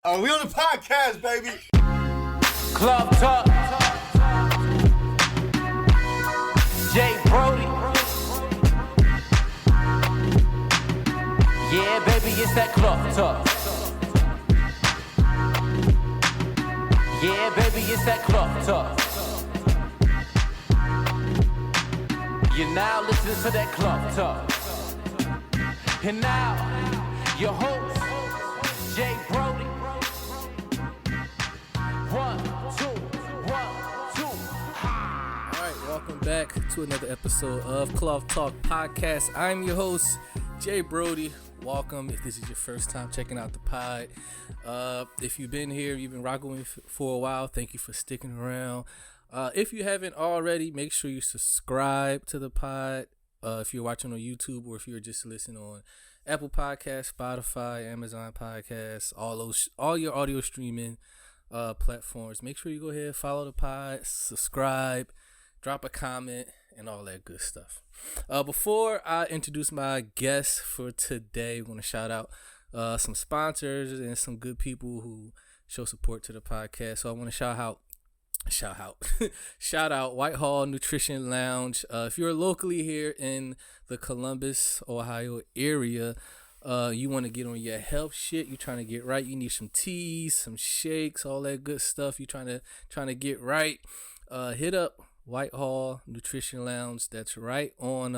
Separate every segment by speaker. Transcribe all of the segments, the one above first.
Speaker 1: We on the podcast, baby.
Speaker 2: Club Talk. Jay Brody. Yeah, baby, it's that Club Talk. Yeah, baby, it's that Club Talk. You're now listening to that Club Talk. And now, your host, Jay Brody. 1, 2, 1, 2.
Speaker 3: All right, welcome back to another episode of Club Talk Podcast. I'm your host, Jay Brody. Welcome if this is your first time checking out the pod. If you've been here, you've been rocking with me for a while, thank you for sticking around. If you haven't already, make sure you subscribe to the pod. If you're watching on YouTube or if you're just listening on Apple Podcasts, Spotify, Amazon Podcasts, all your audio streaming platforms, make sure you go ahead, follow the pod, subscribe, drop a comment, and all that good stuff. Before I introduce my guests for today, I want to shout out some sponsors and some good people who show support to the podcast. So I want to shout out Whitehall Nutrition Lounge. If you're locally here in the Columbus, Ohio area, you want to get on your health shit, you trying to get right, you need some teas, some shakes, all that good stuff, you trying to get right, hit up Whitehall Nutrition Lounge. That's right on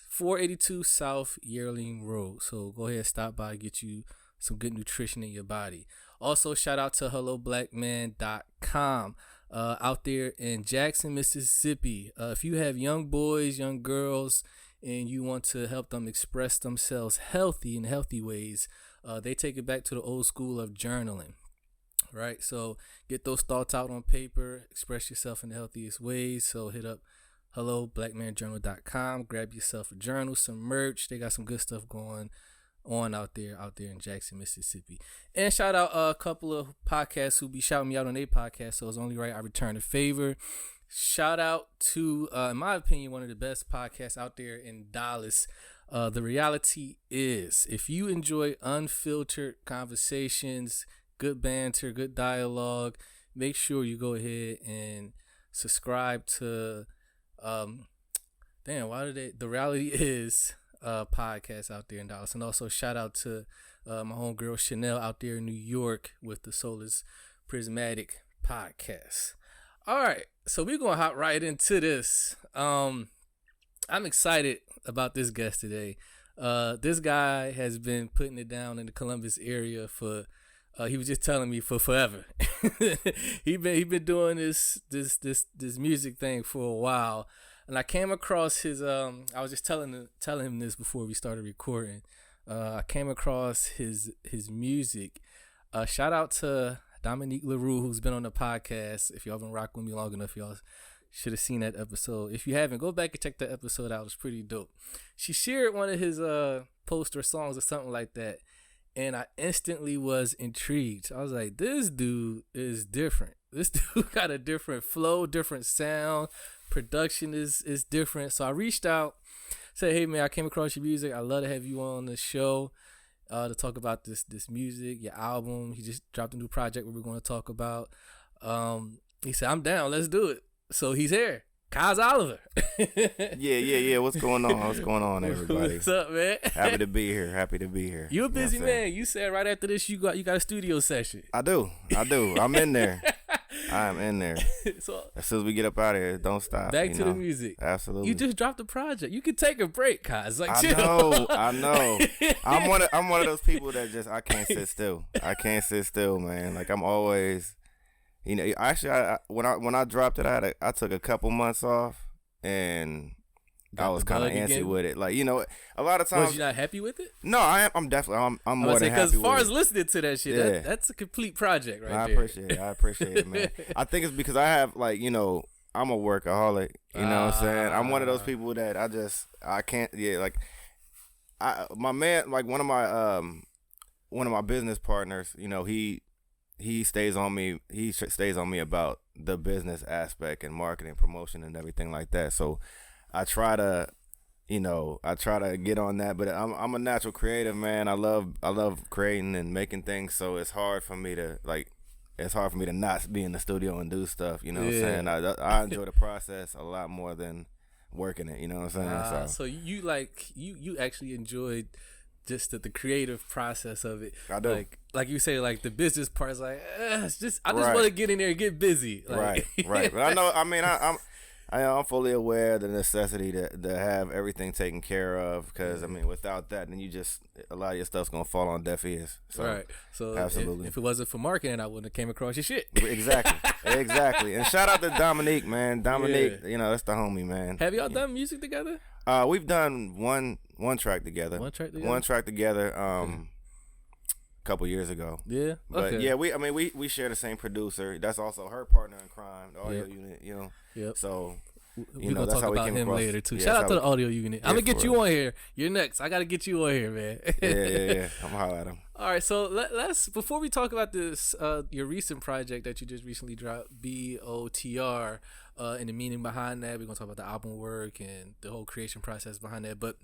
Speaker 3: 482 South Yearling Road. So go ahead, stop by, get you some good nutrition in your body. Also, shout out to HelloBlackMan.com out there in Jackson, Mississippi. If you have young boys, young girls, and you want to help them express themselves in healthy ways, they take it back to the old school of journaling. Right? So get those thoughts out on paper, express yourself in the healthiest ways. So hit up HelloBlackManJournal.com, grab yourself a journal, some merch. They got some good stuff going on out there in Jackson, Mississippi. And shout out a couple of podcasts who be shouting me out on their podcast, so it's only right I return a favor. Shout out to, in my opinion, one of the best podcasts out there in Dallas. The reality is, if you enjoy unfiltered conversations, good banter, good dialogue, make sure you go ahead and subscribe to The Reality Is podcast out there in Dallas. And also shout out to my homegirl Chanel out there in New York with the Soulless Prismatic podcast. All right, so we're gonna hop right into this. I'm excited about this guest today. This guy has been putting it down in the Columbus area for he was just telling me for forever. he been doing this music thing for a while. And I came across his I was just telling him this before we started recording. I came across his music. Shout out to Dominique LaRue, who's been on the podcast. If y'all been rocking with me long enough, y'all should have seen that episode. If you haven't, go back and check that episode out. It was pretty dope. She shared one of his poster songs or something like that, and I instantly was intrigued. I was like, this dude is different. This dude got a different flow, different sound. Production is different. So I reached out, said, hey man, I came across your music. I'd love to have you on the show to talk about this music, your album. He just dropped a new project we're going to talk about. He said, I'm down, let's do it. So he's here. Kaz Oliver.
Speaker 1: Yeah. What's going on, everybody?
Speaker 3: What's up, man?
Speaker 1: Happy to be here.
Speaker 3: You're a busy man. You said right after this you got a studio session.
Speaker 1: I do. I'm in there. I'm in there.
Speaker 3: So
Speaker 1: as soon as we get up out of here, don't stop.
Speaker 3: Back to the music.
Speaker 1: Absolutely.
Speaker 3: You just dropped a project. You can take a break, Kaz. Like,
Speaker 1: I know. I'm one of those people that just I can't sit still. Man. Like I'm always, actually, when I dropped it, I took a couple months off, and I was kind of antsy with it. Like, a lot of times.
Speaker 3: Was you not happy with it?
Speaker 1: No, I'm definitely. I'm more than happy with it.
Speaker 3: Because as far as listening to that shit,
Speaker 1: yeah.
Speaker 3: that's a complete project right
Speaker 1: there. I appreciate it, man. I think it's because I have, like, I'm a workaholic. You know what I'm saying? I'm one of those people that I can't, like, my man, like one of my business partners, he stays on me. He stays on me about the business aspect and marketing, promotion, and everything like that. So I try to you know, I try to get on that, but I'm a natural creative, man. I love creating and making things, so it's hard for me to not be in the studio and do stuff, you know what I'm saying? I enjoy the process a lot more than working it, you know what I'm saying?
Speaker 3: So you actually enjoyed just the creative process of it.
Speaker 1: I do.
Speaker 3: Like you say, like the business part is like, I just want to get in there and get busy. Like,
Speaker 1: right. But I know, I mean, I'm fully aware of the necessity to have everything taken care of, because I mean, without that, then a lot of your stuff's gonna fall on deaf ears. So,
Speaker 3: right. So
Speaker 1: absolutely.
Speaker 3: If it wasn't for marketing, I wouldn't have came across your shit.
Speaker 1: Exactly. And shout out to Dominique, man. Dominique, you know, that's the homie, man.
Speaker 3: Have y'all done music together?
Speaker 1: We've done one track together. One track together. A couple years ago.
Speaker 3: Yeah.
Speaker 1: But
Speaker 3: okay.
Speaker 1: yeah, we share the same producer. That's also her partner in crime, the audio unit. You know.
Speaker 3: Yep.
Speaker 1: So.
Speaker 3: We're gonna talk about him later too. Shout out to the audio unit. I'm gonna get you on here. You're next. I gotta get you on here, man.
Speaker 1: Yeah. I'm gonna holler at him.
Speaker 3: All right, so let's before we talk about this, your recent project that you just recently dropped, B.O.T.R, and the meaning behind that. We're gonna talk about the album work and the whole creation process behind that. But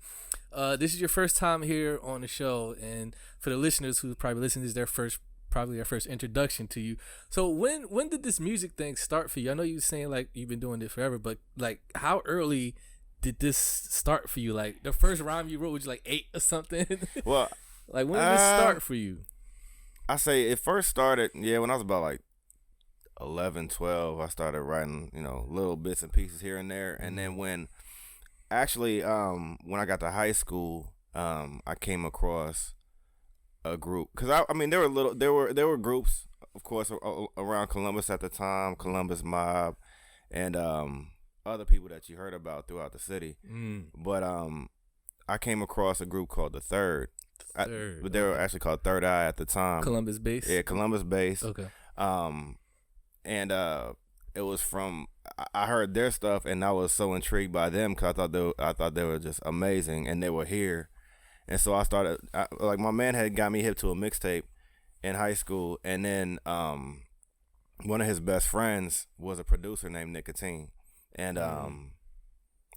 Speaker 3: this is your first time here on the show, and for the listeners who probably listen, this is probably their first introduction to you. So when did this music thing start for you? I know you were saying like you've been doing it forever, but like how early did this start for you? Like the first rhyme you wrote was like 8 or something?
Speaker 1: Well,
Speaker 3: like when did this start for you?
Speaker 1: I say it first started, when I was about like 11, 12, I started writing, little bits and pieces here and there. And then when I got to high school, I came across a group, because I mean there were groups, of course, around Columbus at the time, Columbus Mob, and other people that you heard about throughout the city. But I came across a group called the Third. But they were actually called Third Eye at the time.
Speaker 3: Columbus based.
Speaker 1: Yeah, Columbus based.
Speaker 3: Okay.
Speaker 1: And it was from, I heard their stuff and I was so intrigued by them because I thought they were just amazing, and they were here. And so I started, like my man had got me hip to a mixtape in high school, and then one of his best friends was a producer named Nicotine, and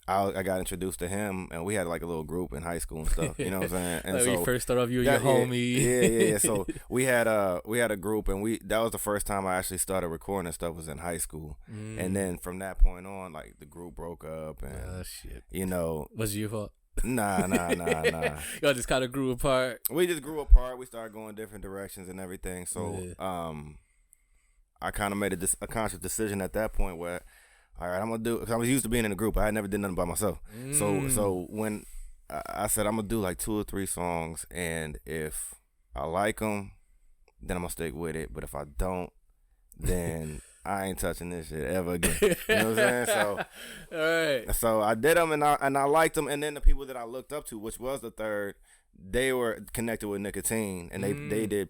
Speaker 1: I got introduced to him, and we had like a little group in high school and stuff. You know what I'm saying? And
Speaker 3: like
Speaker 1: so
Speaker 3: when you first started off, you and your homie.
Speaker 1: Yeah. So we had a group, and that was the first time I actually started recording and stuff, was in high school. And then from that point on, like the group broke up, and
Speaker 3: shit.
Speaker 1: Was
Speaker 3: it your fault?
Speaker 1: Nah.
Speaker 3: Y'all just kind of grew apart.
Speaker 1: We just grew apart. We started going different directions and everything. So I kind of made a conscious decision at that point where, all right, I'm gonna do. Cause I was used to being in a group. I had never did nothing by myself. So when I said I'm gonna do like 2 or 3 songs, and if I like them, then I'm gonna stick with it. But if I don't, then I ain't touching this shit ever again. You know what I'm saying? So,
Speaker 3: all right.
Speaker 1: So I did them, and I liked them. And then the people that I looked up to, which was the Third, they were connected with Nicotine, and they did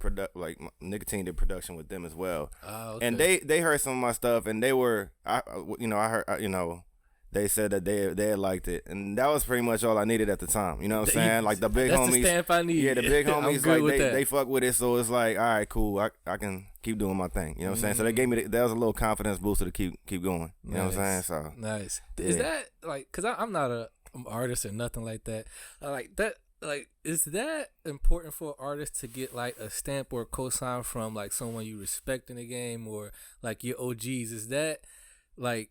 Speaker 1: Nicotine did production with them as well.
Speaker 3: Okay.
Speaker 1: And they heard some of my stuff, and they were I heard they said that they had liked it, and that was pretty much all I needed at the time. You know what I'm saying? Like the big homies.
Speaker 3: That's the stamp I need.
Speaker 1: Yeah, the big homies,
Speaker 3: like
Speaker 1: they fuck with it, so it's like, all right, cool. I can keep doing my thing. You know what I'm saying? So they gave me that was a little confidence booster to keep going. You know what I'm saying? So
Speaker 3: nice.
Speaker 1: Yeah.
Speaker 3: Is that like, cause I'm not an artist or nothing like that. Like that. Like, is that important for an artist to get like a stamp or a cosign from like someone you respect in the game, or like your OGs? Is that like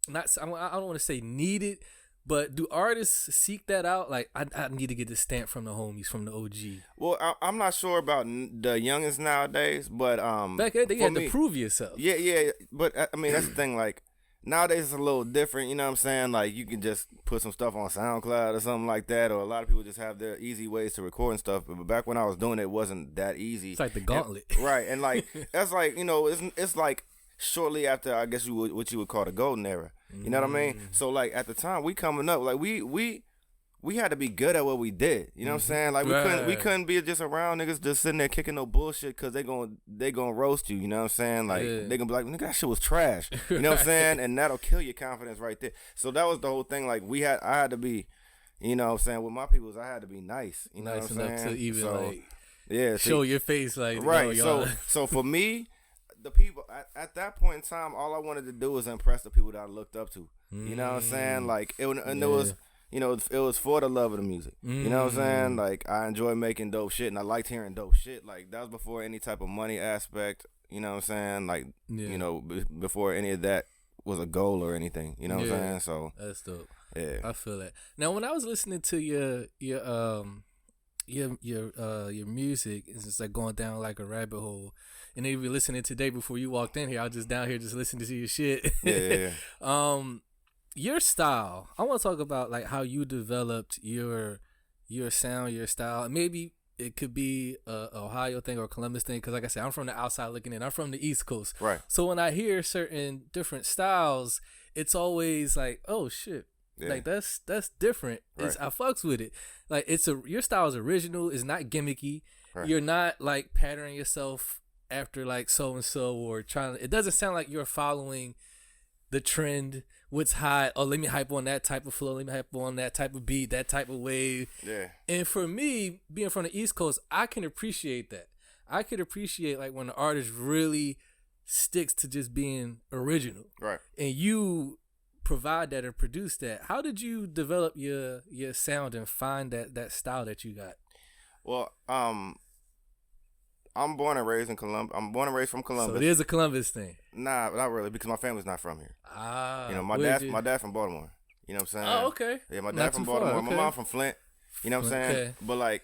Speaker 3: not? I don't want to say needed, but do artists seek that out? Like, I need to get this stamp from the homies, from the OG.
Speaker 1: Well, I'm not sure about the youngins nowadays, but
Speaker 3: back then you had to prove yourself.
Speaker 1: Yeah. But I mean, that's the thing. Like nowadays, it's a little different. You know what I'm saying? Like you can just put some stuff on SoundCloud or something like that, or a lot of people just have their easy ways to record and stuff. But back when I was doing it, it wasn't that easy.
Speaker 3: It's like the gauntlet,
Speaker 1: right? And like that's like it's like shortly after, I guess what you would call the golden era. You know what I mean? So like at the time we coming up, like we had to be good at what we did. You know what I'm saying? Like we couldn't be just around niggas just sitting there kicking no bullshit, because they gonna roast you. You know what I'm saying? Like they gonna be like, nigga, that shit was trash. You know what I'm saying? And that'll kill your confidence right there. So that was the whole thing. Like I had to be, you know what I'm saying, with my peoples, I had to be nice. You know
Speaker 3: nice
Speaker 1: what I'm
Speaker 3: enough
Speaker 1: saying?
Speaker 3: to even
Speaker 1: show
Speaker 3: your face, like
Speaker 1: right. So for me, the people at that point in time, all I wanted to do was impress the people that I looked up to. You know what I'm saying? Like it was you know, it was for the love of the music. You know what I'm saying? Like, I enjoy making dope shit, and I liked hearing dope shit. Like, that was before any type of money aspect. You know what I'm saying? Like, you know, before any of that was a goal or anything. You know what I'm saying? So
Speaker 3: that's dope.
Speaker 1: Yeah,
Speaker 3: I feel that. Now, when I was listening to your music, it's just like going down like a rabbit hole. And then you were listening today before you walked in here. I was just down here just listening to your shit.
Speaker 1: Yeah.
Speaker 3: Your style. I want to talk about like how you developed your sound, your style. Maybe it could be a Ohio thing or a Columbus thing, because like I said, I'm from the outside looking in. I'm from the East Coast.
Speaker 1: Right.
Speaker 3: So when I hear certain different styles, it's always like, oh shit.
Speaker 1: Yeah.
Speaker 3: Like that's different.
Speaker 1: Right.
Speaker 3: I fucks with it. Like your style is original. It's not gimmicky.
Speaker 1: Right.
Speaker 3: You're not like patterning yourself after like so and so or trying. It doesn't sound like you're following the trend. What's hot? Oh, let me hype on that type of flow. Let me hype on that type of beat, that type of wave.
Speaker 1: Yeah.
Speaker 3: And for me, being from the East Coast, I can appreciate that. I could appreciate like when the artist really sticks to just being original.
Speaker 1: Right.
Speaker 3: And you provide that or produce that. How did you develop your sound and find that style that you got?
Speaker 1: Well, I'm born and raised in Columbus. I'm born and raised from Columbus.
Speaker 3: So it is a Columbus thing.
Speaker 1: Nah, not really, because my family's not from here.
Speaker 3: Ah,
Speaker 1: you know, my dad from Baltimore. You know what I'm saying?
Speaker 3: Oh, okay.
Speaker 1: Yeah, my
Speaker 3: Not
Speaker 1: dad from
Speaker 3: too far,
Speaker 1: Baltimore.
Speaker 3: okay.
Speaker 1: My mom from Flint. You know what I'm saying?
Speaker 3: Okay.
Speaker 1: But like,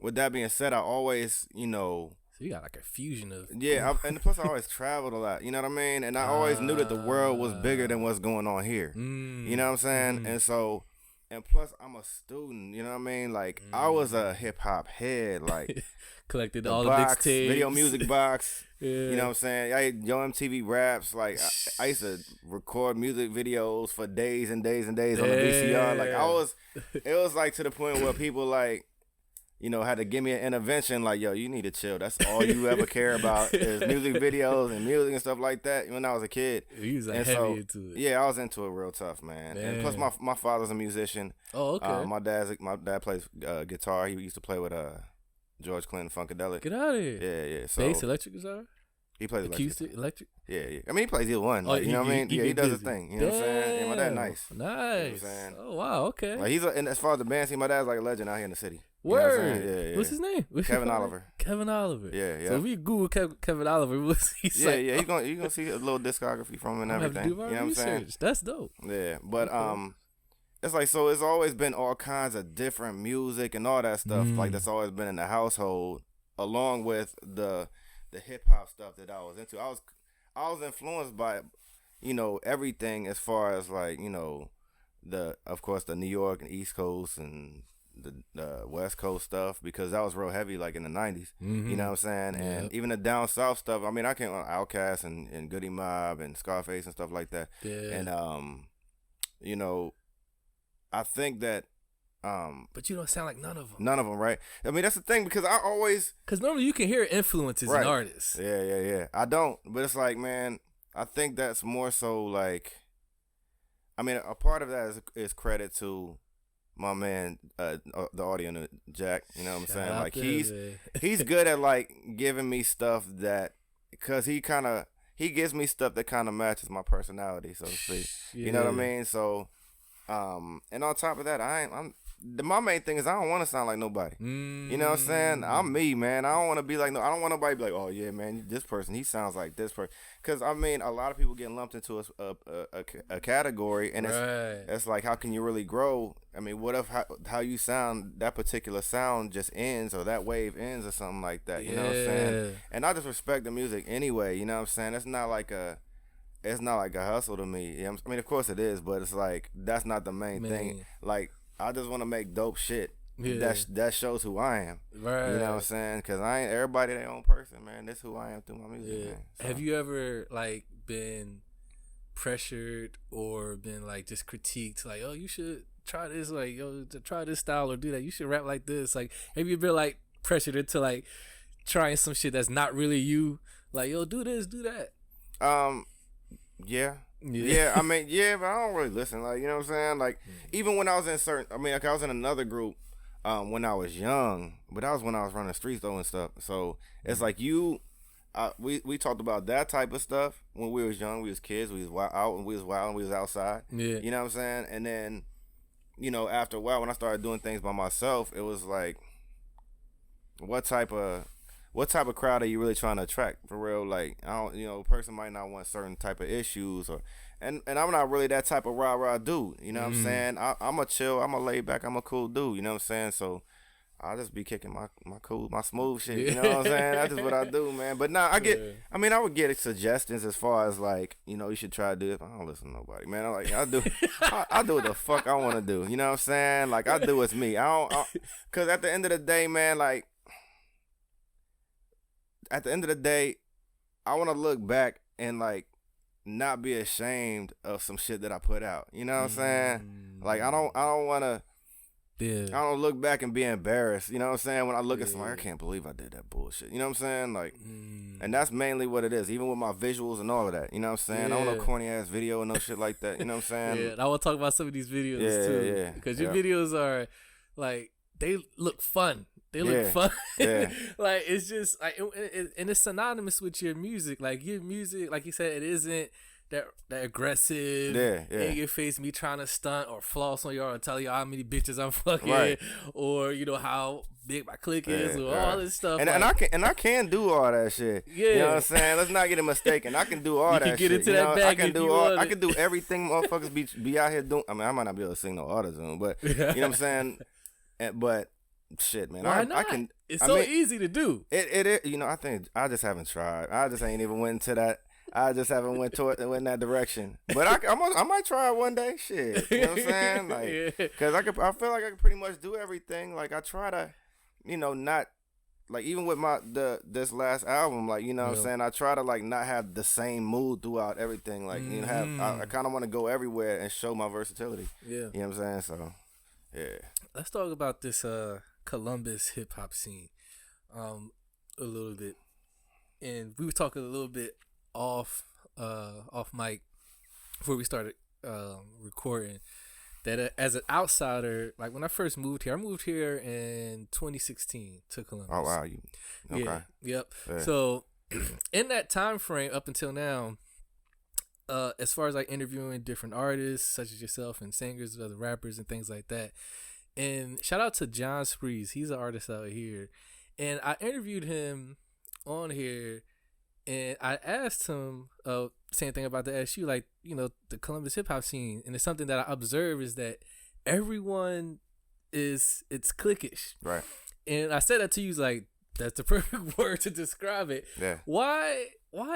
Speaker 1: with that being said, I always, you know.
Speaker 3: So you got like a fusion of.
Speaker 1: Yeah, and plus I always traveled a lot. You know what I mean? And I always knew that the world was bigger than what's going on here. You know what I'm saying? And so. And plus, I'm a student, you know what I mean? Like, I was a hip-hop head, like...
Speaker 3: Collected all the mixtapes.
Speaker 1: Video music box,
Speaker 3: Yeah.
Speaker 1: You know what I'm saying? I had Yo MTV Raps, like, I used to record music videos for days and days and days on the VCR. Like, it was, like, to the point where people, like, you know, had to give me an intervention, like, yo, you need to chill. That's all you ever care about is music videos and music and stuff like that when I was a kid.
Speaker 3: You was like
Speaker 1: and
Speaker 3: heavy into it.
Speaker 1: Yeah, I was into it real tough, man. And plus, my father's a musician.
Speaker 3: Oh, okay.
Speaker 1: My dad plays guitar. He used to play with George Clinton Funkadelic.
Speaker 3: Get out of here.
Speaker 1: Yeah. So
Speaker 3: bass, electric guitar?
Speaker 1: He plays
Speaker 3: acoustic, electric?
Speaker 1: Yeah. I mean, he plays either one. Like, you know what I mean? Yeah, he does his thing. You know what I'm saying? Yeah, my dad nice.
Speaker 3: Nice.
Speaker 1: You know what I'm saying?
Speaker 3: Oh, wow, okay.
Speaker 1: Like, and as far as the band scene, my dad's like a legend out here in the city.
Speaker 3: Word.
Speaker 1: Yeah.
Speaker 3: What's his name?
Speaker 1: Kevin Oliver.
Speaker 3: Kevin Oliver.
Speaker 1: Yeah.
Speaker 3: So if we Google Kevin Oliver, what's he say?
Speaker 1: Yeah. You're gonna see a little discography from him and everything.
Speaker 3: You know
Speaker 1: what I'm saying?
Speaker 3: That's dope.
Speaker 1: Yeah, but it's like, so it's always been all kinds of different music and all that stuff. Like, that's always been in the household, along with the hip hop stuff that I was into. I was influenced by, you know, everything as far as like, you know, of course the New York and East Coast and the West Coast stuff, because that was real heavy like in the 90s. You know what I'm saying? And even the down south stuff. I mean, I came on Outkast and Goody Mob and Scarface and stuff like that.
Speaker 3: Yeah.
Speaker 1: And you know, I think that
Speaker 3: but you don't sound like none of them.
Speaker 1: None of them, right? I mean, that's the thing, because I always...
Speaker 3: Because normally you can hear influences in artists.
Speaker 1: Yeah. I don't, but it's like, man, I think that's more so like... I mean, a part of that is credit to my man, the audio, Jack. You know what I'm saying? Like, he's good at, like, giving me stuff that... Because he gives me stuff that kind of matches my personality, so to speak. You know what I mean? So... and on top of that, my main thing is I don't want to sound like nobody. You know what I'm saying? I'm me, man. I don't want to be like I don't want nobody to be like, oh yeah, man, this person, he sounds like this person. Because I mean, a lot of people get lumped into a category, and it's like, how can you really grow? I mean, what if how you sound, that particular sound just ends, or that wave ends, or something like that? You know what I'm saying? And I just respect the music anyway. You know what I'm saying? It's not like a hustle to me. I mean, of course it is, but it's like, that's not the main thing. Like, I just want to make dope shit. Yeah. That shows who I am. Right. You know what I'm saying? Because I ain't everybody their own person, man. That's who I am through my music, man. So.
Speaker 3: Have you ever like been pressured or been like just critiqued, like, oh, you should try this, like, yo, try this style or do that. You should rap like this. Like, have you been like pressured into like trying some shit that's not really you? Like, yo, do this, do that.
Speaker 1: Yeah. I mean, but I don't really listen. Like, you know what I'm saying? Like, even when I was in like, I was in another group when I was young, but that was when I was running the streets though and stuff. So it's like we talked about that type of stuff when we was young. We was kids. We was out and we was wild and we was outside. Yeah. You know what I'm saying? And then you know, after a while when I started doing things by myself, it was like, what type of crowd are you really trying to attract for real? Like, I don't, you know, a person might not want certain type of issues, or and I'm not really that type of rah dude. You know what I'm saying? I'm a chill, I'm a laid back, I'm a cool dude. You know what I'm saying? So I'll just be kicking my smooth shit. You know what I'm saying? That's just what I do, man. But nah, I would get suggestions as far as like, you know, you should try to do it. I don't listen to nobody, man. I do what the fuck I want to do. You know what I'm saying? Like, I do what's me. Cause at the end of the day, man, like, at the end of the day, I want to look back and like not be ashamed of some shit that I put out. You know what I'm saying? Like, I don't want to.
Speaker 3: Yeah.
Speaker 1: I don't look back and be embarrassed. You know what I'm saying? When I look at somebody, I can't believe I did that bullshit. You know what I'm saying? Like, and that's mainly what it is. Even with my visuals and all of that. You know what I'm saying? I don't know corny ass video and no shit like that. You know what I'm saying?
Speaker 3: Yeah. And I want to talk about some of these videos too.
Speaker 1: Yeah.
Speaker 3: Because your videos are like, they look fun. They look fun.
Speaker 1: Yeah.
Speaker 3: Like, it's just like, and it's synonymous with your music. Like, your music, like you said, it isn't that aggressive, in your face, me trying to stunt or floss on y'all or tell y'all how many bitches I'm fucking, or you know how big my clique is, or all this stuff.
Speaker 1: And I can do all that shit. Yeah, you know what I'm saying. Let's not get it mistaken. I can do all that shit.
Speaker 3: Into that bag.
Speaker 1: I can do everything motherfuckers be out here doing. I mean, I might not be able to sing no auto-tune, but you know what I'm saying. But shit, man,
Speaker 3: why not? It's so easy to do.
Speaker 1: It you know, I think I just haven't tried. I just ain't even went into that. I just haven't went in that direction. But I might try it one day. Shit, you know what I'm saying? Like, cause I feel like I can pretty much do everything. Like, I try to, you know, not like, even with this last album, like, you know what I'm saying, I try to like not have the same mood throughout everything. Like, you know, I kind of want to go everywhere and show my versatility. Yeah, you know what I'm saying? So, yeah. Let's
Speaker 3: talk about this Columbus hip hop scene, a little bit, and we were talking a little bit off mic before we started recording, that as an outsider, like when I first moved here, I moved here in 2016 to Columbus.
Speaker 1: Oh wow, okay.
Speaker 3: Yeah, yep. Yeah. So in that time frame up until now, as far as like interviewing different artists such as yourself and singers, other rappers and things like that, and shout out to John Sprees, he's an artist out here, and I interviewed him on here. And I asked him, same thing about the SU, like, you know, the Columbus hip hop scene. And it's something that I observe is that everyone it's cliquish.
Speaker 1: Right.
Speaker 3: And I said that to you, like, that's the perfect word to describe it.
Speaker 1: Yeah.
Speaker 3: Why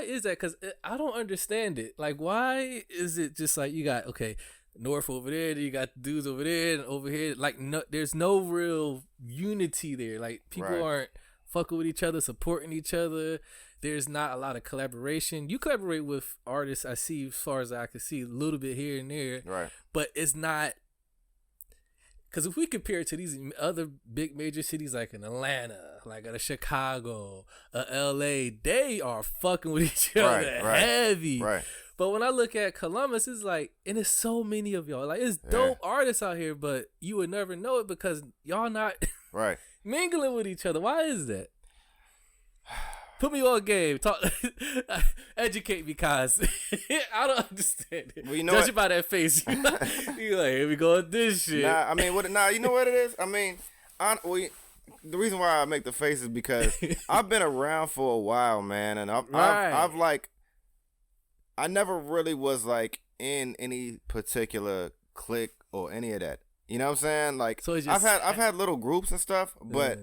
Speaker 3: is that? Because I don't understand it. Like, why is it just like you got, okay, North over there, then you got dudes over there and over here. Like, no, there's no real unity there. Like, people aren't fucking with each other, supporting each other. There's not a lot of collaboration. You collaborate with artists, I see, as far as I can see, a little bit here and there.
Speaker 1: Right.
Speaker 3: But it's not, because if we compare it to these other big major cities like in Atlanta, like a Chicago, LA, they are fucking with each other heavy.
Speaker 1: Right.
Speaker 3: But when I look at Columbus, it's like, and there's so many of y'all. Like, it's dope artists out here, but you would never know it because y'all not mingling with each other. Why is that? Put me on game. Talk, educate me, Kaz. I don't understand it.
Speaker 1: Well, you know
Speaker 3: Judge by that face. You like, here we go with this shit.
Speaker 1: Nah, I mean, you know what it is? I mean, the reason why I make the face is because I've been around for a while, man, and I've like, I never really was like in any particular clique or any of that. You know what I'm saying? Like, so I've had little groups and stuff, but.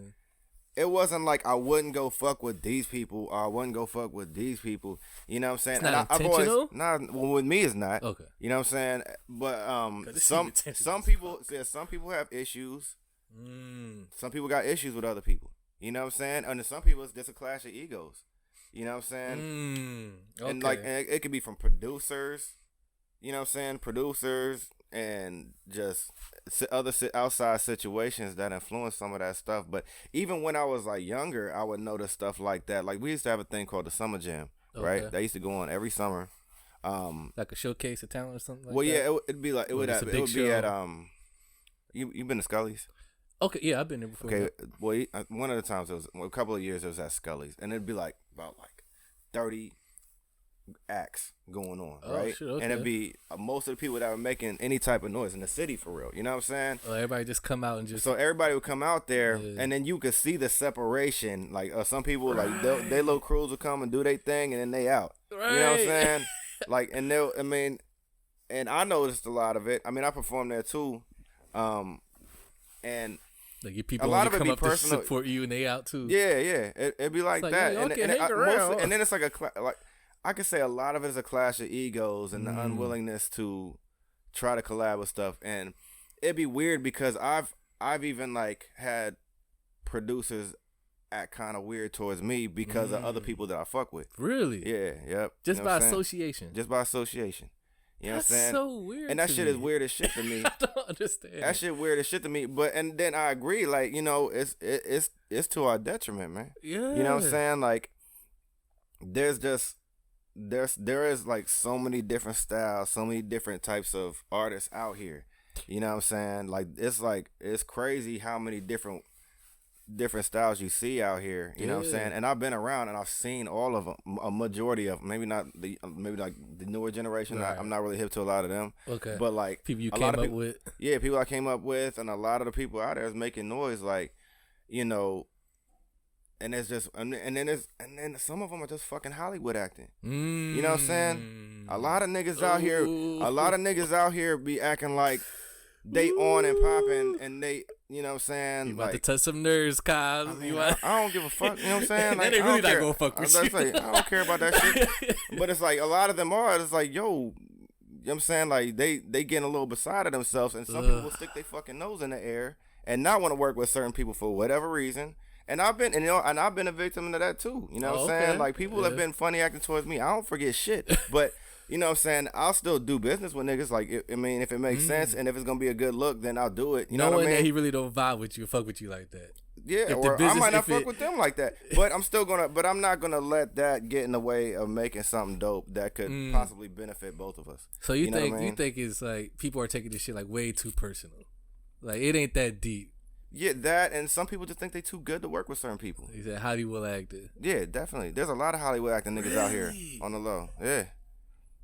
Speaker 1: It wasn't like I wouldn't go fuck with these people or I wouldn't go fuck with these people. You know what I'm saying?
Speaker 3: It's not intentional?
Speaker 1: Well, with me it's not.
Speaker 3: Okay.
Speaker 1: You know what I'm saying? But some people have issues. Some people got issues with other people. You know what I'm saying? And some people it's just a clash of egos. You know what I'm saying?
Speaker 3: Okay.
Speaker 1: And like it could be from producers. You know what I'm saying? Producers and just other outside situations that influence some of that stuff. But even when I was like younger, I would notice stuff like that. Like we used to have a thing called the Summer Jam, right? That used to go on every summer.
Speaker 3: Like a showcase of talent or something.
Speaker 1: Well, yeah, it'd be like it would be at You've been to Scully's?
Speaker 3: Okay, yeah, I've been there before.
Speaker 1: Okay, well, one of the times a couple of years it was at Scully's, and it'd be like about like 30 acts going on,
Speaker 3: Oh,
Speaker 1: right?
Speaker 3: shit, okay.
Speaker 1: And it'd be most of the people that were making any type of noise in the city for real. You know what I'm saying?
Speaker 3: Oh, everybody just come out and just.
Speaker 1: So everybody would come out there,
Speaker 3: Yeah.
Speaker 1: and then you could see the separation. Like some people, like they little crews will come and do their thing, and then they out.
Speaker 3: Right.
Speaker 1: You know what I'm saying? Like, and they'll, I mean, and I noticed a lot of it. I mean, I performed there too, and
Speaker 3: like your people
Speaker 1: a lot
Speaker 3: only
Speaker 1: of it
Speaker 3: come
Speaker 1: be
Speaker 3: up
Speaker 1: personal.
Speaker 3: to support you and they out too.
Speaker 1: yeah, it'd be like
Speaker 3: like,
Speaker 1: that,
Speaker 3: yeah,
Speaker 1: and,
Speaker 3: okay,
Speaker 1: and,
Speaker 3: hang around.
Speaker 1: and then it's like like I could say a lot of it is a clash of egos and the unwillingness to try to collab with stuff, and it'd be weird because I've even like had producers act kind of weird towards me because of other people that I fuck with.
Speaker 3: Really?
Speaker 1: Yeah, yep.
Speaker 3: Just
Speaker 1: You know
Speaker 3: by
Speaker 1: what I'm saying?
Speaker 3: association.
Speaker 1: Just by association. You know
Speaker 3: That's
Speaker 1: what I'm saying?
Speaker 3: so weird.
Speaker 1: And that
Speaker 3: to
Speaker 1: shit
Speaker 3: me.
Speaker 1: is weird as shit to me.
Speaker 3: I don't understand.
Speaker 1: That shit weird as shit to me. But and then I agree, like, you know, it's to our detriment, man.
Speaker 3: Yeah.
Speaker 1: You know what I'm saying? Like, there is like so many different styles, so many different types of artists out here. You know what I'm saying? Like it's crazy how many different styles you see out here. You know what I'm saying? And I've been around and I've seen all of them, a majority of them. Maybe like the newer generation.
Speaker 3: Right.
Speaker 1: I'm not really hip to a lot of them.
Speaker 3: Okay.
Speaker 1: But like
Speaker 3: people you
Speaker 1: a
Speaker 3: came
Speaker 1: lot of
Speaker 3: up
Speaker 1: people,
Speaker 3: with.
Speaker 1: yeah, people I came up with, and a lot of the people out there is making noise, like, you know. And it's just, and then some of them are just fucking Hollywood acting. You know what I'm saying? A lot of niggas out here be acting like they on and popping, and they, you know what I'm saying?
Speaker 3: You about
Speaker 1: like,
Speaker 3: to touch some nerves, Kaz.
Speaker 1: I mean, I don't give a fuck. You know what I'm saying?
Speaker 3: Then they
Speaker 1: I
Speaker 3: really
Speaker 1: don't
Speaker 3: not
Speaker 1: care.
Speaker 3: gonna fuck with
Speaker 1: I was
Speaker 3: you.
Speaker 1: about to say, I don't care about that shit. But it's like a lot of them are. It's like, yo, you know what I'm saying? Like they getting a little beside of themselves, and some people will stick their fucking nose in the air and not want to work with certain people for whatever reason. And I've been a victim of that too. You know what I'm saying? Like people have been funny acting towards me. I don't forget shit, but. You know what I'm saying? I'll still do business with niggas. Like, I mean, if it makes sense and if it's going to be a good look, then I'll do it. You know what I mean?
Speaker 3: Knowing that he really don't vibe with you, fuck with you like that.
Speaker 1: Yeah,
Speaker 3: If
Speaker 1: or
Speaker 3: the business-
Speaker 1: I might not
Speaker 3: if
Speaker 1: fuck
Speaker 3: it-
Speaker 1: with them like that. But I'm not going to let that get in the way of making something dope that could possibly benefit both of us.
Speaker 3: So you
Speaker 1: know
Speaker 3: think
Speaker 1: what I mean?
Speaker 3: you think it's like people are taking this shit like way too personal. Like it ain't that deep.
Speaker 1: Yeah, that, and some people just think they too good to work with certain people.
Speaker 3: He said Hollywood actor.
Speaker 1: Yeah, definitely. There's a lot of Hollywood acting niggas out here on the low. Yeah.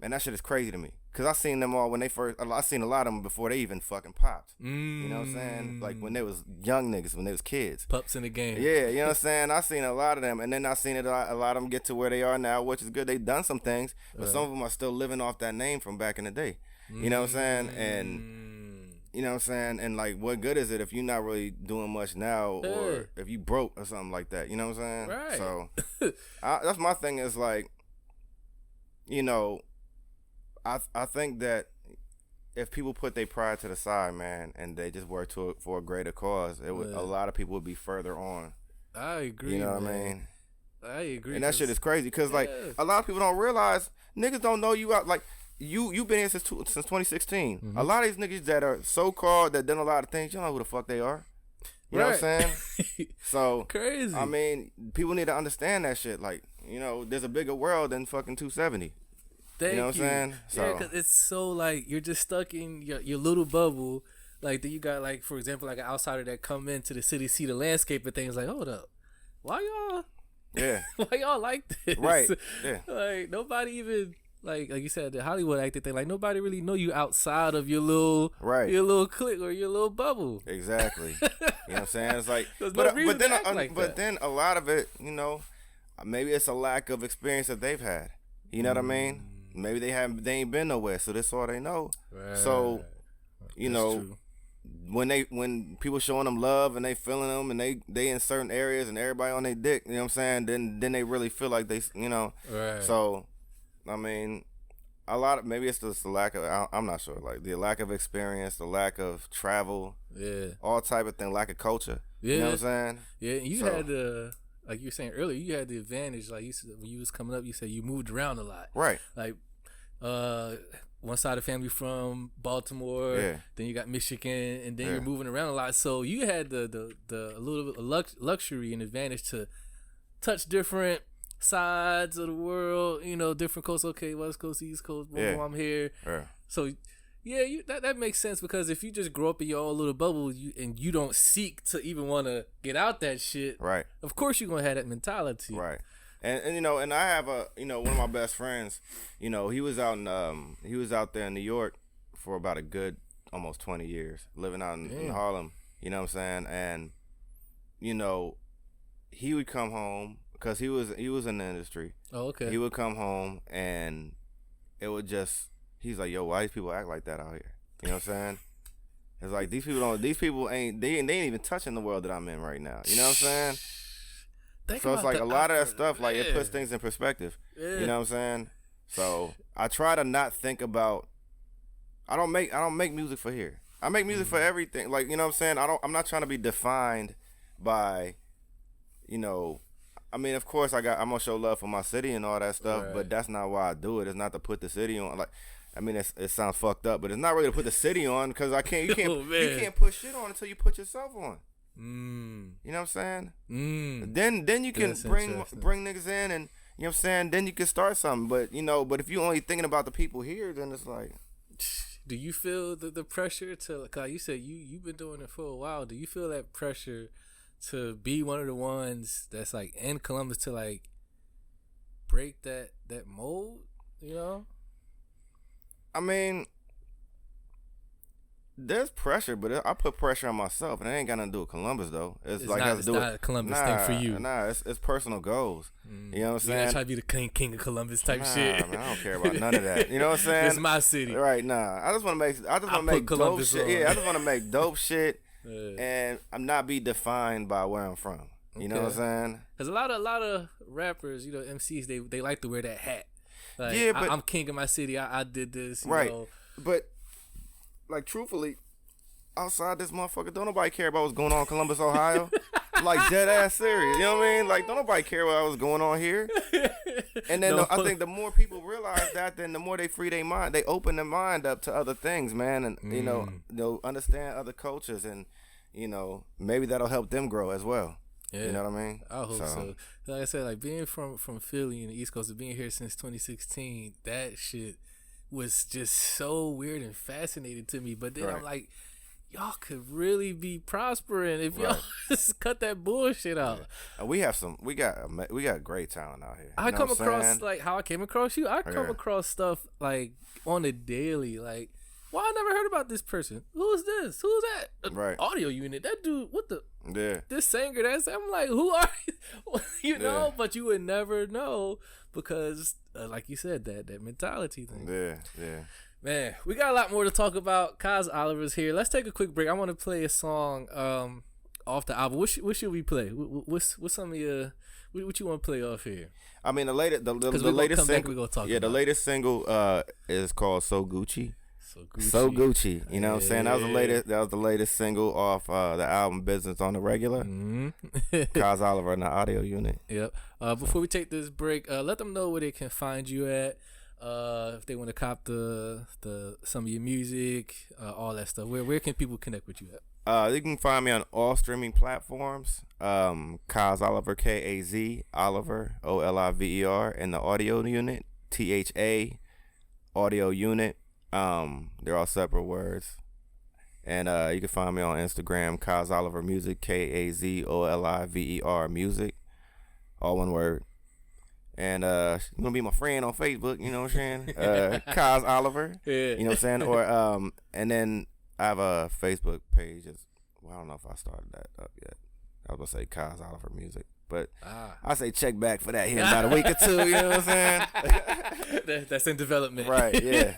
Speaker 1: And that shit is crazy to me. Because I seen them all when they first, I seen a lot of them before they even fucking popped. You know what I'm saying? Like when they was young niggas, when they was kids.
Speaker 3: Pups in the game.
Speaker 1: Yeah, you know what I'm saying? I seen a lot of them. And then I seen a lot of them get to where they are now, which is good. They done some things. But some of them are still living off that name from back in the day. You know what I'm saying? And, you know what I'm saying? And like, what good is it if you're not really doing much now or if you broke or something like that? You know what I'm saying?
Speaker 3: Right.
Speaker 1: So that's my thing is like, you know, I think that if people put their pride to the side, man, and they just work for a greater cause, a lot of people would be further on.
Speaker 3: I agree.
Speaker 1: You know
Speaker 3: man.
Speaker 1: what I mean?
Speaker 3: I agree.
Speaker 1: And that shit is crazy because like a lot of people don't realize niggas don't know you out. Like you've been here since 2016. A lot of these niggas that are so called that done a lot of things, you don't know who the fuck they are. You know what I'm saying? So
Speaker 3: crazy.
Speaker 1: I mean, people need to understand that shit. Like, you know, there's a bigger world than fucking 270.
Speaker 3: Thank
Speaker 1: you know what I'm saying?
Speaker 3: So. Yeah, because it's so like you're just stuck in your little bubble. Like then you got like, for example, like an outsider that come into the city, see the landscape and things like, hold up, why y'all?
Speaker 1: Yeah.
Speaker 3: Why y'all like this?
Speaker 1: Right. Yeah.
Speaker 3: Like nobody even like you said the Hollywood actor thing. Like nobody really know you outside of your little clique or your little bubble.
Speaker 1: Exactly. You know what I'm saying? It's like,
Speaker 3: but
Speaker 1: then a lot of it, you know, maybe it's a lack of experience that they've had. You know what I mean? Maybe they ain't been nowhere, so that's all they know. Right. So, you know,
Speaker 3: true.
Speaker 1: when people showing them love and they feeling them and they in certain areas and everybody on their dick, you know what I'm saying? Then they really feel like they, you know.
Speaker 3: Right.
Speaker 1: So, I mean, maybe it's just the lack of, I'm not sure, like the lack of experience, the lack of travel, all type of thing, lack of culture. You know what I'm saying?
Speaker 3: Yeah, you had the. Like you were saying earlier, you had the advantage. Like you said, when you was coming up, you said you moved around a lot.
Speaker 1: Right.
Speaker 3: Like, one side of the family from Baltimore, then you got Michigan, and then you're moving around a lot. So you had the little bit of luxury and advantage to touch different sides of the world. You know, different coasts. Okay, West Coast, East Coast. Boom, I'm here. Yeah. So. Yeah, that makes sense because if you just grow up in your own little bubble and you don't seek to even want to get out that shit,
Speaker 1: right?
Speaker 3: Of course you're gonna have that mentality,
Speaker 1: right? And you know, and I have one of my best friends, you know, he was out there in New York for about a good almost 20 years, living out in Harlem, you know what I'm saying? And you know, he would come home because he was in the industry.
Speaker 3: Oh, okay.
Speaker 1: He would come home and it would just, he's like, yo, why these people act like that out here? You know what I'm saying? It's like these people ain't even touching the world that I'm in right now. You know what I'm saying? So it's like a lot of that stuff, like it puts things in perspective. Yeah. You know what I'm saying? So I try to not think about. I don't make music for here. I make music for everything. Like, you know what I'm saying? I'm not trying to be defined by, you know. I mean, of course I'm gonna show love for my city and all that stuff, but that's not why I do it. It's not to put the city on. Like, I mean, it sounds fucked up, but it's not really to put the city on because you can't put shit on until you put yourself on. You know what I'm saying? Then you can bring niggas in, and you know what I'm saying. Then you can start something. But you know, if you only thinking about the people here, then it's like.
Speaker 3: Do you feel the pressure to? Cause you said you've been doing it for a while. Do you feel that pressure to be one of the ones that's like in Columbus to like break that mold? You know.
Speaker 1: I mean, there's pressure, but I put pressure on myself, and it ain't got nothing to do with Columbus, though. It's not
Speaker 3: a Columbus thing for you.
Speaker 1: Nah, it's personal goals. You know what I'm saying?
Speaker 3: You gotta try to be the king of Columbus type shit.
Speaker 1: Man, I don't care about none of that. You know what I'm saying?
Speaker 3: It's my city.
Speaker 1: Right, nah. I just want to make dope shit. Yeah, I just want to make dope shit, and I'm not be defined by where I'm from. You know what I'm saying?
Speaker 3: Because a lot of rappers, you know, MCs, they like to wear that hat. Like,
Speaker 1: yeah, but
Speaker 3: I'm king of my city. I did this. You know.
Speaker 1: But like truthfully, outside this motherfucker, don't nobody care about what's going on in Columbus, Ohio. Like dead ass serious. You know what I mean? Like don't nobody care what was going on here. And then I think the more people realize that, then the more they free their mind, they open their mind up to other things, man, and you know, understand other cultures, and you know, maybe that'll help them grow as well. Yeah. You know what I mean?
Speaker 3: I hope so. Like I said, like being from Philly and the East Coast and being here since 2016, that shit was just so weird and fascinating to me. But then I'm like, y'all could really be prospering if y'all just cut that bullshit out.
Speaker 1: Yeah. We got great talent out here.
Speaker 3: I come across like how I came across you. I come across stuff like on the daily, like. Well, I never heard about this person. Who's this? Who's that?
Speaker 1: Right.
Speaker 3: Audio unit. That dude, what the?
Speaker 1: Yeah.
Speaker 3: This singer, I'm like, who are you? You know, but you would never know because, like you said, that mentality thing.
Speaker 1: Yeah.
Speaker 3: Man, we got a lot more to talk about. Kaz Oliver's here. Let's take a quick break. I want to play a song off the album. What should we play? What's some of your... What you want to play off here?
Speaker 1: I mean, the latest single. The latest single is called So Gucci. So Gucci, you know what I'm saying? That was the latest single off the album Business on the Regular. Kaz Oliver and the audio unit.
Speaker 3: Yep. Before we take this break, let them know where they can find you at. If they want to cop the some of your music, all that stuff. Where can people connect with you at?
Speaker 1: You can find me on all streaming platforms. Kaz Oliver, Kaz Oliver, Oliver, and the audio unit, THA audio unit. They're all separate words. And you can find me on Instagram, Kaz Oliver Music, KazOliver Music, all one word. And you're gonna be my friend on Facebook, you know what I'm saying? Kaz Oliver, you know what I'm saying? Or and then I have a Facebook page. I don't know if I started that up yet. I was gonna say Kaz Oliver Music. But I say check back for that here in about a week or two. You know what I'm saying?
Speaker 3: That's in development,
Speaker 1: right? Yeah.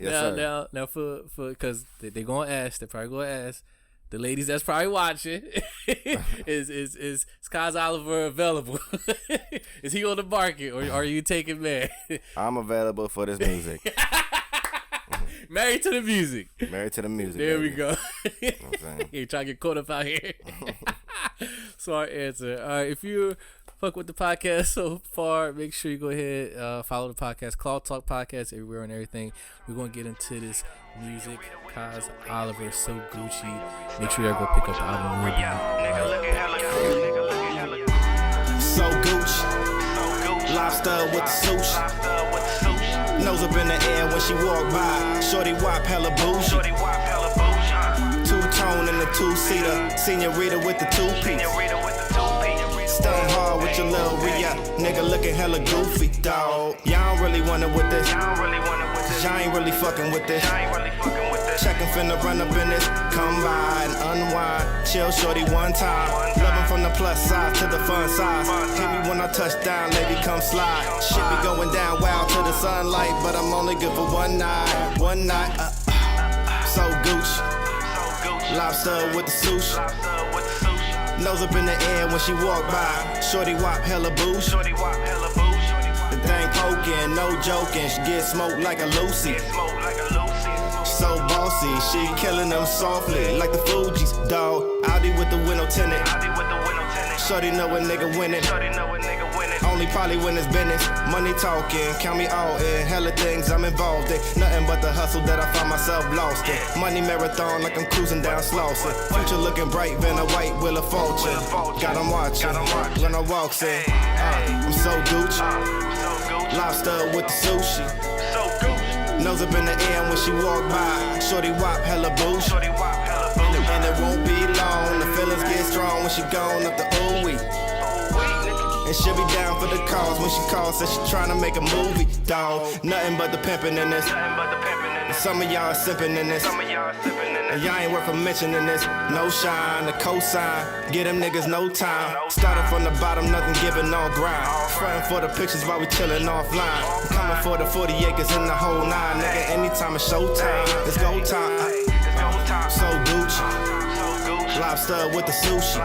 Speaker 1: Yes,
Speaker 3: now for because they're gonna ask. They're probably gonna ask the ladies that's probably watching. is Kaz Oliver available? Is he on the market, or are you taking man?
Speaker 1: I'm available for this music.
Speaker 3: Married to the music.
Speaker 1: Married to the music.
Speaker 3: There
Speaker 1: baby.
Speaker 3: we go.
Speaker 1: You know what I'm saying?
Speaker 3: You trying to get caught up out here. Smart answer. All right, if you fuck with the podcast so far, make sure you go ahead, follow the podcast, Cloud Talk Podcast, everywhere and everything. We're going to get into this music. Kaz Oliver, So Gucci. Make sure y'all go pick up the album.
Speaker 4: So Gucci. Lobster with the sushi. Nose up in the air when she walk by. Shorty wop hella bougie. Two-tone in the two-seater. Senorita with the two-piece. Stunting hard with your little re-up. Nigga looking hella goofy, dawg. Y'all don't really want it with this. Y'all ain't really fucking with this. Checkin' finna run up in this. Come by and unwind. Chill shorty one time. Loving from the plus side to the fun side. Hit me when I touch down, lady, come slide. Shit be going down wild to the sunlight, but I'm only good for one night. One night, so Gucci. Lobster with the sushi. Nose up in the air when she walk by. Shorty wop hella boosh. The thing poking, no joking. She get smoked like a Lucy. So bossy, she killing them softly like the Fugees, dawg. Audi with the window tinted. Shorty know a nigga winning. Only probably when it's business. Money talking, count me all in. Hella things I'm involved in. Nothing but the hustle that I find myself lost in. Money marathon like I'm cruising down Slauson. Future looking bright, than a white wheel of fortune. Got 'em watching when I walks in. I'm so Gucci. Lobster with the sushi. Nose up in the air when she walk by. Shorty wop hella boosh. And it won't be long. The feelings get strong when she gone up the ooh-wee. And she'll be down for the cause when she calls. Says she tryna make a movie, dawg. Nothing but the pimpin' in this. And some of y'all sippin' in this. And y'all ain't worth a mentioning this. No shine, the cosign. Get them niggas no time. Started from the bottom, nothing given, all grind. Frontin' for the pictures while we chillin' offline. I'm coming for the 40 acres in the whole nine. Nigga, anytime it's showtime. It's go time. So Gucci. Lobster with the sushi.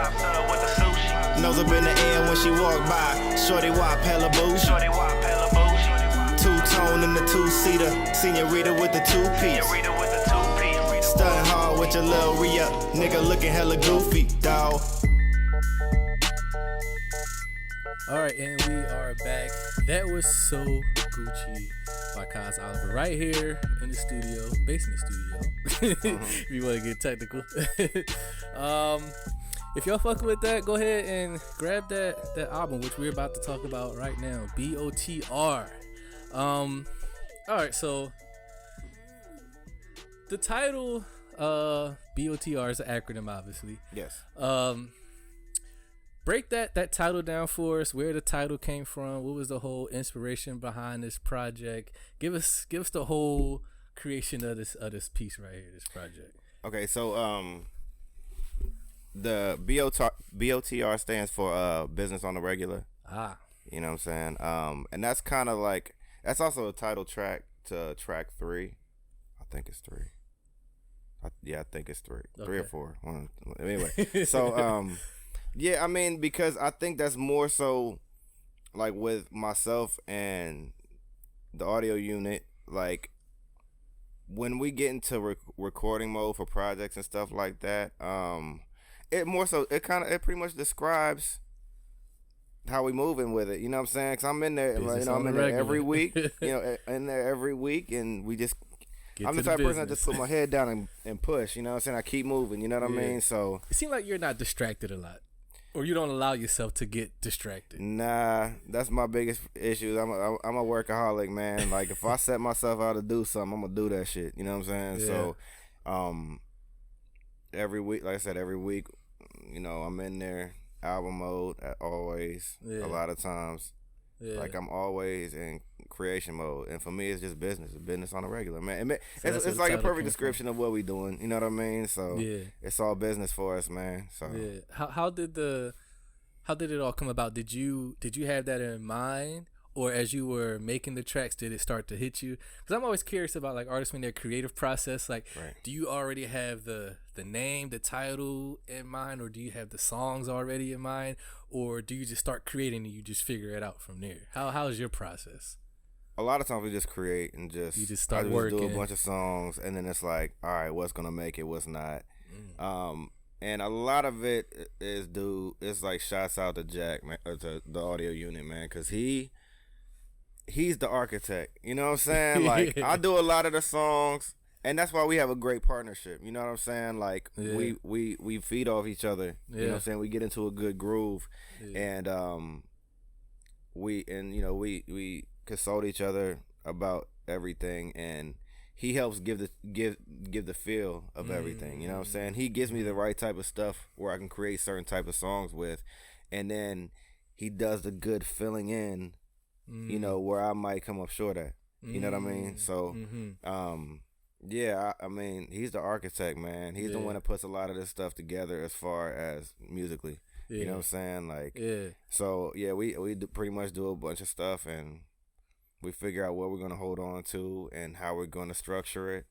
Speaker 4: Nose up in the air when she walk by. Shorty wop hella bougie. Two-tone in the two-seater. Senorita with the two-piece. Stunting hard with your little re-up. Nigga looking hella goofy, dawg.
Speaker 3: Alright, and we are back. That was So Gucci by Kaz Oliver right here in the studio, basement studio. If you want to get technical. If y'all fucking with that, go ahead and grab that album, which we're about to talk about right now. B.O.T.R. Alright, so the title B.O.T.R. is an acronym, obviously.
Speaker 1: Yes.
Speaker 3: Break that title down for us. Where the title came from. What was the whole inspiration behind this project? Give us the whole creation of this piece right here, this project.
Speaker 1: Okay, so the B.O.T.R. stands for business on the regular. You know what I'm saying? And that's kind of like, that's also a title track to track 3. I think it's 3. I think it's 3. Okay. 3 or 4. Anyway, so yeah, I mean, because I think that's more so like with myself and the audio unit, like when we get into recording mode for projects and stuff like that, it pretty much describes how we moving with it. You know what I'm saying? Cause I'm in there, I'm in there every week. In there every week, and we just. I'm the type of person that just put my head down and push. You know what I'm saying? I keep moving. You know what I mean? So
Speaker 3: it seems like you're not distracted a lot, or you don't allow yourself to get distracted.
Speaker 1: Nah, that's my biggest issue. I'm a workaholic, man. Like if I set myself out to do something, I'm gonna do that shit. You know what I'm saying?
Speaker 3: Yeah.
Speaker 1: So, every week, like I said, I'm in there album mode always.
Speaker 3: Yeah.
Speaker 1: A lot of times, like I'm always in creation mode, and for me, it's just business. It's business on a regular, man. It's like a perfect description of what we doing. You know what I mean? So it's all business for us, man. So
Speaker 3: how did it all come about? Did you have that in mind, or as you were making the tracks, did it start to hit you? Because I'm always curious about like artists when their creative process. Like, do you already have the name, the title in mind, or do you have the songs already in mind, or do you just start creating and you just figure it out from there? How's your process?
Speaker 1: A lot of times we just create and just
Speaker 3: start working.
Speaker 1: Do a bunch of songs, and then it's like, all right, what's gonna make it, what's not. And a lot of it is like shouts out to Jack, man, or to the audio unit, man, because he's the architect. You know what I'm saying? Like I do a lot of the songs, and that's why we have a great partnership. You know what I'm saying? Like we feed off each other. You know what I'm saying? We get into a good groove, and we consult each other about everything, and he helps give the feel of everything. You know what I'm saying? He gives me the right type of stuff where I can create certain type of songs with, and then he does the good filling in, you know, where I might come up short at. You know what I mean? So, yeah, I mean, he's the architect, man. He's the one that puts a lot of this stuff together as far as musically. You know what I'm saying? Like, so yeah, we pretty much do a bunch of stuff, and we figure out what we're gonna hold on to and how we're gonna structure it,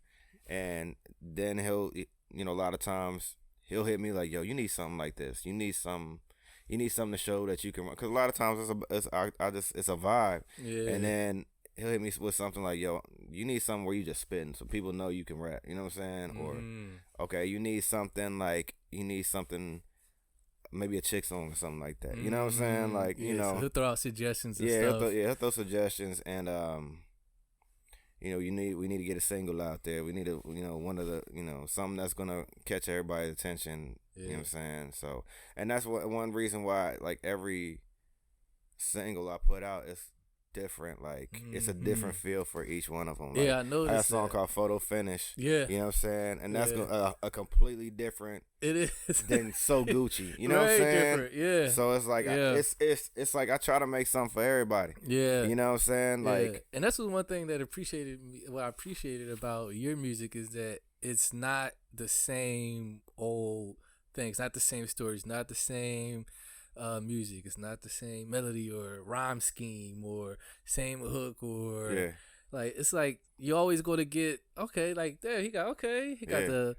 Speaker 1: and then he'll, you know, a lot of times he'll hit me like, yo, you need something like this. You need something to show that you can run. Because a lot of times it's a vibe, and then he'll hit me with something like, yo, you need something where you just spitting so people know you can rap. You know what I'm saying? Or okay, you need something maybe a chick song or something like that. You know what I'm saying? Like, you know,
Speaker 3: so he'll throw out suggestions and
Speaker 1: stuff.
Speaker 3: stuff.
Speaker 1: He'll throw suggestions, and you know, we need to get a single out there. We need to, you know, one of the, you know, something that's gonna catch everybody's attention. You know what I'm saying? So, and that's one reason why, like, every single I put out is different. Like, it's a different feel for each one of them. Like,
Speaker 3: I noticed.
Speaker 1: I got a song called Photo Finish.
Speaker 3: Yeah,
Speaker 1: you know what I'm saying, and that's a completely different.
Speaker 3: It is
Speaker 1: than So Gucci. You know what I'm saying?
Speaker 3: Different. Yeah.
Speaker 1: So it's like it's like I try to make something for everybody. Yeah. You know what I'm saying? Like,
Speaker 3: and that's one thing that what I appreciated about your music is that it's not the same old things, not the same stories, not the same music. It's not the same melody or rhyme scheme or same hook or like, it's like you always go to get like there he got the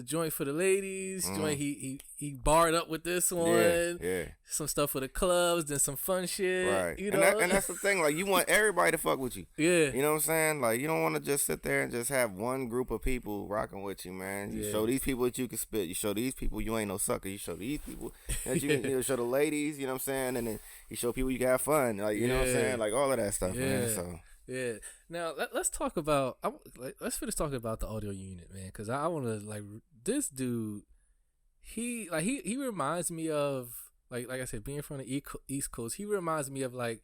Speaker 3: joint for the ladies, joint he barred up with this one, some stuff for the clubs, then some fun shit, right? You know,
Speaker 1: and that's the thing. Like, you want everybody to fuck with you, you know what I'm saying? Like, you don't want to just sit there and just have one group of people rocking with you, man. You show these people that you can spit. You show these people you ain't no sucker. You show these people that you can show the ladies, you know what I'm saying? And then you show people you can have fun, like, you know what I'm saying? Like, all of that stuff, man. So.
Speaker 3: Yeah. Now let's talk about. Let's finish talking about the audio unit, man, because I want to, like, this dude. He reminds me of, like I said, being from the East Coast. He reminds me of, like,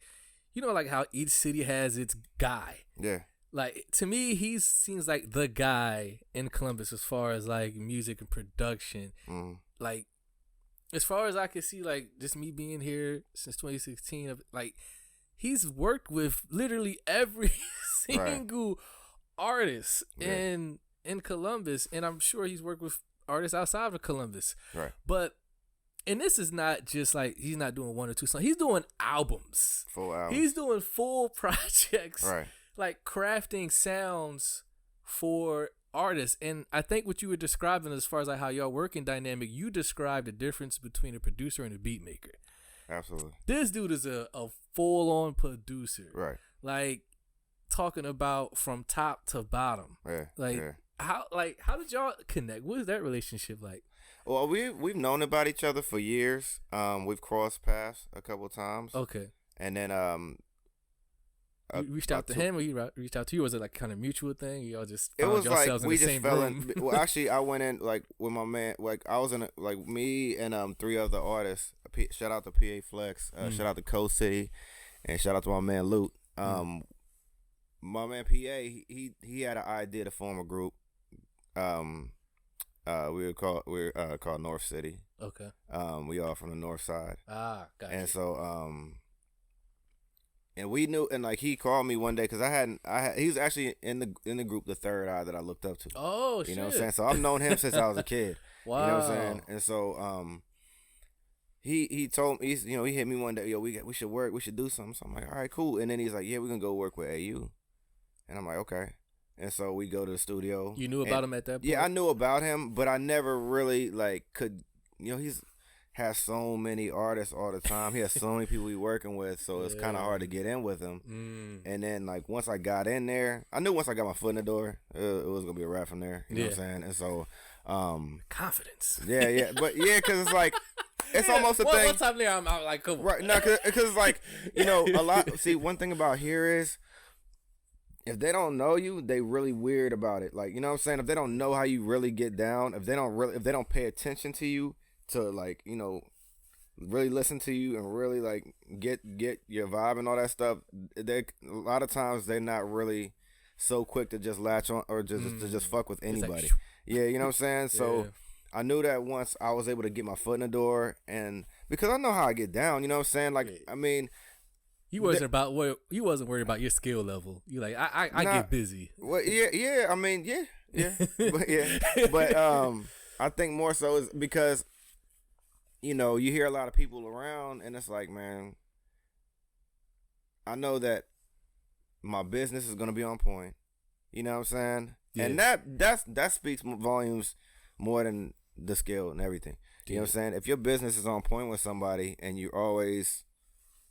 Speaker 3: you know, like how each city has its guy. Yeah. Like, to me, he seems like the guy in Columbus as far as, like, music and production. Like, as far as I can see, like, just me being here since 2016, like, he's worked with literally every single artist in Columbus, and I'm sure he's worked with artists outside of Columbus. Right. But, and this is not just like, he's not doing one or two songs. He's doing albums. Full albums. He's doing full projects. Right. Like, crafting sounds for artists. And I think what you were describing as far as, like, how y'all working dynamic, you described the difference between a producer and a beat maker.
Speaker 1: Absolutely.
Speaker 3: This dude is a full-on producer. Right. Like, talking about from top to bottom. Yeah. Like, how did y'all connect? What is that relationship like?
Speaker 1: Well, we've known about each other for years. We've crossed paths a couple of times. Okay. And then
Speaker 3: you reached out to him, or he reached out to you? Was it like kind of mutual thing? Y'all just
Speaker 1: found
Speaker 3: yourselves
Speaker 1: like
Speaker 3: in
Speaker 1: we
Speaker 3: the
Speaker 1: just
Speaker 3: same
Speaker 1: fell
Speaker 3: room?
Speaker 1: in. Well, actually, I went in like with my man. Like, I was in like me and 3 other artists. Shout out to PA Flex. Shout out to Coast City, and shout out to my man Loot. My man PA, he had an idea to form a group. We were called North City. Okay. We all from the North Side. Ah, gotcha. And so and we knew, and like, he called me one day because he was actually in the group, the Third Eye, that I looked up to. Oh, shit. You know what I'm saying? So I've known him since I was a kid. Wow. You know what I'm saying? And so he told me, he hit me one day, yo, we should do something. So I'm like, all right, cool. And then he's like, yeah, we're gonna go work with AU. And I'm like, okay. And so we go to the studio.
Speaker 3: You knew about him at that point?
Speaker 1: Yeah, I knew about him, but I never really, like, could, he's has so many artists all the time. He has so many people he's working with, so it's kind of hard to get in with him. And then, like, once I got in there, I knew once I got my foot in the door, it was going to be a wrap from there. You know what I'm saying? And so...
Speaker 3: confidence.
Speaker 1: Yeah. But, yeah, because it's like... It's almost a thing.
Speaker 3: One time there, I'm like, come on.
Speaker 1: Right, no, because, like, a lot... See, one thing about here is... If they don't know you, they really weird about it. Like, you know what I'm saying? If they don't know how you really get down, if they don't pay attention to you, to, like, really listen to you and really, like, get your vibe and all that stuff, a lot of times they're not really so quick to just latch on or to just fuck with anybody. Like, yeah, you know what I'm saying? So I knew that once I was able to get my foot in the door, and because I know how I get down. You know what I'm saying? Like, I mean,
Speaker 3: You wasn't worried about your skill level. You like I get busy.
Speaker 1: Well, yeah. I mean, yeah, but I think more so is because, you know, you hear a lot of people around, and it's like, man, I know that my business is gonna be on point. You know what I'm saying? Yeah. And that speaks volumes more than the skill and everything. You know what I'm saying? If your business is on point with somebody and you always,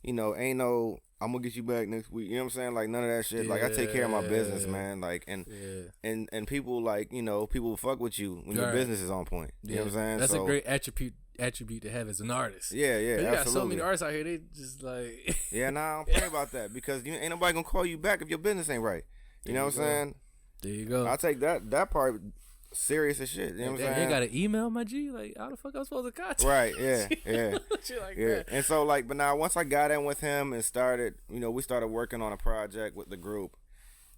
Speaker 1: you know, ain't no, I'm gonna get you back next week. You know what I'm saying? Like, none of that shit. Like, I take care of my business, man. Like, and people, like, you know, people will fuck with you when your business is on point. You know what I'm saying?
Speaker 3: That's a great attribute to have as an artist.
Speaker 1: Yeah,
Speaker 3: you
Speaker 1: absolutely.
Speaker 3: got so many artists out here, they just like
Speaker 1: yeah, nah, I don't play about that because ain't nobody gonna call you back if your business ain't right. You know what I'm saying?
Speaker 3: There you go.
Speaker 1: I take that part serious as shit. You know what I'm saying?
Speaker 3: You got an email, my G? Like, how the fuck I'm supposed to contact?
Speaker 1: Right, yeah.
Speaker 3: Shit like that.
Speaker 1: And so, like, but now once I got in with him and started, you know, we started working on a project with the group,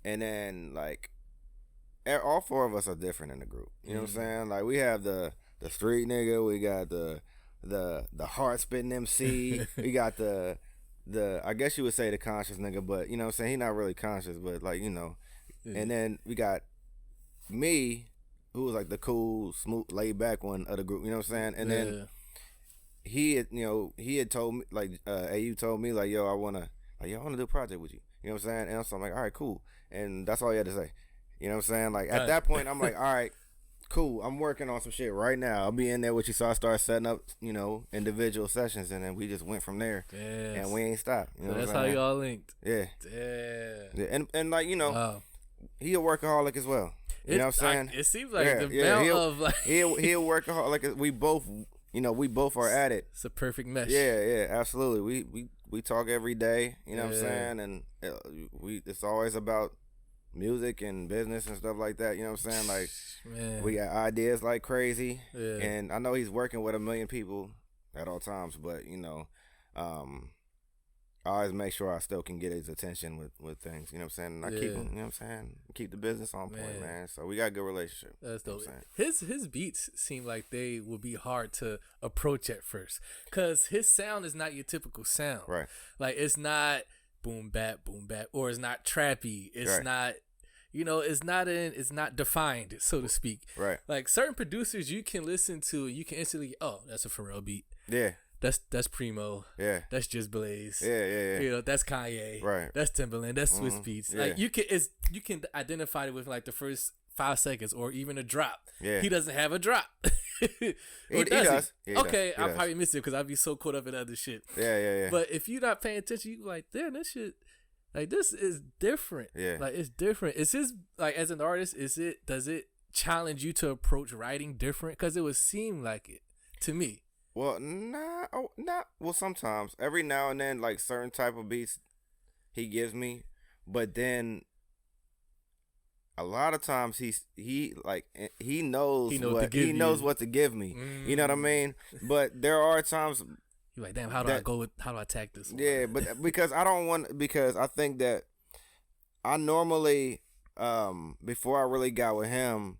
Speaker 1: and then, like, all four of us are different in the group. You know what I'm saying? Like, we have the street nigga, we got the hard spitting MC, we got the I guess you would say the conscious nigga, but you know what I'm saying, he not really conscious, but like, you know. And then we got me, who was like the cool, smooth, laid back one of the group, you know what I'm saying? And then he had told me, like, AU told me, like, I wanna do a project with you. You know what I'm saying? And so I'm like, all right, cool. And that's all he had to say. You know what I'm saying? Like, at that point, I'm like, all right, cool. I'm working on some shit right now. I'll be in there with you. So I started setting up, you know, individual sessions, and then we just went from there. Yes. And we ain't stopped. You know
Speaker 3: so that's how y'all linked.
Speaker 1: Yeah.
Speaker 3: Yeah.
Speaker 1: And like, you know, he a workaholic as well. You know what I'm saying?
Speaker 3: It seems like the amount of like
Speaker 1: he a workaholic. Like, we both are at it.
Speaker 3: It's a perfect mesh.
Speaker 1: Yeah, absolutely. We talk every day. You know what I'm saying? And it's always about music and business and stuff like that. You know what I'm saying? Like, man, we got ideas like crazy. Yeah. And I know he's working with 1 million people at all times, but you know, I always make sure I still can get his attention with things. You know what I'm saying? And I keep him, you know what I'm saying? Keep the business on point, man. So we got a good relationship.
Speaker 3: That's dope. His beats seem like they will be hard to approach at first, cause his sound is not your typical sound.
Speaker 1: Right.
Speaker 3: Like, it's not boom bap, or it's not trappy. It's not, you know, it's not defined, so to speak.
Speaker 1: Right.
Speaker 3: Like, certain producers you can listen to, you can instantly, oh, that's a Pharrell beat.
Speaker 1: Yeah.
Speaker 3: That's Primo.
Speaker 1: Yeah.
Speaker 3: That's Just Blaze.
Speaker 1: Yeah.
Speaker 3: You know, that's Kanye.
Speaker 1: Right.
Speaker 3: That's Timbaland. That's Swiss Beats.
Speaker 1: Yeah.
Speaker 3: Like, you can identify it with like the first 5 seconds or even a drop.
Speaker 1: Yeah.
Speaker 3: He doesn't have a drop.
Speaker 1: He does.
Speaker 3: Okay, I probably missed it because I'd be so caught up in other shit.
Speaker 1: Yeah.
Speaker 3: But if you're not paying attention, you like, damn, this shit, like, this is different.
Speaker 1: Yeah.
Speaker 3: Like, it's different. Is his, like, as an artist, does it challenge you to approach writing different? Because it would seem like it to me.
Speaker 1: Well, well, sometimes. Every now and then, like, certain type of beats he gives me, but then a lot of times he knows what to give me. You know what I mean? But there are times
Speaker 3: you're like, damn, how do I attack this one?
Speaker 1: Yeah, but because I think that I normally before I really got with him,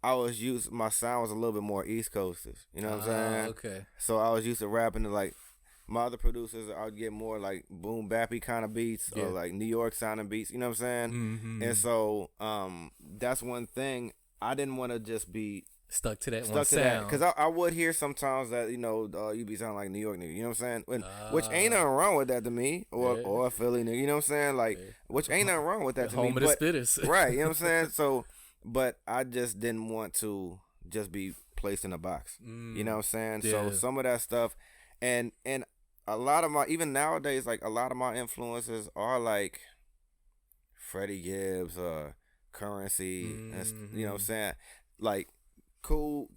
Speaker 1: my sound was a little bit more East Coasters. You know what I'm saying?
Speaker 3: Okay.
Speaker 1: So I was used to rapping to, like, my other producers, I would get more like boom bappy kind of beats or like New York sounding beats. You know what I'm saying? Mm-hmm. And so that's one thing. I didn't want to just be
Speaker 3: stuck to that one sound.
Speaker 1: Because I would hear sometimes that, you know, you be sounding like New York nigga. You know what I'm saying? Which ain't nothing wrong with that to me. Or a Philly nigga. You know what I'm saying? Like, which ain't nothing wrong with that to me.
Speaker 3: Home of the spitters.
Speaker 1: Right. You know what I'm saying? So, but I just didn't want to just be placed in a box. You know what I'm saying? Yeah. So some of that stuff, and a lot of even nowadays, like, a lot of my influences are like Freddie Gibbs, Currency, and, you know what I'm saying? Like, cool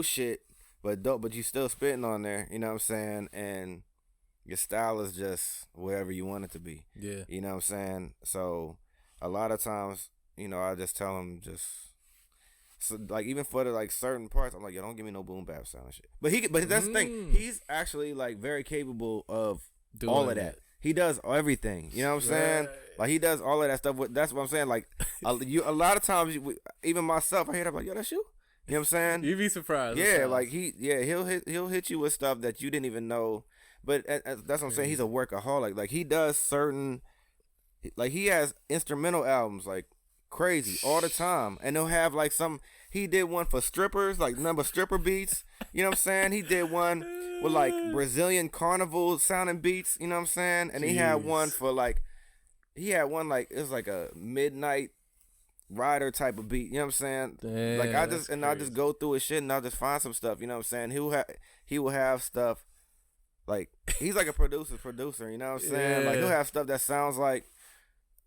Speaker 1: shit, but dope, but you still spitting on there, you know what I'm saying? And your style is just wherever you want it to be.
Speaker 3: Yeah. You
Speaker 1: know what I'm saying? So a lot of times, you know, I just tell him so, like, even for the, like, certain parts, I'm like, yo, don't give me no boom bap sound and shit. But that's the thing. He's actually, like, very capable of doing all of that. He does everything. You know what I'm saying? Like, he does all of that stuff. That's what I'm saying. Like, a lot of times, even myself, I hear that, like, yo, that's you. You know what I'm saying?
Speaker 3: You'd be surprised.
Speaker 1: Yeah, like he'll hit you with stuff that you didn't even know. But that's what I'm saying. He's a workaholic. Like he does certain, like he has instrumental albums like crazy all the time, and he'll have like some. He did one for strippers, like number stripper beats. You know what I'm saying? He did one with like Brazilian carnival sounding beats. You know what I'm saying? And he had one for like, it was like a midnight rider type of beat. You know what I'm saying?
Speaker 3: Damn,
Speaker 1: like I just go through his shit and I'll just find some stuff. You know what I'm saying? He will have stuff like he's like a producer. You know what I'm saying? Like he'll have stuff that sounds like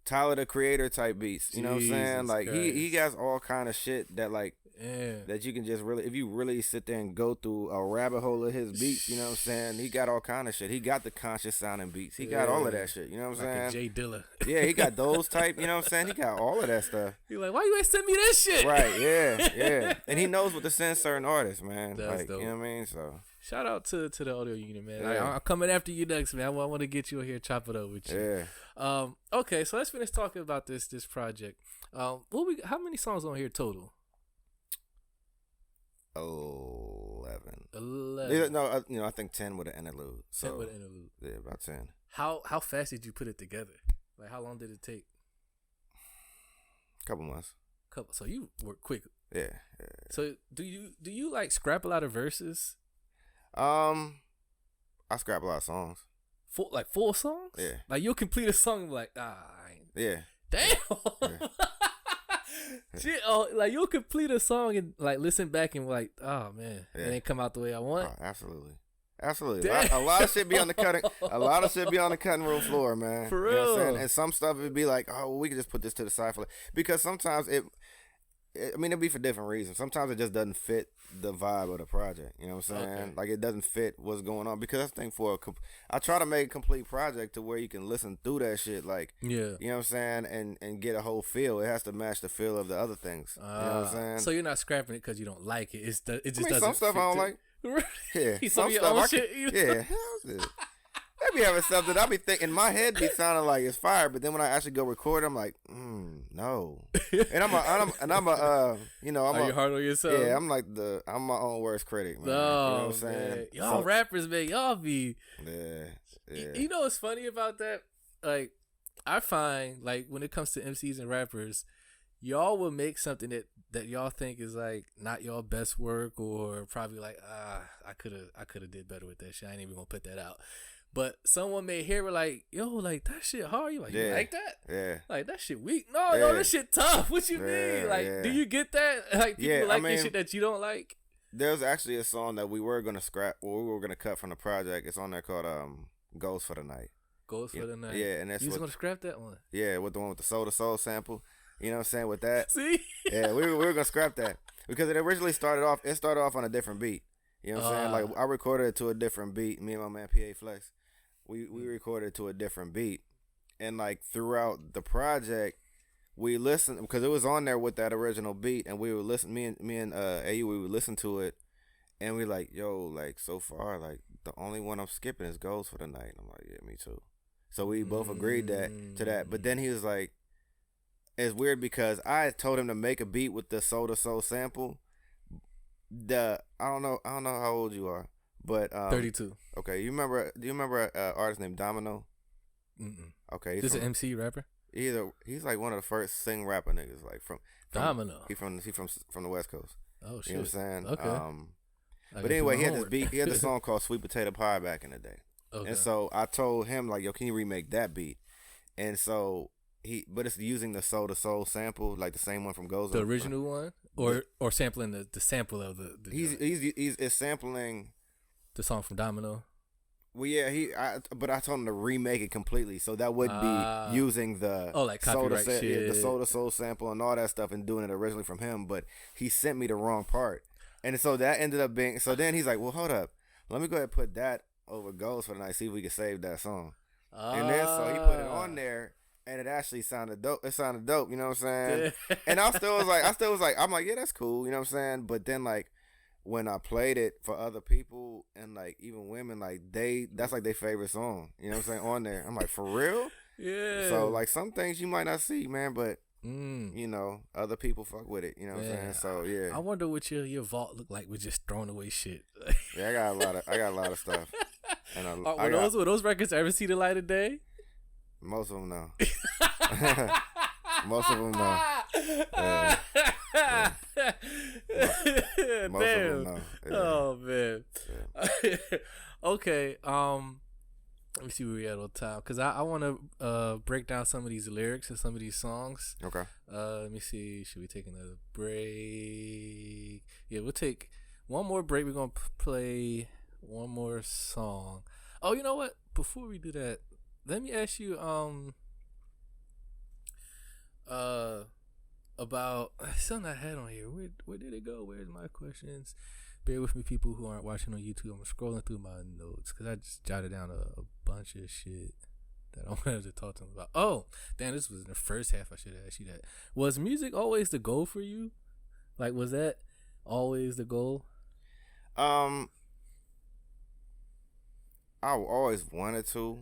Speaker 1: Tyler the Creator type beats. You know what I'm saying? Like he has all kind of shit that like that you can just really, if you really sit there and go through a rabbit hole of his beats, you know what I'm saying? He got all kind of shit. He got the conscious sounding beats. He got all of that shit. You know what I'm saying?
Speaker 3: Jay Dilla.
Speaker 1: Yeah, he got those type. You know what I'm saying? He got all of that stuff.
Speaker 3: You're like, why you ain't send me this shit?
Speaker 1: Right? Yeah. And he knows what to send certain artists, man.
Speaker 3: That's
Speaker 1: like
Speaker 3: dope.
Speaker 1: you know what I mean? So
Speaker 3: shout out to the audio unit, man.
Speaker 1: Yeah.
Speaker 3: I'm coming after you next, man. I want to get you in here, chop it up with you.
Speaker 1: yeah.
Speaker 3: Okay, so let's finish talking about this project. How many songs on here total?
Speaker 1: 11. No, I think 10 with an interlude. So
Speaker 3: 10 with an interlude.
Speaker 1: Yeah, about 10.
Speaker 3: How fast did you put it together? Like how long did it take?
Speaker 1: Couple months.
Speaker 3: So you work quick.
Speaker 1: Yeah.
Speaker 3: So do you like scrap a lot of verses?
Speaker 1: I scrap a lot of songs.
Speaker 3: Full songs?
Speaker 1: Yeah.
Speaker 3: Like you'll complete a song and be like, I ain't.
Speaker 1: Yeah.
Speaker 3: Damn. Yeah. Shit, like you'll complete a song and like listen back and be like, oh man, it ain't come out the way I want.
Speaker 1: Oh, absolutely. A lot of shit be on the cutting. A lot of shit be on the cutting room floor, man.
Speaker 3: For real.
Speaker 1: You know what I'm saying? And some stuff it'd be like, oh, well, we can just put this to the side for because sometimes it'd be for different reasons. Sometimes it just doesn't fit the vibe of the project. You know what I'm saying?
Speaker 3: Okay.
Speaker 1: Like it doesn't fit what's going on because I think I try to make a complete project to where you can listen through that shit. Like, you know what I'm saying, and get a whole feel. It has to match the feel of the other things. You know what I'm saying?
Speaker 3: So you're not scrapping it because you don't like it. It just doesn't.
Speaker 1: Some stuff I don't like. Yeah,
Speaker 3: some stuff
Speaker 1: shit. Yeah, I be having stuff that I be thinking in my head be sounding like it's fire, but then when I actually go record, I'm like, no. And are you hard on yourself? Yeah, I'm my own worst critic, man.
Speaker 3: No,
Speaker 1: you know what I'm saying?
Speaker 3: Man. Y'all rappers, man, y'all be.
Speaker 1: Yeah.
Speaker 3: You know what's funny about that? Like, I find like when it comes to MCs and rappers, y'all will make something that y'all think is like not y'all best work, or probably like I could have did better with that shit. I ain't even gonna put that out. But someone may hear it like, yo, like that shit hard. You like, you like that?
Speaker 1: Yeah.
Speaker 3: Like that shit weak. No, yo, this shit tough. What you mean? Like, do you get that? Like people this shit that you don't like?
Speaker 1: There's actually a song that we were gonna scrap, or we were gonna cut from the project. It's on there called "Goes for the Night."
Speaker 3: Goes for the Night.
Speaker 1: Yeah, and that's
Speaker 3: you was gonna scrap that one.
Speaker 1: Yeah, with the one with the Soul to Soul sample. You know what I'm saying? With that.
Speaker 3: See?
Speaker 1: Yeah, we were gonna scrap that because it originally started off on a different beat. You know what I'm saying? Like I recorded it to a different beat. Me and my man PA Flex, we recorded it to a different beat, and like throughout the project, we listened because it was on there with that original beat, and we would listen. Me and AU, we would listen to it, and we like, yo, like so far, like the only one I'm skipping is Goes for the Night. And I'm like, yeah, me too. So we both agreed to that. But then he was like, it's weird because I told him to make a beat with the Soul to Soul sample. I don't know how old you are, but
Speaker 3: 32.
Speaker 1: Okay, do you remember an artist named Domino?
Speaker 3: Mm-mm.
Speaker 1: Okay,
Speaker 3: this is an MC rapper.
Speaker 1: He's like one of the first sing rapper niggas, like from
Speaker 3: Domino.
Speaker 1: He from the West Coast.
Speaker 3: Oh shit.
Speaker 1: You know what I'm saying?
Speaker 3: Okay.
Speaker 1: But anyway, he had this beat. He had this song called "Sweet Potato Pie" back in the day. Okay. And so I told him like, yo, can you remake that beat? And so but it's using the Soul to Soul sample, like the same one from Goes.
Speaker 3: The original one, or sampling the sample of the
Speaker 1: he's sampling
Speaker 3: the song from Domino.
Speaker 1: Well, yeah, but I told him to remake it completely, so that would be using the
Speaker 3: like copyright shit,
Speaker 1: the Soul to Soul sample and all that stuff, and doing it originally from him. But he sent me the wrong part, and so that ended up being. So then he's like, "Well, hold up, let me go ahead and put that over Goes for the Night, see if we can save that song." And then so he put it on there, and it actually sounded dope. It sounded dope, you know what I'm saying? And I still was like, I'm like, yeah, that's cool, you know what I'm saying? But then like, when I played it for other people and like even women, like that's like their favorite song, you know what I'm saying, on there. I'm like, for real?
Speaker 3: Yeah.
Speaker 1: So like some things you might not see, man, but you know, other people fuck with it. You know what I'm saying? So yeah.
Speaker 3: I wonder what your vault look like with just throwing away shit.
Speaker 1: Yeah, I got a lot of stuff. And
Speaker 3: were those records ever see the light of day?
Speaker 1: Most of them no. Most of them no. Yeah. Most of them no. Yeah.
Speaker 3: Oh man. Yeah. Okay. Let me see where we at on time, cause I want to break down some of these lyrics and some of these songs.
Speaker 1: Okay.
Speaker 3: Let me see. Should we take another break? Yeah, we'll take one more break. We're gonna play one more song. Oh, you know what? Before we do that, let me ask you about something I had on here. Where did it go? Where's my questions? Bear with me, people who aren't watching on YouTube. I'm scrolling through my notes because I just jotted down a bunch of shit that I wanted to talk to them about. Oh, damn, this was in the first half. I should have asked you that. Was music always the goal for you? Like, was that always the goal?
Speaker 1: I always wanted to,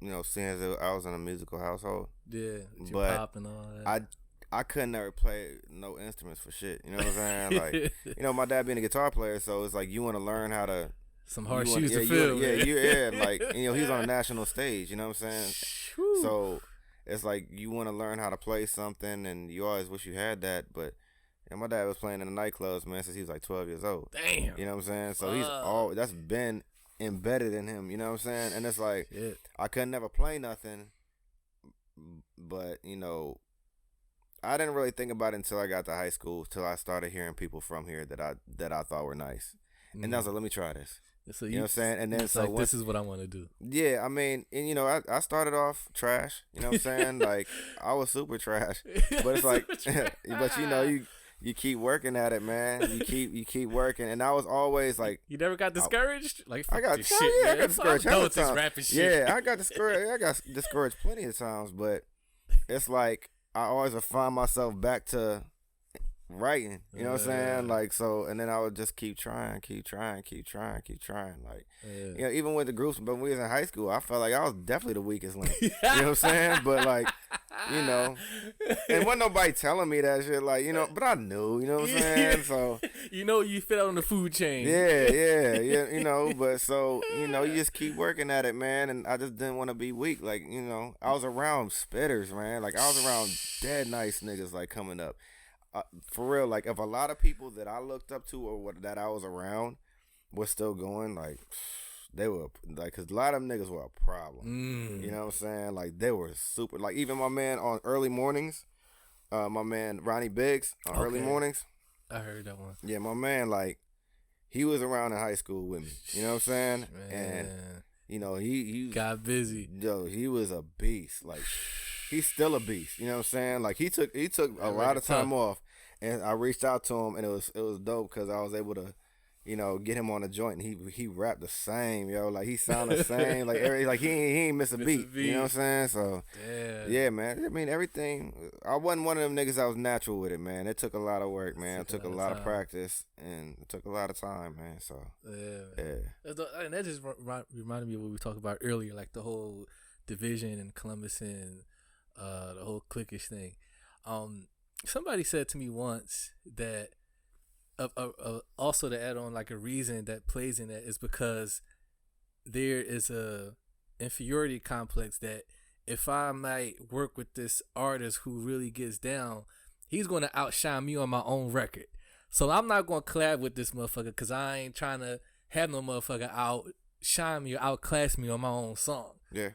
Speaker 1: you know, seeing as I was in a musical household.
Speaker 3: Yeah,
Speaker 1: but
Speaker 3: pop and all that.
Speaker 1: I couldn't ever play no instruments for shit. You know what I'm saying? Like, you know, my dad being a guitar player, so it's like you want to learn how to.
Speaker 3: Some hard shoes to fill.
Speaker 1: Like, you know, he's on a national stage. You know what I'm saying? So it's like you want to learn how to play something, and you always wish you had that. But my dad was playing in the nightclubs, man, since he was like 12 years old.
Speaker 3: Damn.
Speaker 1: You know what I'm saying? So that's been embedded in him. You know what I'm saying? And it's like I could never play nothing, but you know. I didn't really think about it until I got to high school, till I started hearing people from here that I thought were nice. And I was like, let me try this.
Speaker 3: So
Speaker 1: you know what I'm saying? And then
Speaker 3: so like, this is what I want to do.
Speaker 1: Yeah, I mean, and you know, I started off trash. You know what I'm saying? Like, I was super trash. But it's like, but you know, you keep working at it, man. You keep working. And I was always like,
Speaker 3: you never got discouraged? Like,
Speaker 1: I got
Speaker 3: this shit, man.
Speaker 1: I got discouraged.
Speaker 3: I'm done with this rapping shit.
Speaker 1: Yeah, I got discouraged plenty of times. But it's like, I always would find myself back to writing, you know what I'm saying? Like, so, and then I would just keep trying. Like, you know, even with the groups, but when we was in high school, I felt like I was definitely the weakest link. You know what I'm saying? But like, you know, and wasn't nobody telling me that shit, like, you know, but I knew, you know what I'm saying? So,
Speaker 3: you know, you fit on the food chain.
Speaker 1: Yeah, you know, but so, you know, you just keep working at it, man, and I just didn't want to be weak. Like, you know, I was around spitters, man. Like, I was around dead nice niggas, like, coming up. For real, like, if a lot of people that I looked up to or that I was around were still going, like, they were, like, because a lot of them niggas were a problem. You know what I'm saying? Like, they were super, like, even my man on Early Mornings, my man Ronnie Biggs on Early Mornings.
Speaker 3: I heard that one.
Speaker 1: Yeah, my man, like, he was around in high school with me. You know what I'm saying?
Speaker 3: Man.
Speaker 1: And, you know, he
Speaker 3: got busy.
Speaker 1: Yo, he was a beast. Like, he's still a beast. You know what I'm saying? Like, he took a lot of time off, and I reached out to him, and it was dope because I was able to, you know, get him on a joint, and he rapped the same, yo. Like, he sounded the same. Like, he ain't miss a beat. You know what I'm saying? So, yeah, man. I mean, everything. I wasn't one of them niggas that was natural with it, man. It took a lot of work, man. It took a lot of practice, and it took a lot of time, man. So, yeah.
Speaker 3: And that just reminded me of what we talked about earlier, like the whole division and Columbus and the whole cliquish thing. Somebody said to me once that also to add on, like, a reason that plays in that is because there is a inferiority complex that if I might work with this artist who really gets down, he's going to outshine me on my own record. So I'm not going to collab with this motherfucker because I ain't trying to have no motherfucker outshine me or outclass me on my own song.
Speaker 1: Yeah.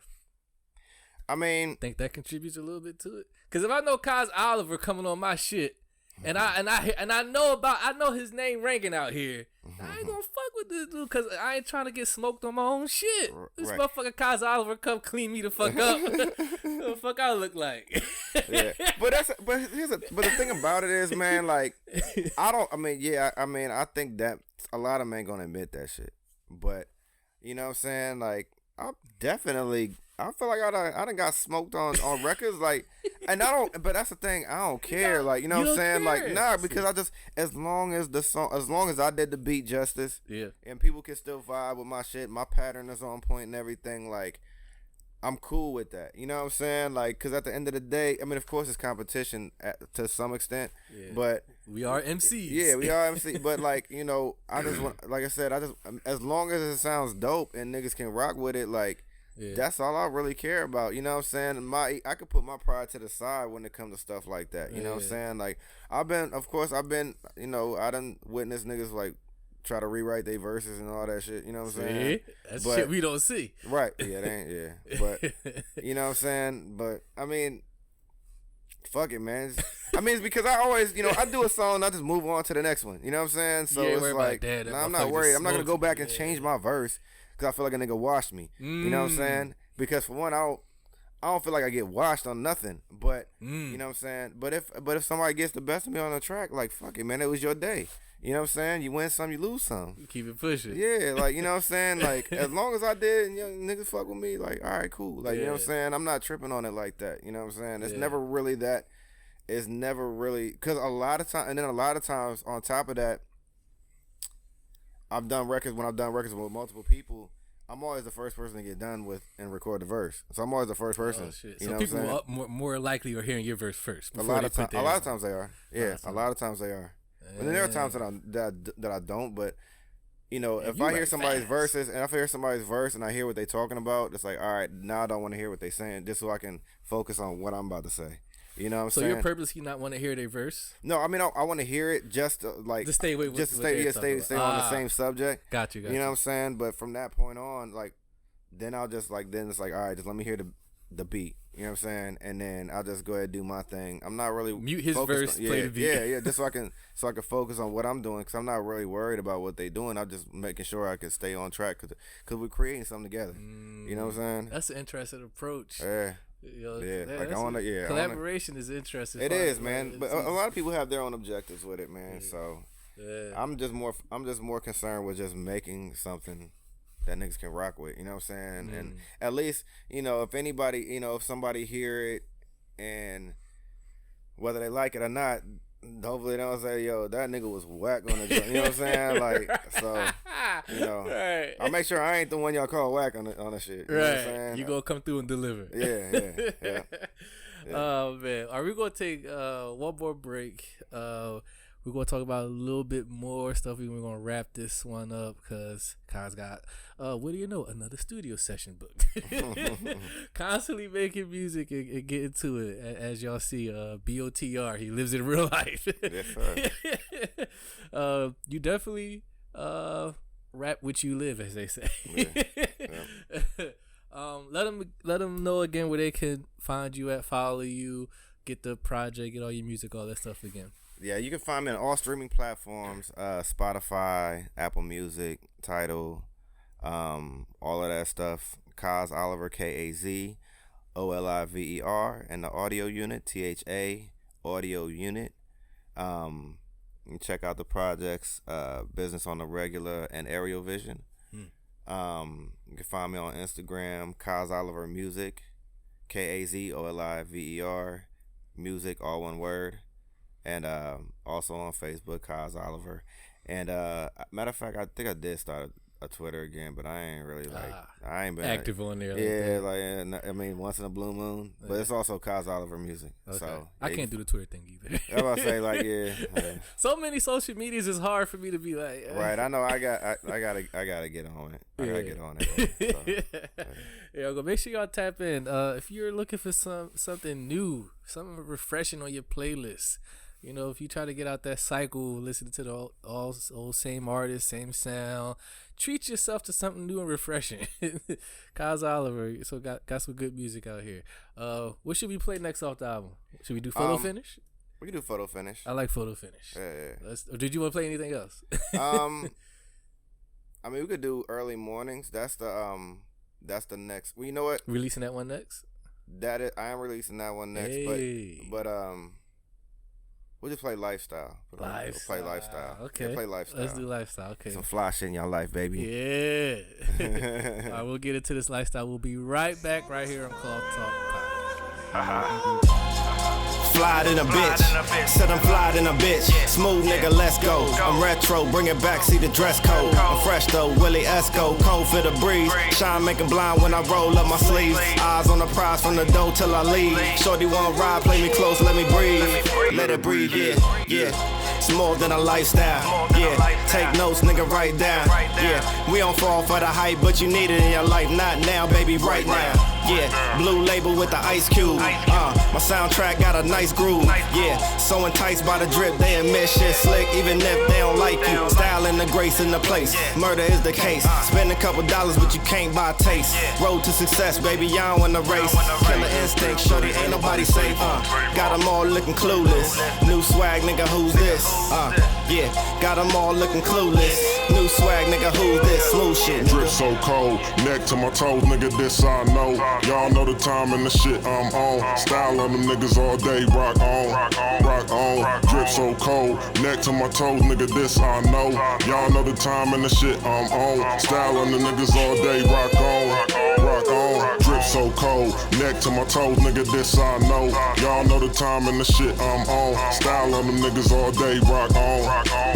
Speaker 1: I mean,
Speaker 3: think that contributes a little bit to it. Because if I know Kaz Oliver coming on my shit, and I know his name ranking out here, I ain't gonna fuck with this dude because I ain't trying to get smoked on my own shit. This motherfucker Kaz Oliver come clean me the fuck up. What the fuck I look like?
Speaker 1: Yeah, but the thing about it is, man, like, I think that a lot of men ain't gonna admit that shit, but you know what I'm saying, like, I feel like I done got smoked on records, like, and I don't, but that's the thing, I don't care, like, you know what I'm saying, like, nah, because I just, as long as I did the beat justice, and people can still vibe with my shit, my pattern is on point and everything, like, I'm cool with that. You know what I'm saying? Like, because at the end of the day, I mean, of course, it's competition to some extent, but
Speaker 3: we are MCs.
Speaker 1: Yeah, we are MCs. But like, you know, I just want, like I said, as long as it sounds dope and niggas can rock with it, like, that's all I really care about. You know what I'm saying? I could put my pride to the side when it comes to stuff like that. You know what I'm saying? Like, I've been, you know, I done witnessed niggas like try to rewrite their verses and all that shit. You know what I'm saying?
Speaker 3: That's shit we don't see.
Speaker 1: Right. Yeah, they ain't. But, you know what I'm saying? But, I mean, fuck it, man. It's because I always, you know, I do a song and I just move on to the next one. You know what I'm saying? So it's like, I'm not worried. I'm not going to go back and change my verse because I feel like a nigga washed me. You know what I'm saying? Because for one, I don't feel like I get washed on nothing. But, you know what I'm saying? But if somebody gets the best of me on the track, like, fuck it, man. It was your day. You know what I'm saying? You win some, you lose some.
Speaker 3: You keep it pushing.
Speaker 1: Yeah, like, you know what I'm saying? Like, as long as I did and niggas fuck with me, like, all right, cool. Like, you know what I'm saying? I'm not tripping on it like that. You know what I'm saying? It's never really that. It's never really, because a lot of times on top of that, when I've done records with multiple people, I'm always the first person to get done with and record the verse. So I'm always the first person.
Speaker 3: Oh, shit.
Speaker 1: You
Speaker 3: so
Speaker 1: know
Speaker 3: people
Speaker 1: what I'm saying?
Speaker 3: more likely are hearing your verse first.
Speaker 1: A lot of times they are. Yeah, a lot of times they are. And then there are times that I don't, but you know, if I hear somebody's verses and I hear what they talking about, it's like, all right, now I don't want to hear what they saying, just so I can focus on what I'm about to say. You know what I'm saying?
Speaker 3: So your purpose, you not want to hear their verse?
Speaker 1: No, I mean, I want to hear it just to, like,
Speaker 3: to stay on
Speaker 1: the same subject.
Speaker 3: Got you.
Speaker 1: You know what I'm saying? But from that point on, like, then it's like, all right, just let me hear the beat. You know what I'm saying? And then I'll just go ahead and do my thing. I'm not really
Speaker 3: mute his verse, play the beat.
Speaker 1: Yeah, just so I can focus on what I'm doing, because I'm not really worried about what they doing. I'm just making sure I can stay on track because we're creating something together. You know what I'm saying?
Speaker 3: That's an interesting approach.
Speaker 1: Yeah. Like I want to.
Speaker 3: Collaboration is interesting.
Speaker 1: It is, man. But a lot of people have their own objectives with it, man. So I'm just more concerned with just making something that niggas can rock with, you know what I'm saying? And at least, you know, if anybody, you know, if somebody hear it and whether they like it or not, hopefully they don't say, yo, that nigga was whack on the joint. You know what I'm saying? Like, so, you know, I'll make sure I ain't the one y'all call whack on the shit. You know what I'm saying?
Speaker 3: You gonna come through and deliver.
Speaker 1: Yeah.
Speaker 3: Oh, man. Are we gonna take one more break? We're going to talk about a little bit more stuff. We're going to wrap this one up because Kaz got, what do you know, another studio session booked. Constantly making music and getting to it. As y'all see, B.O.T.R, he lives in real life.
Speaker 1: Yes, sir.
Speaker 3: You definitely rap what you live, as they say. Yeah. Let them know again where they can find you at, follow you, get the project, get all your music, all that stuff again.
Speaker 1: Yeah, you can find me on all streaming platforms, Spotify, Apple Music, Tidal, all of that stuff. Kaz Oliver, Kaz Oliver, and the Audio Unit, THA Audio Unit. You can check out the projects, Business on the Regular and Aerial Vision. You can find me on Instagram, Kaz Oliver Music, Kaz Oliver, Music, all one word. And also on Facebook, Kaz Oliver. And matter of fact, I think I did start a Twitter again, but I ain't really I ain't been
Speaker 3: active on there.
Speaker 1: I mean, once in a blue moon. But it's also Kaz Oliver Music. Okay. So
Speaker 3: I can't do the Twitter thing either.
Speaker 1: I was about to say
Speaker 3: so many social medias is hard for me to be like.
Speaker 1: Right, I know. I gotta get on it. I gotta get on it. So,
Speaker 3: yeah, go make sure y'all tap in. If you're looking for something new, something refreshing on your playlist. You know, if you try to get out that cycle, listening to the all old same artist, same sound, treat yourself to something new and refreshing. Kaz Oliver, so got some good music out here. What should we play next off the album? Should we do Photo Finish?
Speaker 1: We can do Photo Finish.
Speaker 3: I like Photo Finish.
Speaker 1: Yeah.
Speaker 3: Or did you want to play anything else?
Speaker 1: I mean, we could do Early Mornings. That's the next. Well, you know what?
Speaker 3: Releasing that one next?
Speaker 1: I am releasing that one next. But we'll just play Lifestyle. We'll play Lifestyle.
Speaker 3: Okay.
Speaker 1: Yeah, play Lifestyle.
Speaker 3: Let's do Lifestyle. Okay.
Speaker 1: Some fly shit in your life, baby.
Speaker 3: Yeah. All right, we'll get into this Lifestyle. We'll be right back right here on Cloth Talk Podcast.
Speaker 4: fly than a bitch. Said I'm fly than a bitch. Smooth nigga, let's go. I'm retro, bring it back, see the dress code. I'm fresh though, Willie Esco, cold for the breeze. Shine making blind when I roll up my sleeves. Eyes on the prize from the door till I leave. Shorty wanna ride, play me close, let me breathe. Let it breathe, yeah. It's more than a lifestyle, yeah. Take notes, nigga, write down, yeah. We don't fall for the hype, but you need it in your life, not now, baby, right now. Yeah, blue label with the ice cube. My soundtrack got a nice groove. Yeah, so enticed by the drip, they admit shit slick, even if they don't like you. Style and the grace in the place. Murder is the case. Spend a couple dollars, but you can't buy taste. Road to success, baby, y'all win the race. Killer instinct, shorty, ain't nobody safe. Got them all looking clueless. New swag, nigga, who's this? Yeah, got them all looking clueless. New swag, nigga, who's this? Smooth shit.
Speaker 5: Drip so cold, neck to my toes, nigga, this I know. Y'all know the time and the shit I'm on. Style on them niggas all day, rock on, rock on. Drip so cold, neck to my toes, nigga, this I know. Y'all know the time and the shit I'm on. Style on the niggas all day, rock on, rock on. Drip so cold, neck to my toes, nigga, this I know. Y'all know the time and the shit I'm on. Style on them niggas all day, rock on,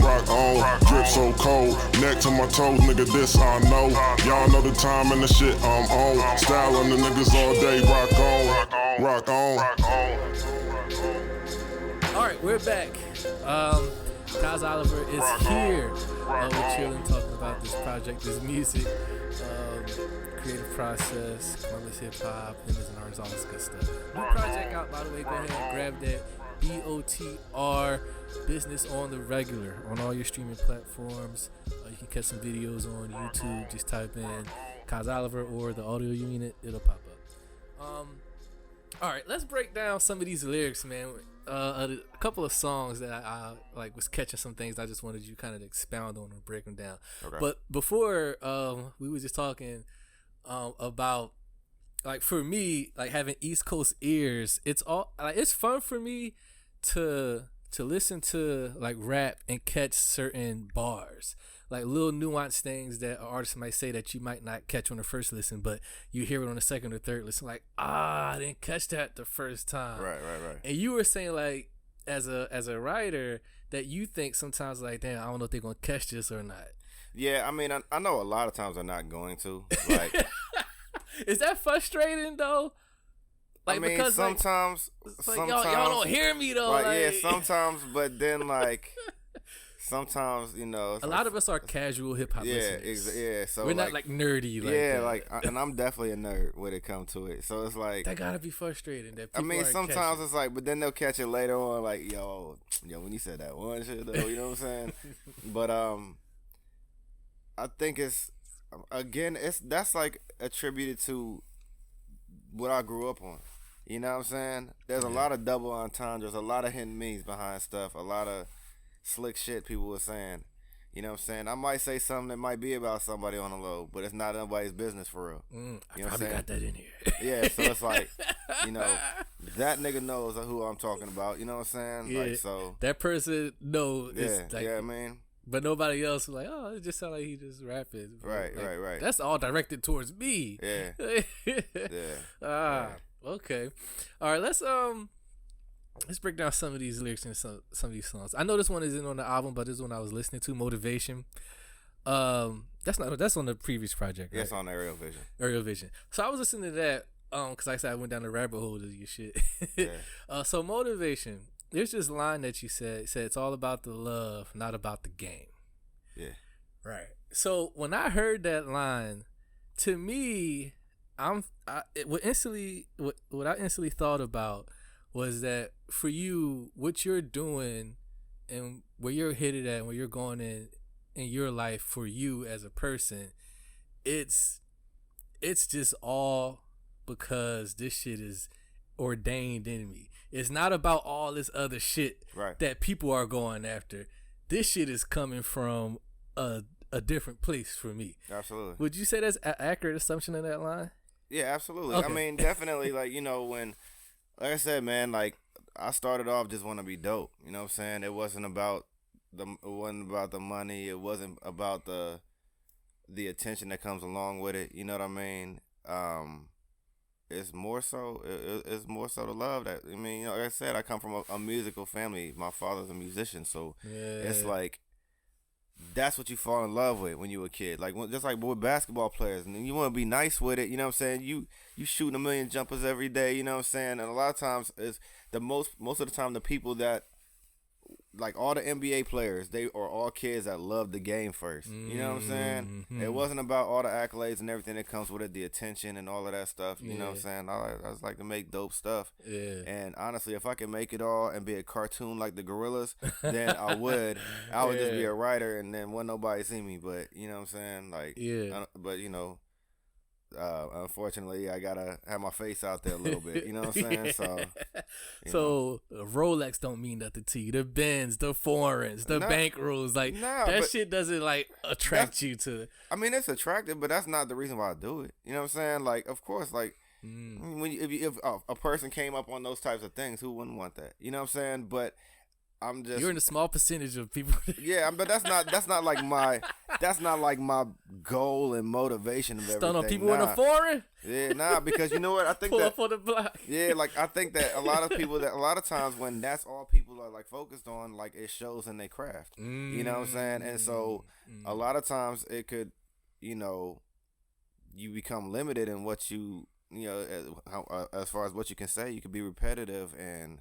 Speaker 5: rock on. Drip so cold, neck to my toes, nigga, this I know. Y'all know the time and the shit I'm on. Style on the niggas all day, rock on, rock on.
Speaker 3: All right, we're back. Kaz Oliver is here. We're chilling, talking about this project, this music, creative process, Columbus hip hop, him as an artist, all this good stuff. New project out, by the way. Go ahead and grab that. B.O.T.R. Business on the regular on all your streaming platforms. You can catch some videos on YouTube. Just type in Kaz Oliver or the audio unit, it'll pop up. All right, let's break down some of these lyrics, man. A couple of songs that I like was catching some things I just wanted you kind of expound on or break them down. Okay. But before we were just talking about, like, for me, like having East Coast ears, it's fun for me to listen to like rap and catch certain bars, like little nuanced things that an artist might say that you might not catch on the first listen, but you hear it on the second or third listen, like, I didn't catch that the first time. Right. And you were saying, like, as a writer, that you think sometimes, like, damn, I don't know if they're gonna catch this or not.
Speaker 1: Yeah, I mean, I know a lot of times they're not going to. Like,
Speaker 3: is that frustrating though? Like, I mean, because
Speaker 1: sometimes
Speaker 3: y'all don't hear me though.
Speaker 1: Like, yeah, sometimes, but then like sometimes, you know,
Speaker 3: a lot of us are casual hip hop listeners.
Speaker 1: Yeah, so
Speaker 3: we're not like nerdy. Like
Speaker 1: yeah,
Speaker 3: that.
Speaker 1: like, and I'm definitely a nerd when it comes to it. So it's like
Speaker 3: that gotta be frustrating. That
Speaker 1: I mean, sometimes it's like, but then they'll catch it later on. Like, yo, when you said that one shit though, you know what I'm saying? But I think that's like attributed to what I grew up on. You know what I'm saying? There's a lot of double entendres, a lot of hidden meanings behind stuff, a lot of slick shit people were saying. You know what I'm saying? I might say something that might be about somebody on the low, but it's not nobody's business for real.
Speaker 3: I probably got that in here.
Speaker 1: Yeah, so it's like, you know, that nigga knows who I'm talking about. You know what I'm saying?
Speaker 3: Yeah,
Speaker 1: like, so
Speaker 3: that person knows.
Speaker 1: Yeah,
Speaker 3: like,
Speaker 1: I mean.
Speaker 3: But nobody else was like, oh, it just sounds like he just rapping.
Speaker 1: Right,
Speaker 3: like,
Speaker 1: right.
Speaker 3: That's all directed towards me.
Speaker 1: Yeah. Yeah.
Speaker 3: Okay. All right, let's break down some of these lyrics and some of these songs. I know this one isn't on the album, but this is one I was listening to, Motivation. That's on the previous project, right?
Speaker 1: Yes, on Aerial Vision.
Speaker 3: Aerial Vision. So I was listening to that, because like I said, I went down the rabbit hole of your shit. Yeah. So Motivation. There's this line that you said it's all about the love, not about the game.
Speaker 1: Yeah.
Speaker 3: Right. So when I heard that line, to me, what I instantly thought about was that for you, what you're doing and where you're headed at and where you're going in your life for you as a person, it's just all because this shit is ordained in me. It's not about all this other shit that people are going after. This shit is coming from a different place for me.
Speaker 1: Absolutely.
Speaker 3: Would you say that's an accurate assumption in that line?
Speaker 1: Yeah, absolutely. Okay. I mean, definitely, like, you know, when, like I said, man, like, I started off just want to be dope. You know what I'm saying? It wasn't about the money. It wasn't about the attention that comes along with it. You know what I mean? it's more so it's more so the love that I mean. Like I said, I come from a musical family. My father's a musician, so it's like that's what you fall in love with when you a kid. Like just like with basketball players, and you want to be nice with it. You know what I'm saying? You shooting a million jumpers every day. You know what I'm saying? And a lot of times it's the most of the time the people that like all the NBA players, they are all kids that love the game first. You know what I'm saying? It wasn't about all the accolades and everything that comes with it, the attention and all of that stuff. You know what I'm saying? I just like to make dope stuff. Yeah. And honestly, if I could make it all and be a cartoon like the Gorillas, then I would. I would just be a writer, and then wouldn't nobody see me. But you know what I'm saying? Like, but you know. Unfortunately, I gotta have my face out there a little bit. You know what I'm saying? So,
Speaker 3: Rolex don't mean nothing to you. The Benz, the foreigns, the bankrolls, like that shit doesn't like attract you to.
Speaker 1: I mean, it's attractive, but that's not the reason why I do it. You know what I'm saying? Like, of course, like when if a person came up on those types of things, who wouldn't want that? You know what I'm saying? But I'm just
Speaker 3: you're in a small percentage of people.
Speaker 1: Yeah, but that's not like my goal and motivation of everything.
Speaker 3: Stun on people in a foreign?
Speaker 1: Yeah, because you know what? I think
Speaker 3: pull up on the block.
Speaker 1: Yeah, like I think that a lot of times when that's all people are like focused on, like it shows in their craft. You know what I'm saying? And so a lot of times it could, you know, you become limited in what you know, as far as what you can say. You could be repetitive and,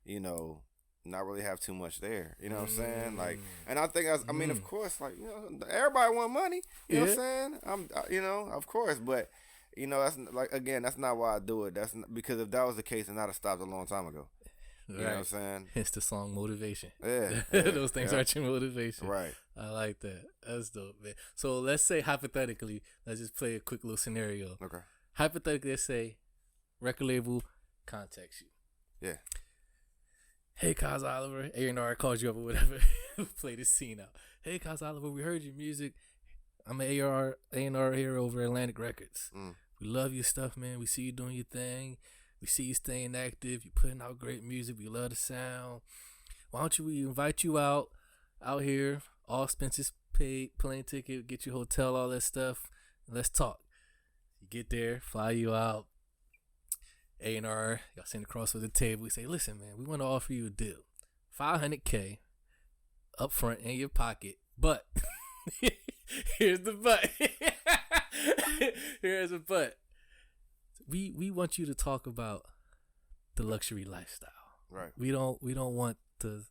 Speaker 1: you know, not really have too much there, you know what I'm saying? Like, and I think I mean, of course, like, you know, everybody want money, you know what I'm saying? You know, of course, but you know, that's like, again, that's not why I do it. That's not, because if that was the case, then I'd have stopped a long time ago. You know what I'm saying?
Speaker 3: Hence the song Motivation.
Speaker 1: Yeah.
Speaker 3: Those things are your motivation.
Speaker 1: Right.
Speaker 3: I like that. That's dope, man. So let's say hypothetically, let's just play a quick little scenario.
Speaker 1: Okay.
Speaker 3: Hypothetically, let's say record label contacts you.
Speaker 1: Yeah.
Speaker 3: Hey, Kaz Oliver, A&R calls you up or whatever. Play this scene out. Hey, Kaz Oliver, we heard your music. I'm an A&R here over Atlantic Records. We love your stuff, man. We see you doing your thing. We see you staying active. You're putting out great music. We love the sound. Why don't we invite you out here, all expenses paid, plane ticket, get you hotel, all that stuff. And let's talk. You get there, fly you out. A&R, y'all sitting across with the table. We say, listen, man, we want to offer you a deal. $500K up front in your pocket. But, here's the but. Here's the but. We want you to talk about the luxury lifestyle.
Speaker 1: Right.
Speaker 3: We don't want the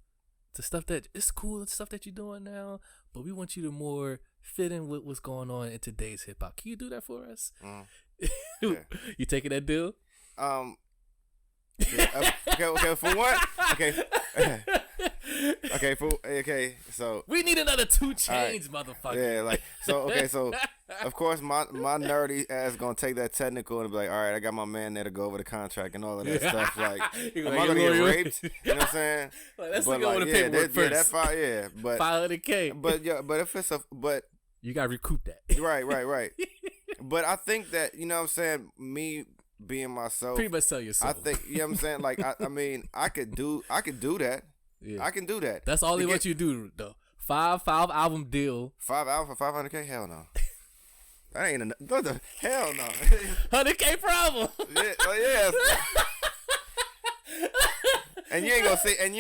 Speaker 3: stuff that, it's cool, the stuff that you're doing now, but we want you to more fit in with what's going on in today's hip hop. Can you do that for us?
Speaker 1: Yeah.
Speaker 3: You taking that deal?
Speaker 1: Okay, for what? Okay, so
Speaker 3: we need another 2 Chainz,
Speaker 1: right.
Speaker 3: motherfucker.
Speaker 1: Yeah, like, so of course my nerdy ass gonna take that technical and be like, all right, I got my man there to go over the contract and all of that stuff. Like, am I gonna get raped? You know what I'm saying?
Speaker 3: Like, let's look over the paperwork first.
Speaker 1: But
Speaker 3: $500K.
Speaker 1: But if it's
Speaker 3: you gotta recoup that.
Speaker 1: Right. But I think that, you know what I'm saying, me being myself,
Speaker 3: pretty much sell yourself.
Speaker 1: I think, you know what I'm saying, like, I mean, I could do that. Yeah. I can do that.
Speaker 3: That's all they want you to do, though. 5 album deal.
Speaker 1: 5 albums for $500K? Hell no. That ain't enough. Hell no.
Speaker 3: 100K per album.
Speaker 1: Yeah. And you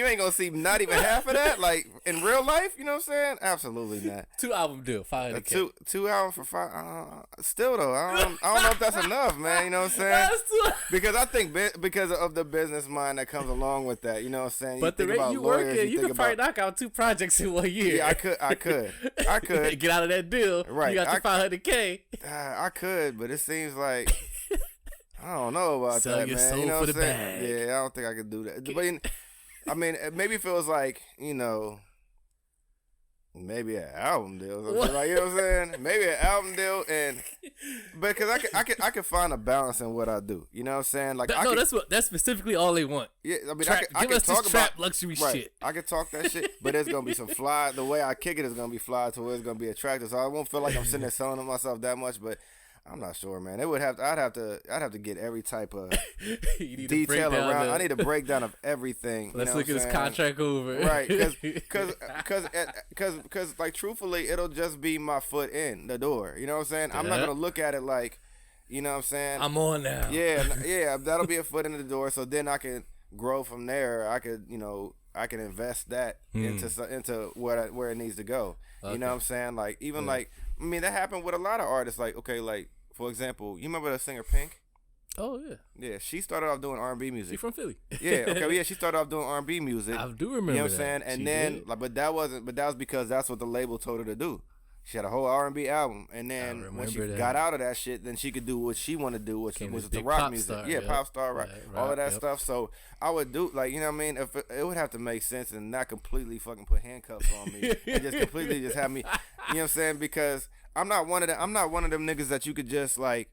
Speaker 1: ain't gonna see not even half of that, like in real life. You know what I'm saying? Absolutely not.
Speaker 3: 2 album deal, $500K.
Speaker 1: Two albums for $5. Still though, I don't know if that's enough, man. You know what I'm saying? Because I think because of the business mind that comes along with that. You know what I'm saying?
Speaker 3: But the rate you work in, you could probably knock out 2 projects in 1 year.
Speaker 1: Yeah, I could.
Speaker 3: Get out of that deal. Right. You got your $500K.
Speaker 1: I could, but it seems like. I don't know about
Speaker 3: Sell
Speaker 1: that,
Speaker 3: your
Speaker 1: man.
Speaker 3: soul
Speaker 1: You know
Speaker 3: for
Speaker 1: what
Speaker 3: the
Speaker 1: I'm saying?
Speaker 3: bag.
Speaker 1: Yeah, I don't think I could do that. But I mean, maybe it feels like, you know, maybe an album deal. Like, you know what I'm saying? Maybe an album deal, and because I could find a balance in what I do. You know what I'm saying? Like,
Speaker 3: that's specifically all they want.
Speaker 1: Yeah, I mean,
Speaker 3: I can talk about trap luxury shit.
Speaker 1: I can talk that shit, but it's gonna be some fly. The way I kick it is gonna be fly to where it's gonna be attractive. So I won't feel like I'm sitting there selling myself that much, but. I'm not sure, man. I'd have to get every type of detail around. I need a breakdown of everything.
Speaker 3: Let's look at this contract over.
Speaker 1: Right, because like truthfully, it'll just be my foot in the door. You know what I'm saying? I'm not gonna look at it like, You know what I'm saying?
Speaker 3: I'm on now.
Speaker 1: Yeah, that'll be a foot in the door. So then I can grow from there. I could, I can invest that into where it needs to go.
Speaker 3: Okay.
Speaker 1: You know what I'm saying? Like even like I mean that happened with a lot of artists. Like okay, like for example, you remember the singer Pink?
Speaker 3: Oh yeah.
Speaker 1: Yeah, she started off doing R&B music.
Speaker 3: She from Philly.
Speaker 1: Yeah, okay, well, yeah, she started off doing R&B music.
Speaker 3: I do remember.
Speaker 1: You know what I'm
Speaker 3: that.
Speaker 1: saying? And
Speaker 3: She
Speaker 1: then,
Speaker 3: did.
Speaker 1: like, but that was because that's what the label told her to do. She had a whole R&B album, and then when she got out of that shit, then she could do what she wanted to do, which was the rock music.
Speaker 3: Star,
Speaker 1: yeah, pop star, rock, all of that
Speaker 3: yep.
Speaker 1: stuff. So I would do, like, you know what I mean? If it would have to make sense and not completely fucking put handcuffs on me and just completely just have me, you know what I'm saying? Because I'm not one of them niggas that you could just like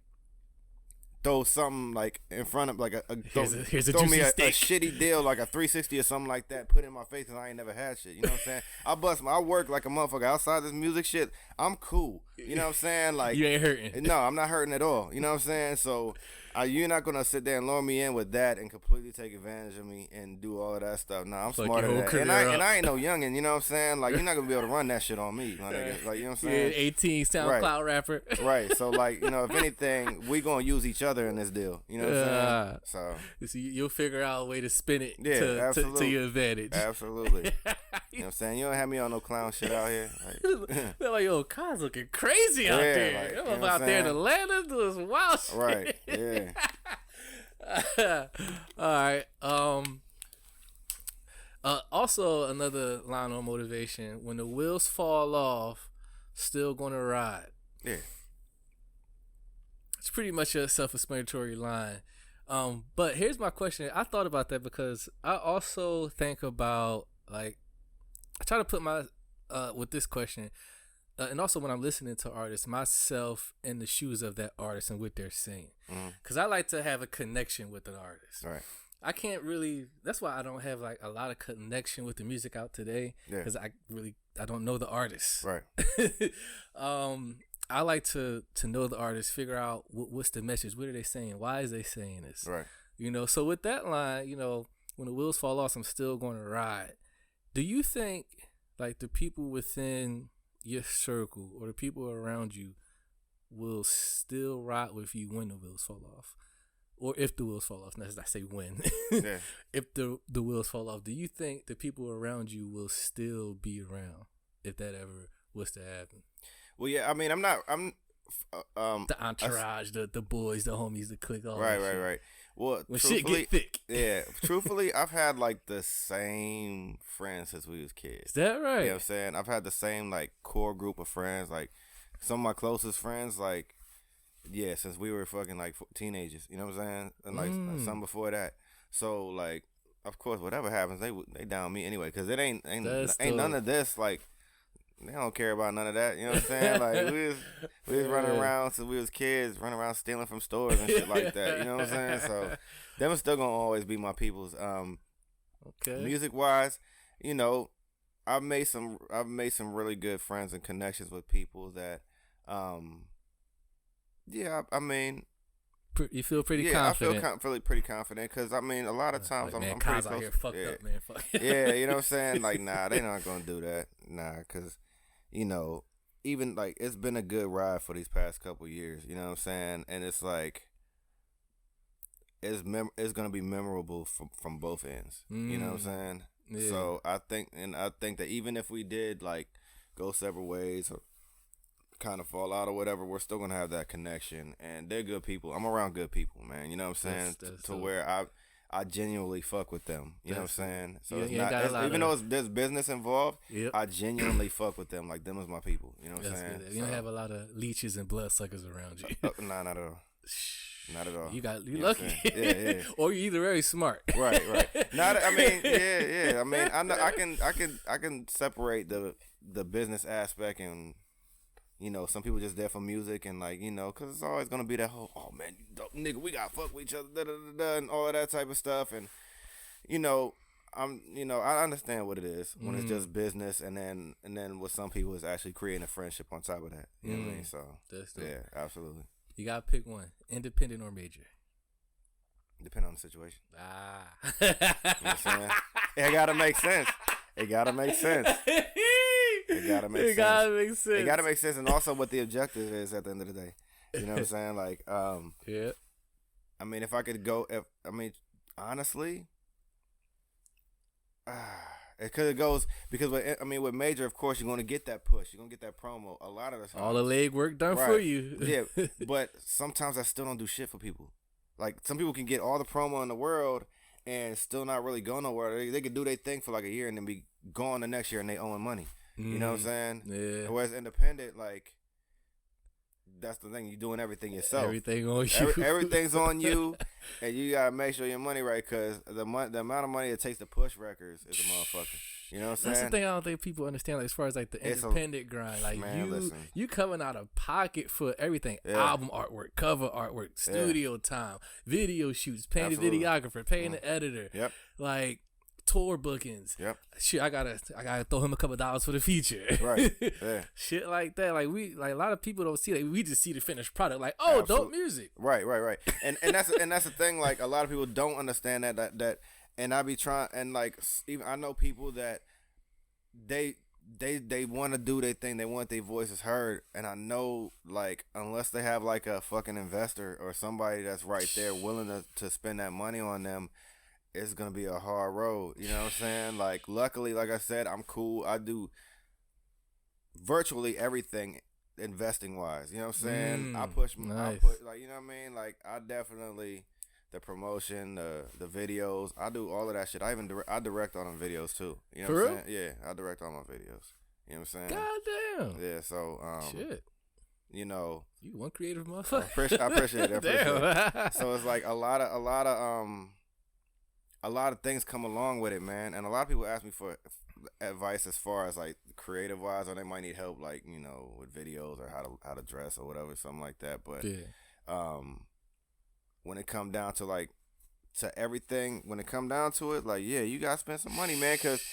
Speaker 1: throw something like in front of like
Speaker 3: here's a
Speaker 1: throw me a
Speaker 3: steak.
Speaker 1: shitty deal like a 360 or something like that, put it in my face and I ain't never had shit. You know what I'm saying? I work like a motherfucker outside this music shit. I'm cool. You know what I'm saying? Like
Speaker 3: You ain't hurting.
Speaker 1: No, I'm not hurting at all. You know what I'm saying? So you're not gonna sit there and lure me in with that and completely take advantage of me and do all of that stuff. Nah, I'm smarter than that. And I ain't no youngin'. You know what I'm saying? Like you're not gonna be able to run that shit on me, my nigga. Like you know what I'm saying?
Speaker 3: Yeah, 18 SoundCloud rapper.
Speaker 1: Right. So like if anything, we gonna use each other in this deal. You know what I'm saying? So
Speaker 3: you'll figure out a way to spin it
Speaker 1: to
Speaker 3: your advantage.
Speaker 1: Absolutely. You know what I'm saying? You don't have me on no clown shit out here. Like,
Speaker 3: they're like, yo, Kaz looking crazy out there.
Speaker 1: Like,
Speaker 3: I'm out there in Atlanta doing some wild shit.
Speaker 1: Right. Yeah.
Speaker 3: All right. Also another line on motivation: when the wheels fall off, still gonna ride.
Speaker 1: Yeah.
Speaker 3: It's pretty much a self-explanatory line. But here's my question. I thought about that because I also think about like I try to put my with this question. And also when I'm listening to artists, myself in the shoes of that artist and what they're saying. Because I like to have a connection with an artist.
Speaker 1: Right.
Speaker 3: I can't really, that's why I don't have like a lot of connection with the music out today. Because I don't know the artist.
Speaker 1: Right.
Speaker 3: I like to know the artist, figure out what's the message. What are they saying? Why is they saying this?
Speaker 1: Right.
Speaker 3: You know, so with that line, when the wheels fall off, I'm still going to ride. Do you think like the people within your circle or the people around you will still ride with you when the wheels fall off, or if the wheels fall off? Not as I say when.
Speaker 1: Yeah.
Speaker 3: If the wheels fall off, do you think the people around you will still be around if that ever was to happen?
Speaker 1: Well, yeah. I mean, I'm
Speaker 3: the entourage, the boys, the homies, the clique, all
Speaker 1: right,
Speaker 3: that shit.
Speaker 1: right. Well,
Speaker 3: When shit get thick.
Speaker 1: Yeah. Truthfully, I've had like the same friends since we was kids.
Speaker 3: Is that right?
Speaker 1: You know what I'm saying? I've had the same like core group of friends, like some of my closest friends, like since we were fucking like teenagers. You know what I'm saying? And like some before that. So like, of course, whatever happens, they down me anyway, because it ain't none of this like. They don't care about none of that, you know what I'm saying? Like we was running around since we was kids, running around stealing from stores and shit like that. You know what I'm saying? So them are still gonna always be my peoples.
Speaker 3: Okay.
Speaker 1: Music wise, I've made some really good friends and connections with people that, I mean.
Speaker 3: You feel pretty confident.
Speaker 1: I feel pretty confident because I mean a lot of times
Speaker 3: like,
Speaker 1: I'm pretty
Speaker 3: Kaz
Speaker 1: close.
Speaker 3: Out here fucked up, man. Fuck.
Speaker 1: Yeah, you know what I'm saying? Like, nah, they not gonna do that. Nah, because even like it's been a good ride for these past couple years. You know what I'm saying? And it's like it's gonna be memorable from both ends. You know what I'm saying? Yeah. So I think that even if we did like go separate ways or kind of fall out or whatever, we're still gonna have that connection, and they're good people. I'm around good people, man. You know what I'm saying? To where I genuinely fuck with them. You know what I'm saying? So it's not, even though there's business involved, I genuinely fuck with them. Like them is my people. You know what I'm saying?
Speaker 3: You don't have a lot of leeches and bloodsuckers around you.
Speaker 1: Nah, not at all. Not at all.
Speaker 3: You lucky.
Speaker 1: Yeah.
Speaker 3: Or you're either very smart.
Speaker 1: Right. I mean, I mean, I can separate the business aspect and. Some people just there for music and like, because it's always going to be that whole, oh man, you dope nigga, we got to fuck with each other, and all of that type of stuff. And, I understand what it is when it's just business. And then with some people, it's actually creating a friendship on top of that. You know what I mean? So, yeah, absolutely.
Speaker 3: You got to pick one, independent or major.
Speaker 1: Depending on the situation. You know what I'm saying? It got to make sense. It got to make sense. It gotta make sense. It gotta make sense, and also what the objective is at the end of the day. You know what I'm saying? Like,
Speaker 3: Yeah.
Speaker 1: I mean, if I could go, honestly, because it goes because with major, of course, you're gonna get that push, you're gonna get that promo. A lot of the times,
Speaker 3: All the leg work done for
Speaker 1: right.
Speaker 3: you.
Speaker 1: Yeah, but sometimes I still don't do shit for people. Like some people can get all the promo in the world and still not really go nowhere. They could do their thing for like a year and then be gone the next year and they owing money. You know what I'm saying?
Speaker 3: Yeah.
Speaker 1: Whereas independent, like, that's the thing. You're doing everything yourself.
Speaker 3: Everything on you.
Speaker 1: Everything's on you, and you gotta make sure your money right, because the amount of money it takes to push records is a motherfucker. You know what I'm saying?
Speaker 3: That's the thing I don't think people understand. Like, as far as like the independent grind, like
Speaker 1: man,
Speaker 3: you coming out of pocket for everything.
Speaker 1: Yeah.
Speaker 3: Album artwork, cover artwork, studio time, video shoots, paying the videographer, paying the editor.
Speaker 1: Yep.
Speaker 3: Like tour bookings.
Speaker 1: Yep.
Speaker 3: Shit, I gotta throw him a couple dollars for the feature.
Speaker 1: Right. Yeah.
Speaker 3: Shit like that. Like a lot of people don't see that. We just see the finished product. Like, oh, dope music.
Speaker 1: Right. And that's the thing. Like, a lot of people don't understand that. And I be trying, and like, even I know people that they want to do their thing. They want their voices heard. And I know, like, unless they have like a fucking investor or somebody that's right there willing to spend that money on them, it's gonna be a hard road. You know what I'm saying? Like, luckily, like I said, I'm cool. I do virtually everything investing wise. You know what I'm saying? I put, like, you know what I mean? Like, I definitely, the promotion, the videos, I do all of that shit. I direct all them videos too. You know what I'm saying? Yeah, I direct all my videos. You know what I'm saying?
Speaker 3: God damn.
Speaker 1: Yeah, so
Speaker 3: shit.
Speaker 1: You know,
Speaker 3: you one creative motherfucker.
Speaker 1: I appreciate it. Damn. So it's like a lot of things come along with it, man. And a lot of people ask me for advice as far as like creative wise, or they might need help, like, you know, with videos or how to dress or whatever, something like that. But when it come down to like to everything, when it come down to it, like, yeah, you gotta spend some money, man, because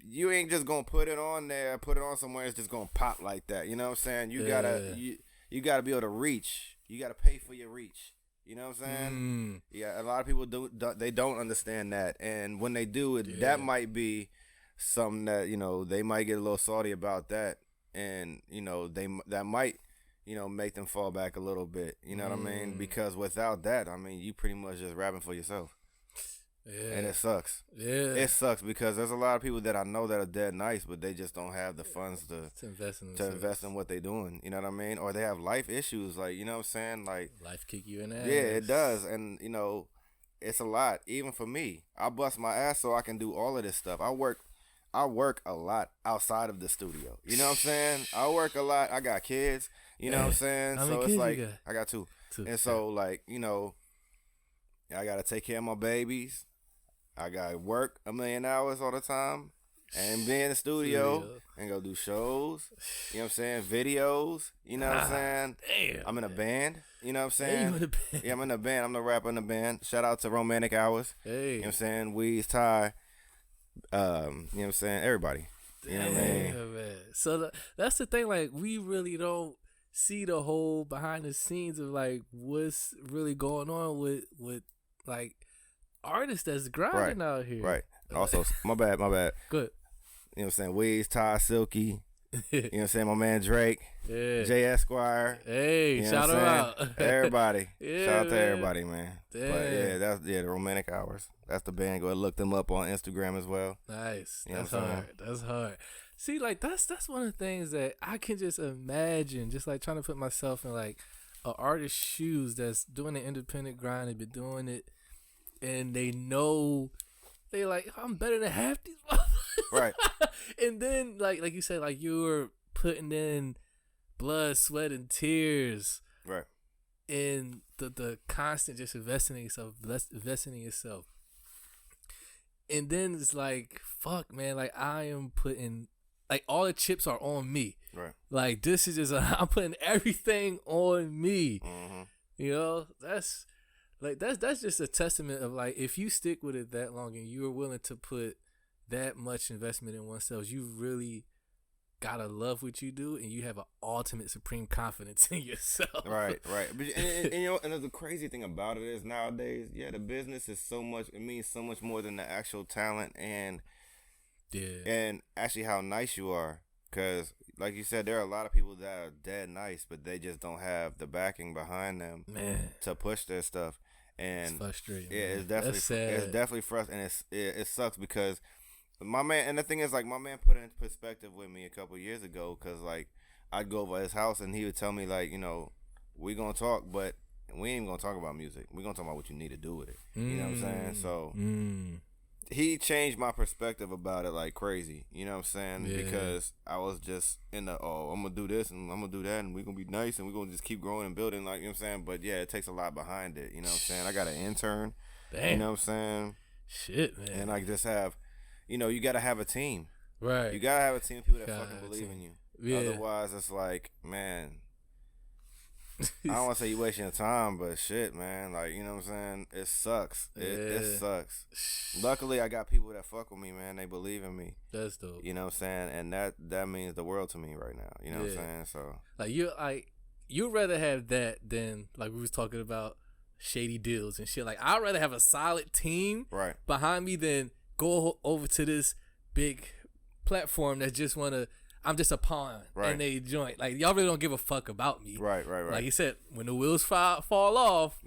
Speaker 1: you ain't just gonna put it on there, put it on somewhere, it's just gonna pop like that. You know what I'm saying? You gotta you gotta be able to reach. You gotta pay for your reach. You know what I'm saying? Yeah, a lot of people don't understand that, and when they do, that might be something that, you know, they might get a little salty about that, and, you know, that might, you know, make them fall back a little bit. You know what I mean? Because without that, I mean, you pretty much just rapping for yourself. Yeah. And it sucks. Yeah. It sucks because there's a lot of people that I know that are dead nice, but they just don't have the funds to invest in what they're doing. You know what I mean? Or they have life issues, like, you know what I'm saying? Like,
Speaker 3: life kick you in the ass.
Speaker 1: Yeah, it does. And, you know, it's a lot. Even for me, I bust my ass so I can do all of this stuff. I work a lot outside of the studio. You know what I'm saying? I work a lot. I got kids. You know what I'm saying? So it's like, I got two. And so, like, you know, I got to take care of my babies. I got to work 1 million hours all the time and be in the studio and go do shows. You know what I'm saying? Videos. You know what I'm saying?
Speaker 3: Damn.
Speaker 1: I'm in a band. You know what I'm saying?
Speaker 3: You in a band.
Speaker 1: Yeah, I'm in a band. I'm the rapper in the band. Shout out to Romantic Hours.
Speaker 3: Hey.
Speaker 1: You know what I'm saying? B.O.T.R. You know what I'm saying? Everybody. You know what I mean?
Speaker 3: Man. So that's the thing. Like, we really don't see the whole behind the scenes of like what's really going on with like artists that's grinding out here.
Speaker 1: Right. Also, my bad.
Speaker 3: Good.
Speaker 1: You know what I'm saying? Wiz, Ty, Silky. You know what I'm saying? My man Drake.
Speaker 3: Yeah.
Speaker 1: J Esquire.
Speaker 3: Hey,
Speaker 1: you know
Speaker 3: shout him out.
Speaker 1: Everybody.
Speaker 3: Yeah,
Speaker 1: shout out to everybody, man.
Speaker 3: Damn.
Speaker 1: But yeah, that's the Romantic Hours. That's the band. Go ahead and look them up on Instagram as well.
Speaker 3: Nice.
Speaker 1: You know
Speaker 3: that's hard. That's hard. See, like that's one of the things that I can just imagine, just like trying to put myself in like an artist's shoes that's doing the independent grind and been doing it, and they know they like, I'm better than half these motherfuckers.
Speaker 1: Right.
Speaker 3: And then like you said, like you were putting in blood, sweat, and tears.
Speaker 1: Right.
Speaker 3: In the constant just investing in yourself. And then it's like, fuck, man, like I am putting, like all the chips are on me.
Speaker 1: Right.
Speaker 3: Like this is just, I'm putting everything on me.
Speaker 1: Mm-hmm.
Speaker 3: You know, that's just a testament of like, if you stick with it that long and you're willing to put that much investment in oneself, you really gotta love what you do, and you have an ultimate supreme confidence in yourself.
Speaker 1: Right. But, and you know, and the crazy thing about it is nowadays, the business is so much. It means so much more than the actual talent and actually how nice you are. because like you said, there are a lot of people that are dead nice, but they just don't have the backing behind them to push their stuff. And
Speaker 3: it's frustrating.
Speaker 1: Yeah,
Speaker 3: man.
Speaker 1: it's definitely
Speaker 3: That's sad.
Speaker 1: it's definitely frustrating, and it sucks because my man. And the thing is, like, my man put it in perspective with me a couple years ago, because like I'd go over his house and he would tell me, like, you know, we gonna talk, but we ain't even gonna talk about music. We gonna talk about what you need to do with it. You know what I'm saying? So he changed my perspective about it like crazy. You know what I'm saying?
Speaker 3: Yeah.
Speaker 1: Because I was just in the, I'm gonna do this and I'm gonna do that and we gonna be nice and we gonna just keep growing and building, like, you know what I'm saying? But yeah, it takes a lot behind it. You know what I'm saying? I got an intern.
Speaker 3: Damn.
Speaker 1: You know what I'm saying?
Speaker 3: Shit, man.
Speaker 1: And I just have, you know, you gotta have a team.
Speaker 3: Right.
Speaker 1: You gotta have a team of people that
Speaker 3: Gotta
Speaker 1: fucking
Speaker 3: have a
Speaker 1: believe
Speaker 3: team.
Speaker 1: in you.
Speaker 3: Yeah.
Speaker 1: Otherwise, it's like, man, I don't want to say you wasting your time, but shit, man, like, you know what I'm saying? It sucks. It sucks. Luckily, I got people that fuck with me, man. They believe in me.
Speaker 3: That's dope.
Speaker 1: You know what I'm saying? And that means the world to me right now. You know what I'm saying? So
Speaker 3: you'd rather have that than, like, we was talking about shady deals and shit. Like, I'd rather have a solid team behind me than go over to this big platform that just I'm just a pawn in they joint. Like, y'all really don't give a fuck about me.
Speaker 1: Right.
Speaker 3: Like you said, when the wheels fall off,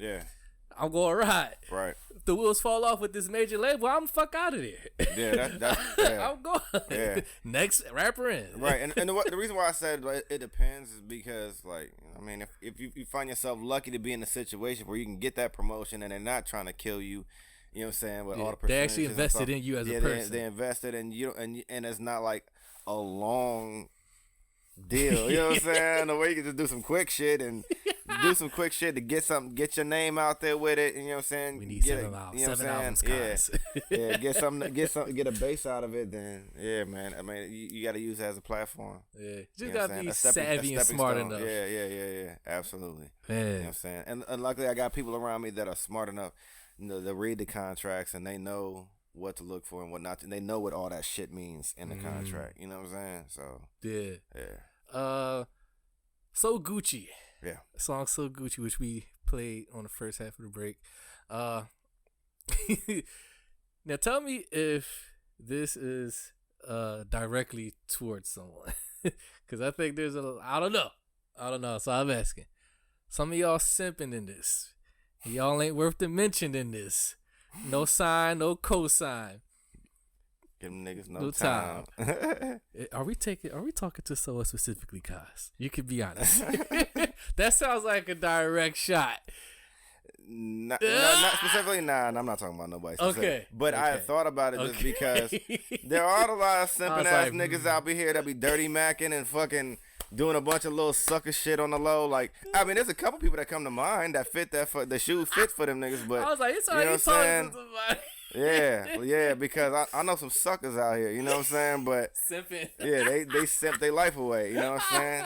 Speaker 3: I'm going to ride.
Speaker 1: Right.
Speaker 3: If the wheels fall off with this major label, I'm fuck out of there.
Speaker 1: Yeah, that's
Speaker 3: I'm going.
Speaker 1: Yeah.
Speaker 3: Next rapper in.
Speaker 1: Right. And the reason why I said it depends is because, like, I mean, if you find yourself lucky to be in a situation where you can get that promotion and they're not trying to kill you, you know what I'm saying? With all the
Speaker 3: they actually invested in you as a person.
Speaker 1: They invested in you, and it's not like a long deal. You know what I'm saying? The way you can just do some quick shit and do some quick shit to get your name out there with it. You know what I'm saying?
Speaker 3: We need seven albums, guys.
Speaker 1: Yeah, get a base out of it. Then yeah, man. I mean, you got to use it as a platform.
Speaker 3: Yeah,
Speaker 1: you
Speaker 3: just
Speaker 1: know
Speaker 3: gotta be savvy and smart enough.
Speaker 1: Yeah. Absolutely.
Speaker 3: Man.
Speaker 1: You know what I'm saying? And luckily, I got people around me that are smart enough, you know, to read the contracts and they know what to look for and what not to. And they know what all that shit means in the contract. You know what I'm saying? So
Speaker 3: yeah. So Gucci.
Speaker 1: Yeah.
Speaker 3: Song So Gucci, which we played on the first half of the break. Now tell me if this is directly towards someone. Cause I think there's I don't know. So I'm asking. Some of y'all simping in this. Y'all ain't worth the mention in this. No sign, no cosign.
Speaker 1: Give them niggas no time.
Speaker 3: Are we talking to someone specifically, Kaz? You can be honest. That sounds like a direct shot.
Speaker 1: Not specifically. Nah, I'm not talking about nobody specific.
Speaker 3: Okay.
Speaker 1: But I thought about it just because there are a lot of simping ass niggas out here that be dirty macking and fucking doing a bunch of little sucker shit on the low. Like, I mean, there's a couple people that come to mind that fit the shoe fit for them niggas. But
Speaker 3: I was like, it's already
Speaker 1: you know what I'm
Speaker 3: talking to somebody.
Speaker 1: Yeah, because I know some suckers out here, you know what I'm saying? But
Speaker 3: simping.
Speaker 1: Yeah, they simp their life away, you know what I'm saying?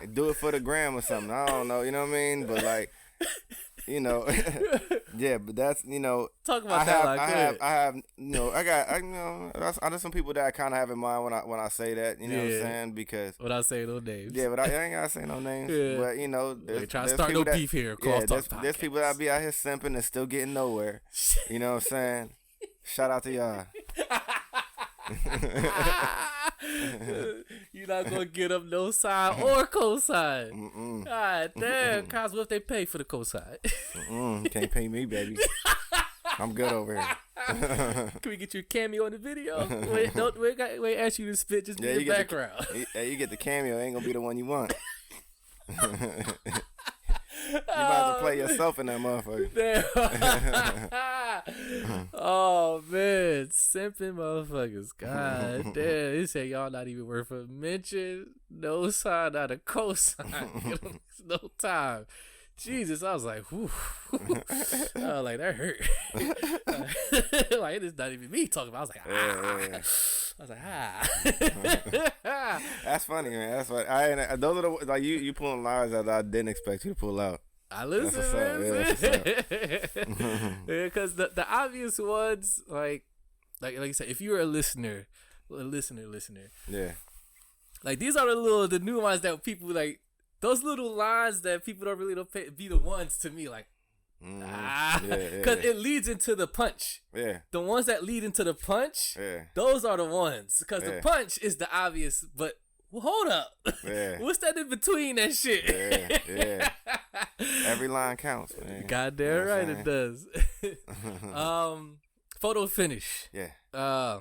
Speaker 1: They do it for the gram or something. I don't know, you know what I mean? But like, you know, yeah, but that's, you know,
Speaker 3: talk about
Speaker 1: I have, you know, I there's some people that I kind of have in mind when I say that, you know what I'm saying? Because
Speaker 3: without saying no names.
Speaker 1: Yeah, but I ain't gotta say no names. Yeah. But you know,
Speaker 3: there's trying to start no beef here.
Speaker 1: There's people that be out here simping and still getting nowhere. You know what I'm saying? Shout out to y'all.
Speaker 3: You're not gonna get up no sign or cosign. God damn, Kaz, what if they pay for the cosign?
Speaker 1: Can't pay me, baby. I'm good over here.
Speaker 3: Can we get you a cameo in the video? Wait, ask you to spit, just be in the background.
Speaker 1: You get the cameo, ain't gonna be the one you want. You might as well play yourself in that motherfucker.
Speaker 3: Oh man, simping motherfuckers. God damn, he said y'all not even worth a mention. No sign, not a cosign. No time. Jesus, I was like, whew. I was like, that hurt. Like, it's not even me talking about. I was like,
Speaker 1: That's funny, man. That's what those are the, like, you pulling lines that I didn't expect you to pull out.
Speaker 3: I listen, because the obvious ones, like you said, if you're a listener,
Speaker 1: yeah,
Speaker 3: like these are the new ones that people like. Those little lines that people don't really be the ones to me, like, because it leads into the punch.
Speaker 1: Yeah,
Speaker 3: the ones that lead into the punch, those are the ones. Because the punch is the obvious, but Well, hold up.
Speaker 1: Yeah.
Speaker 3: What's that in between that shit?
Speaker 1: Yeah. Every line counts, man.
Speaker 3: Goddamn
Speaker 1: You know what
Speaker 3: right
Speaker 1: I'm
Speaker 3: it does. Photo finish.
Speaker 1: Yeah.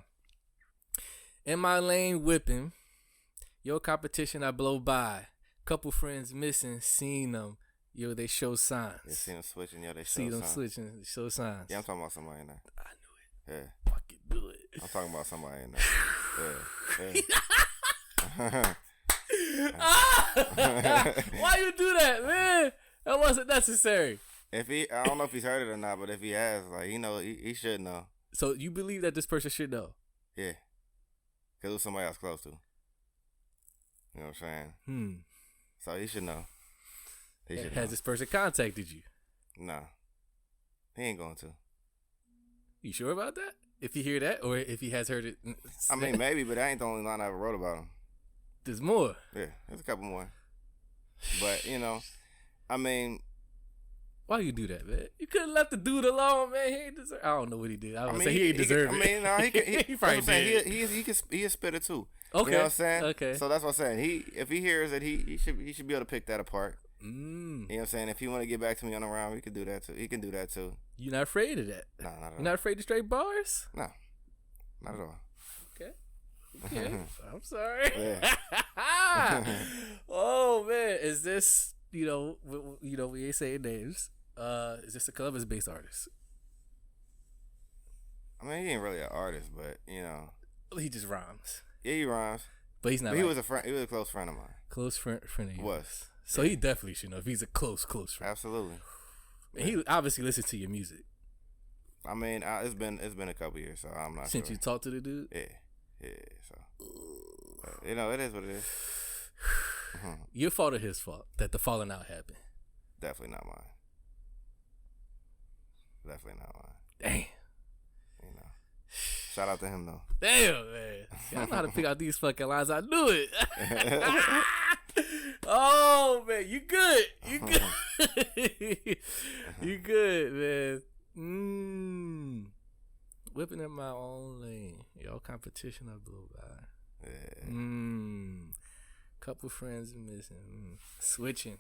Speaker 3: In my lane whipping, your competition I blow by. Couple friends missing, seen them. Yo, they show signs.
Speaker 1: You see them switching, they show
Speaker 3: See them
Speaker 1: signs.
Speaker 3: switching, they show signs.
Speaker 1: Yeah, I'm talking about somebody in there.
Speaker 3: I knew it.
Speaker 1: Yeah.
Speaker 3: Fucking do it.
Speaker 1: I'm talking about somebody in there. Yeah.
Speaker 3: Why you do that, man? That wasn't necessary.
Speaker 1: I don't know if he's heard it or not, but if he has, like, he should know.
Speaker 3: So you believe that this person should know?
Speaker 1: Yeah. Because it was somebody else close to. You know what I'm saying? So he should know.
Speaker 3: Has this person contacted you?
Speaker 1: No. He ain't going to.
Speaker 3: You sure about that? If you hear that, or if he has heard it?
Speaker 1: I mean, maybe, but that ain't the only line I ever wrote about him.
Speaker 3: There's more.
Speaker 1: Yeah, there's a couple more. But, I mean...
Speaker 3: Why you do that, man? You could have left the dude alone, man. He ain't deserve. I don't know what he did. I was gonna say he ain't deserve it.
Speaker 1: I mean, no, he can.
Speaker 3: He probably did.
Speaker 1: He a spitter too.
Speaker 3: Okay.
Speaker 1: You know what I'm saying?
Speaker 3: Okay.
Speaker 1: So that's what I'm saying. If he hears it, he should be able to pick that apart. You know what I'm saying? If he want to get back to me on the round, we could do that too. He can do that too.
Speaker 3: You're not afraid of that?
Speaker 1: No, not at all.
Speaker 3: You're not afraid of straight bars?
Speaker 1: No, not at all.
Speaker 3: Okay. I'm sorry.
Speaker 1: Yeah.
Speaker 3: Oh man, is this we ain't saying names. Is this a Columbus-based artist?
Speaker 1: I mean, he ain't really an artist, but
Speaker 3: He just rhymes.
Speaker 1: Yeah, he rhymes.
Speaker 3: But he's not.
Speaker 1: But he was a friend. He was a close friend of mine.
Speaker 3: Close friend of yours.
Speaker 1: Was.
Speaker 3: So he definitely should know if he's a close friend.
Speaker 1: Absolutely.
Speaker 3: And he obviously listens to your music.
Speaker 1: I mean, it's been a couple years, so I'm not
Speaker 3: Since
Speaker 1: sure.
Speaker 3: you talked to the dude?
Speaker 1: Yeah. So it is what it is.
Speaker 3: Your fault or his fault that the falling out happened?
Speaker 1: Definitely not mine. Definitely not mine.
Speaker 3: Damn.
Speaker 1: Shout out to him though.
Speaker 3: Damn, man. See, I know how to pick out these fucking lines. I knew it. Oh man, you good. You good. You good, man. Whipping in my own lane. Y'all competition I blew by.
Speaker 1: Yeah.
Speaker 3: Couple friends missing. Switching.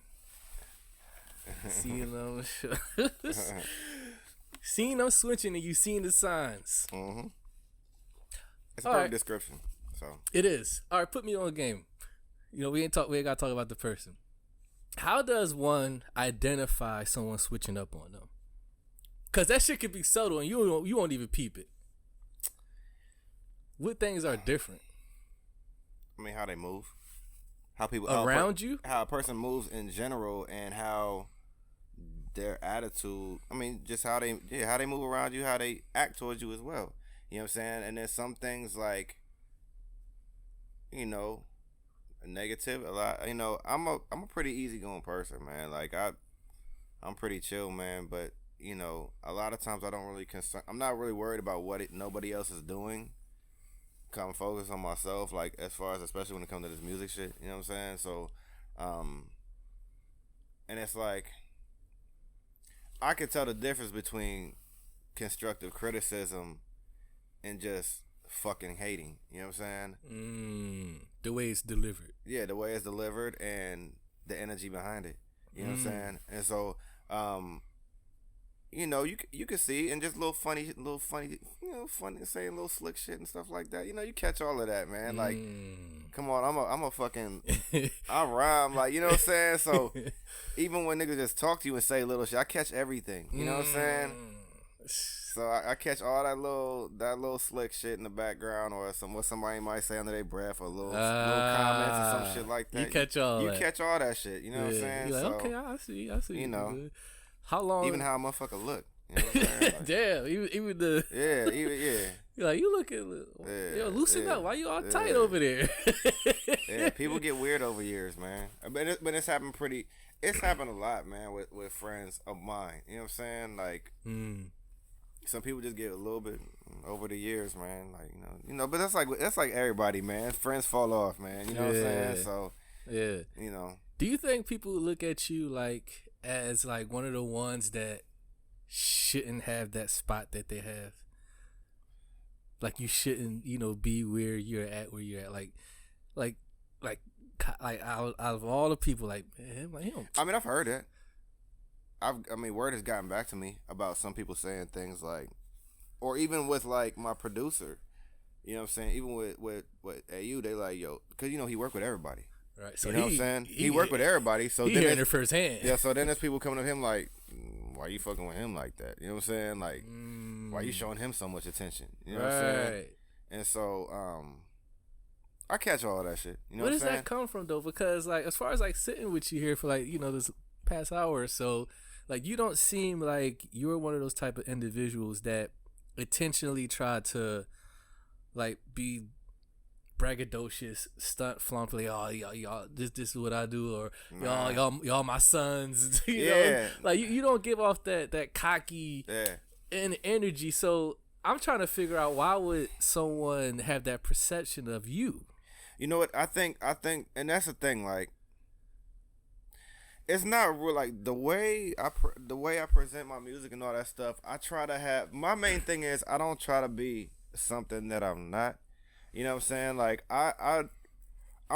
Speaker 3: Seeing them. Seeing them switching and you seeing the signs.
Speaker 1: Mm-hmm. It's a
Speaker 3: All
Speaker 1: perfect
Speaker 3: right.
Speaker 1: description. So
Speaker 3: It is. All right, put me on the game. We ain't got to talk about the person. How does one identify someone switching up on them? Cause that shit could be subtle and you won't even peep it. What things are different?
Speaker 1: I mean, how they move, how people
Speaker 3: Around you?
Speaker 1: how a person moves in general, and how their attitude. I mean, just how they move around you, how they act towards you as well. You know what I'm saying? And there's some things like, negative a lot. I'm a pretty easygoing person, man. Like I'm pretty chill, man. But a lot of times I don't really I'm not really worried about what nobody else is doing. Come focus on myself, like as far as especially when it comes to this music shit. You know what I'm saying? So, and it's like I can tell the difference between constructive criticism and just fucking hating. You know what I'm saying?
Speaker 3: The way it's delivered.
Speaker 1: Yeah, the way it's delivered and the energy behind it. You know what I'm saying? And so, you can see and just little funny, saying little slick shit and stuff like that. You catch all of that, man. Like, come on, I'm a fucking, I rhyme, like, you know what I'm saying? So even when niggas just talk to you and say little shit, I catch everything. You know what I'm saying? So I catch all that little slick shit in the background, or what somebody might say under their breath, or little comments or some shit like that.
Speaker 3: You catch all
Speaker 1: that shit. You know what I'm saying?
Speaker 3: You're like,
Speaker 1: so,
Speaker 3: okay, I see. How long?
Speaker 1: Even how a motherfucker look. You know what I'm saying? Like,
Speaker 3: damn, even the You're like, you looking, yo, loosen up. Why you all tight over there?
Speaker 1: Yeah, people get weird over years, man. But it's happened It's happened a lot, man, with friends of mine. You know what I'm saying? Like, some people just get a little bit over the years, man. Like, but that's like everybody, man. Friends fall off, man. You know what I'm saying? So,
Speaker 3: yeah. Do you think people look at you like as like one of the ones that shouldn't have that spot that they have? Like you shouldn't, be where you're at. Like like out of all the people, like man, like him.
Speaker 1: I mean, I've heard it. I mean, word has gotten back to me about some people saying things like, or even with like my producer, you know what I'm saying? Even with AU, they like, yo, because you know he worked with everybody.
Speaker 3: Right. So
Speaker 1: you know what I'm saying? He worked with everybody. So
Speaker 3: he
Speaker 1: then
Speaker 3: hearing it firsthand.
Speaker 1: Yeah. So then there's people coming to him like, why you fucking with him like that? You know what I'm saying? Like, why you showing him so much attention? You know what I'm saying? And so, I catch all of that shit. You know
Speaker 3: Where
Speaker 1: what I'm
Speaker 3: does
Speaker 1: saying?
Speaker 3: that come from though? Because like, as far as like sitting with you here for like, you know, this past hour or so, like you don't seem like you're one of those type of individuals that intentionally try to like be braggadocious, stunt flump, like, oh y'all, this is what I do, or y'all my sons. you know? Like you don't give off that cocky energy. So I'm trying to figure out, why would someone have that perception of you?
Speaker 1: You know what? I think, and that's the thing. Like, it's not real. Like the way I present my music and all that stuff. I try to have, my main thing is I don't try to be something that I'm not. You know what I'm saying? Like I'm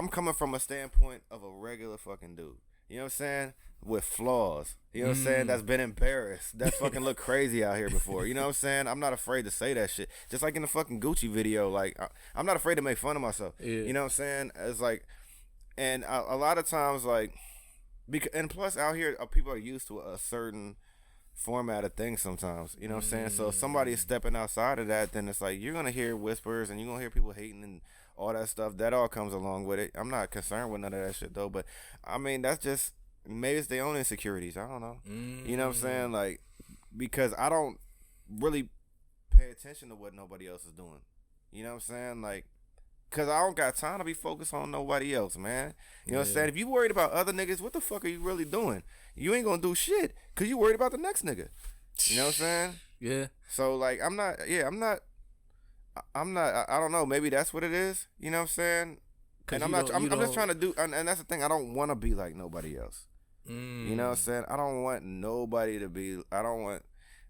Speaker 1: coming from a standpoint of a regular fucking dude. You know what I'm saying? With flaws. You know what I'm saying? That's been embarrassed. That fucking looked crazy out here before. You know what I'm saying? I'm not afraid to say that shit. Just like in the fucking Gucci video. Like, I'm not afraid to make fun of myself. Yeah. You know what I'm saying? It's like, and a lot of times, like, and plus out here, people are used to a certain format of things sometimes. You know what I'm saying? So if somebody is stepping outside of that, then it's like, you're going to hear whispers and you're going to hear people hating and all that stuff. That all comes along with it. I'm not concerned with none of that shit, though. But, I mean, that's just, maybe it's their own insecurities. I don't know. You know what I'm saying? Like, because I don't really pay attention to what nobody else is doing. You know what I'm saying? Like, because I don't got time to be focused on nobody else, man. You know what I'm saying? If you worried about other niggas, what the fuck are you really doing? You ain't gonna do shit because you worried about the next nigga. You know what I'm saying? Yeah. So, like, I don't know. Maybe that's what it is. You know what I'm saying? And I'm just trying to do, and that's the thing. I don't want to be like nobody else. You know what I'm saying? I don't want nobody to be, like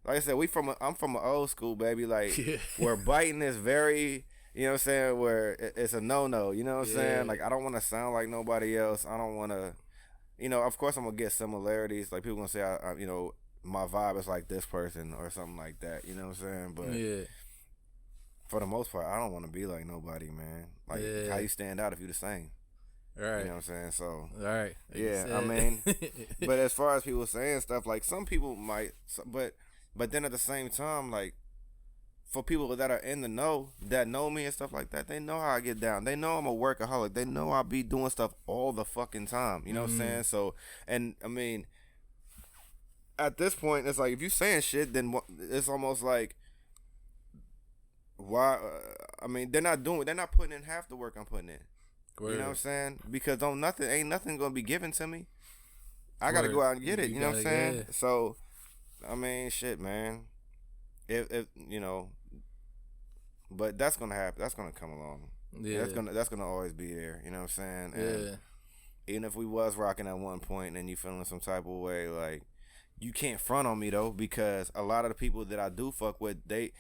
Speaker 1: I said, I'm from an old school, baby. Like, where biting is very, you know what I'm saying, where it's a no-no. You know what I'm saying? Like, I don't want to sound like nobody else. I don't want to, you know, of course I'm going to get similarities. Like, people going to say, I, you know, my vibe is like this person or something like that. You know what I'm saying? But for the most part, I don't want to be like nobody, man. Like, how you stand out if you the same? Right. You know what I'm saying? So, right. Yeah, I mean, but as far as people saying stuff, like, some people might, but then at the same time, like, for people that are in the know, that know me and stuff like that, they know how I get down. They know I'm a workaholic. They know I be doing stuff all the fucking time. You know what I'm saying? So, and I mean, at this point, it's like, if you saying shit, then it's almost like, why? I mean, they're not putting in half the work I'm putting in. Word. You know what I'm saying? Because ain't nothing gonna be given to me. I gotta go out and get it. You know what I'm saying? So, I mean, shit, man. If you know, but that's gonna happen. That's gonna come along. Yeah. That's gonna always be there. You know what I'm saying? And even if we was rocking at one point and you feeling some type of way, like, you can't front on me though, because a lot of the people that I do fuck with, a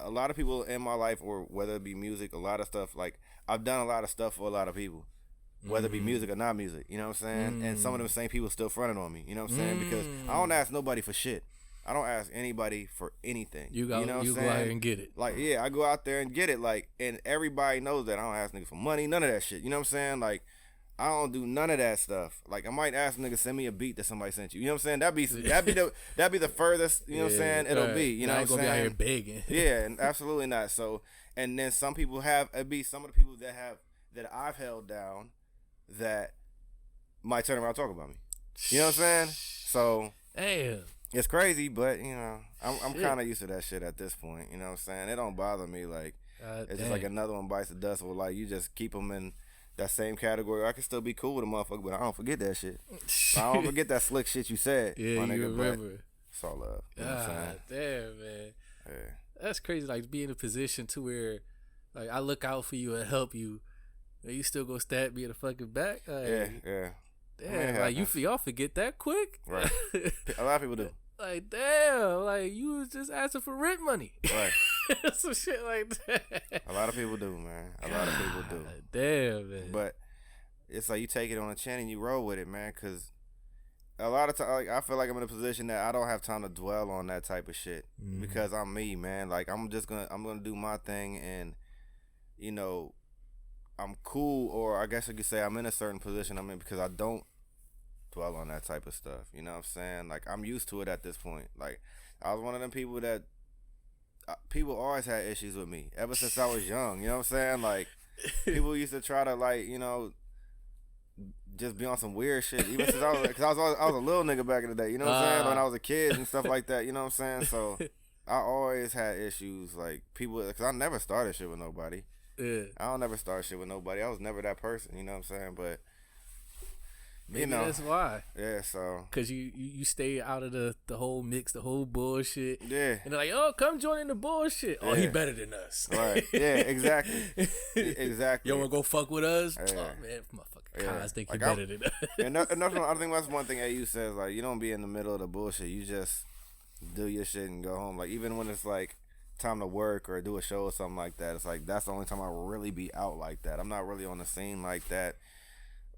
Speaker 1: lot of people in my life, or whether it be music, a lot of stuff, like, I've done a lot of stuff for a lot of people, whether it be music or not music, you know what I'm saying? And some of them same people still fronting on me, you know what I'm saying? Because I don't ask nobody for shit. I don't ask anybody for anything. You know what I'm saying?
Speaker 3: Go out here and get it.
Speaker 1: Like, yeah, I go out there and get it, like, and everybody knows that I don't ask niggas for money, none of that shit, you know what I'm saying? Like, I don't do none of that stuff. Like, I might ask niggas, send me a beat that somebody sent you. You know what I'm saying? That'd be the furthest, you know what I'm saying, it'll be. You know what I'm saying? I ain't gonna be out here begging. Yeah, and absolutely not. So, and then some people it'd be some of the people that I've held down that might turn around and talk about me. You know what I'm saying? So, damn. It's crazy, but, you know, I'm kind of used to that shit at this point. You know what I'm saying? It don't bother me. Like, it's just like another one bites the dust, or like, you just keep them in that same category. I can still be cool with a motherfucker, but I don't forget that shit. I don't forget that slick shit you said. Yeah, my nigga, you remember. It's all love. You know what I'm saying? Damn, man. Yeah.
Speaker 3: That's crazy. Like, be in a position to where, like, I look out for you and help you, and you still go stab me in the fucking back. Like, yeah. Damn, like, y'all forget that quick?
Speaker 1: Right. A lot of people do.
Speaker 3: Like, damn, like, you was just asking for rent money.
Speaker 1: Right.
Speaker 3: Some shit like that.
Speaker 1: A lot of people do, man. A lot of people do.
Speaker 3: Damn, man.
Speaker 1: But it's like you take it on the chin and you roll with it, man. Cause a lot of times, like, I feel like I'm in a position that I don't have time to dwell on that type of shit because I'm me, man. Like I'm gonna do my thing, and you know, I'm cool, or I guess you could say I'm in a certain position I'm in because I don't dwell on that type of stuff. You know what I'm saying? Like I'm used to it at this point. Like I was one of them people that people always had issues with me ever since I was young. You know what I'm saying? Like people used to try to, like, you know, just be on some weird shit. Even since I was a little nigga back in the day. You know what I'm saying? When I was a kid and stuff like that. You know what I'm saying? So I always had issues, like people, because I never started shit with nobody. Yeah. I don't never start shit with nobody. I was never that person. You know what I'm saying? But
Speaker 3: maybe
Speaker 1: you know,
Speaker 3: that's why.
Speaker 1: Yeah, so. Because
Speaker 3: you stay out of the whole mix, the whole bullshit.
Speaker 1: Yeah.
Speaker 3: And they're like, oh, come join in the bullshit. Yeah. Oh, he better than us.
Speaker 1: Right. Yeah, exactly. Exactly.
Speaker 3: You want to go fuck with us? Yeah. Oh, man, motherfucker Kaz think like, he better than us.
Speaker 1: And I think that's one thing AU says, like, you don't be in the middle of the bullshit. You just do your shit and go home. Like, even when it's, like, time to work or do a show or something like that, it's like, that's the only time I really be out like that. I'm not really on the scene like that.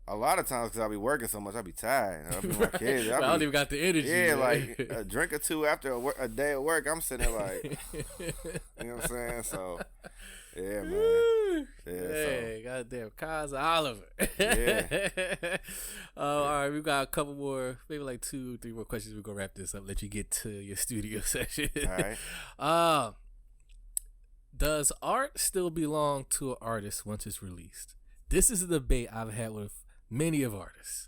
Speaker 1: A lot of times, because I be working so much, I be tired. I be with my kids.
Speaker 3: I don't even got the energy.
Speaker 1: Yeah, like a drink or two after a day of work, I'm sitting there like, you know what I'm saying? So, yeah, man. Yeah,
Speaker 3: hey, goddamn, Kaz Oliver.
Speaker 1: Yeah.
Speaker 3: All right, we got a couple more, maybe like 2-3 more questions. We're going to wrap this up, let you get to your studio session.
Speaker 1: All right.
Speaker 3: Does art still belong to an artist once it's released? This is a debate I've had with many of artists.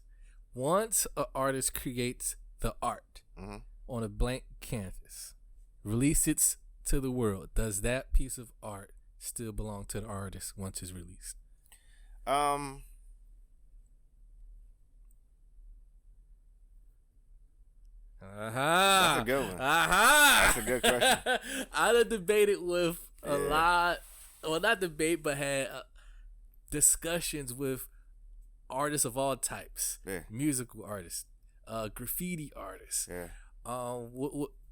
Speaker 3: Once an artist creates the art on a blank canvas, release it to the world, does that piece of art still belong to the artist once it's released?
Speaker 1: That's a good one. That's a good question.
Speaker 3: I done debated with a lot, well, not debate, but had discussions with artists of all types, musical artists, graffiti artists,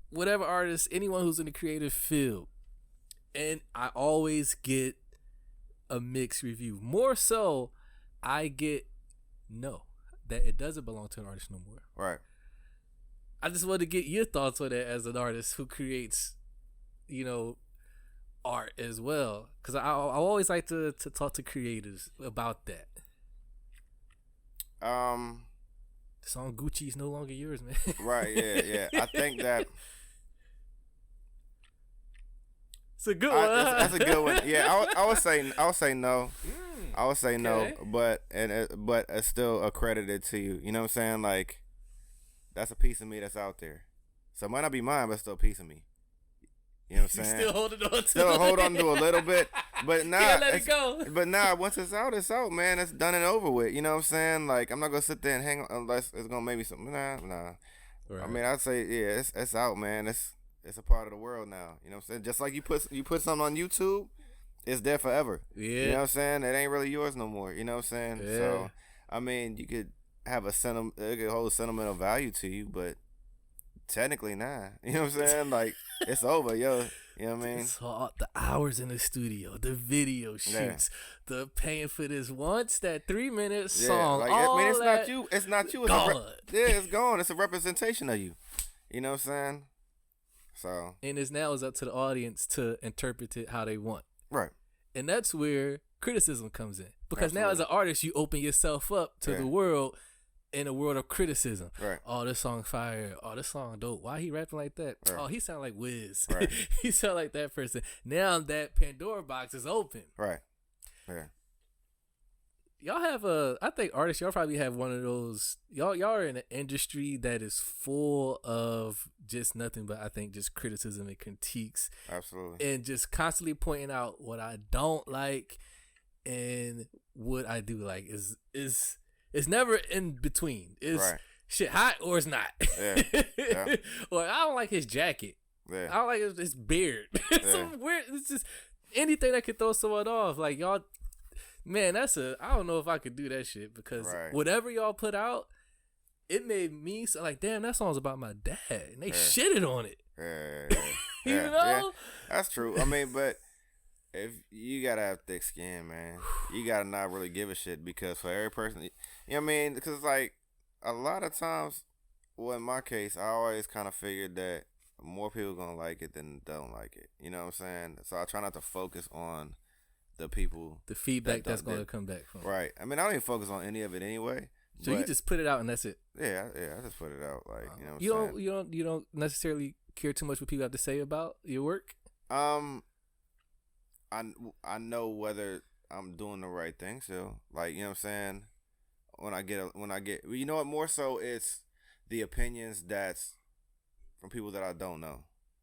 Speaker 3: whatever artists, anyone who's in the creative field, and I always get a mixed review. More so, I get that it doesn't belong to an artist no more.
Speaker 1: Right.
Speaker 3: I just want to get your thoughts on that as an artist who creates, you know, art as well, because I always like to talk to creators about that. The song Gucci is no longer yours, man.
Speaker 1: Right, yeah. I think that
Speaker 3: it's a good one.
Speaker 1: That's a good one. Yeah, I would say no. I would say no, but it's still accredited to you. You know what I'm saying? Like, that's a piece of me that's out there. So it might not be mine, but it's still a piece of me. You know what I'm saying?
Speaker 3: Still holding on to
Speaker 1: Still hold on to a little bit. But now,
Speaker 3: let it go.
Speaker 1: But now, once it's out, man. It's done and over with. You know what I'm saying? Like, I'm not going to sit there and hang on unless it's going to make me something. Nah. Right. I mean, I'd say, yeah, it's out, man. It's a part of the world now. You know what I'm saying? Just like you put something on YouTube, it's there forever. Yeah. You know what I'm saying? It ain't really yours no more. You know what I'm saying? Yeah. So, I mean, you could have it could hold sentimental value to you, but technically, nah. You know what I'm saying? Like, it's over, yo. You know what I mean?
Speaker 3: So the hours in the studio, the video shoots, the paying for this that 3-minute song.
Speaker 1: Like,
Speaker 3: all
Speaker 1: it's
Speaker 3: that
Speaker 1: not you. It's not you. It's gone. It's a representation of you. You know what I'm saying? So.
Speaker 3: And it's up to the audience to interpret it how they want.
Speaker 1: Right.
Speaker 3: And that's where criticism comes in. Because now as an artist, you open yourself up to the world. In a world of criticism.
Speaker 1: Right.
Speaker 3: Oh, this song fire. Oh, this song dope. Why he rapping like that?
Speaker 1: Right.
Speaker 3: Oh, he sound like Wiz.
Speaker 1: Right.
Speaker 3: He sound like that person. Now that Pandora box is open.
Speaker 1: Right. Yeah.
Speaker 3: Y'all have I think artists, y'all probably have one of those. Y'all are in an industry that is full of just nothing but, I think, just criticism and critiques.
Speaker 1: Absolutely.
Speaker 3: And just constantly pointing out what I don't like and what I do like is it's never in between. It's shit hot or it's not.
Speaker 1: Yeah. Yeah.
Speaker 3: Or I don't like his jacket.
Speaker 1: Yeah.
Speaker 3: I don't like his beard. Some weird. It's just anything that could throw someone off. Like, y'all, man, I don't know if I could do that shit because whatever y'all put out, it made me so like, damn, that song's about my dad, and they shitted on it.
Speaker 1: Yeah.
Speaker 3: You know?
Speaker 1: Yeah. That's true. I mean, but if you gotta have thick skin, man, you gotta not really give a shit because for every person, you know what I mean? Because like a lot of times, well, in my case, I always kind of figured that more people gonna like it than don't like it. You know what I'm saying? So I try not to focus on the people,
Speaker 3: the feedback that's gonna come back from.
Speaker 1: Right. I mean, I don't even focus on any of it anyway.
Speaker 3: So you just put it out and that's it.
Speaker 1: Yeah. I just put it out. Like you know. What
Speaker 3: You don't necessarily care too much what people have to say about your work.
Speaker 1: I know whether I'm doing the right thing still. Like, you know what I'm saying? When I get you know what, more so it's the opinions that's from people that I don't know.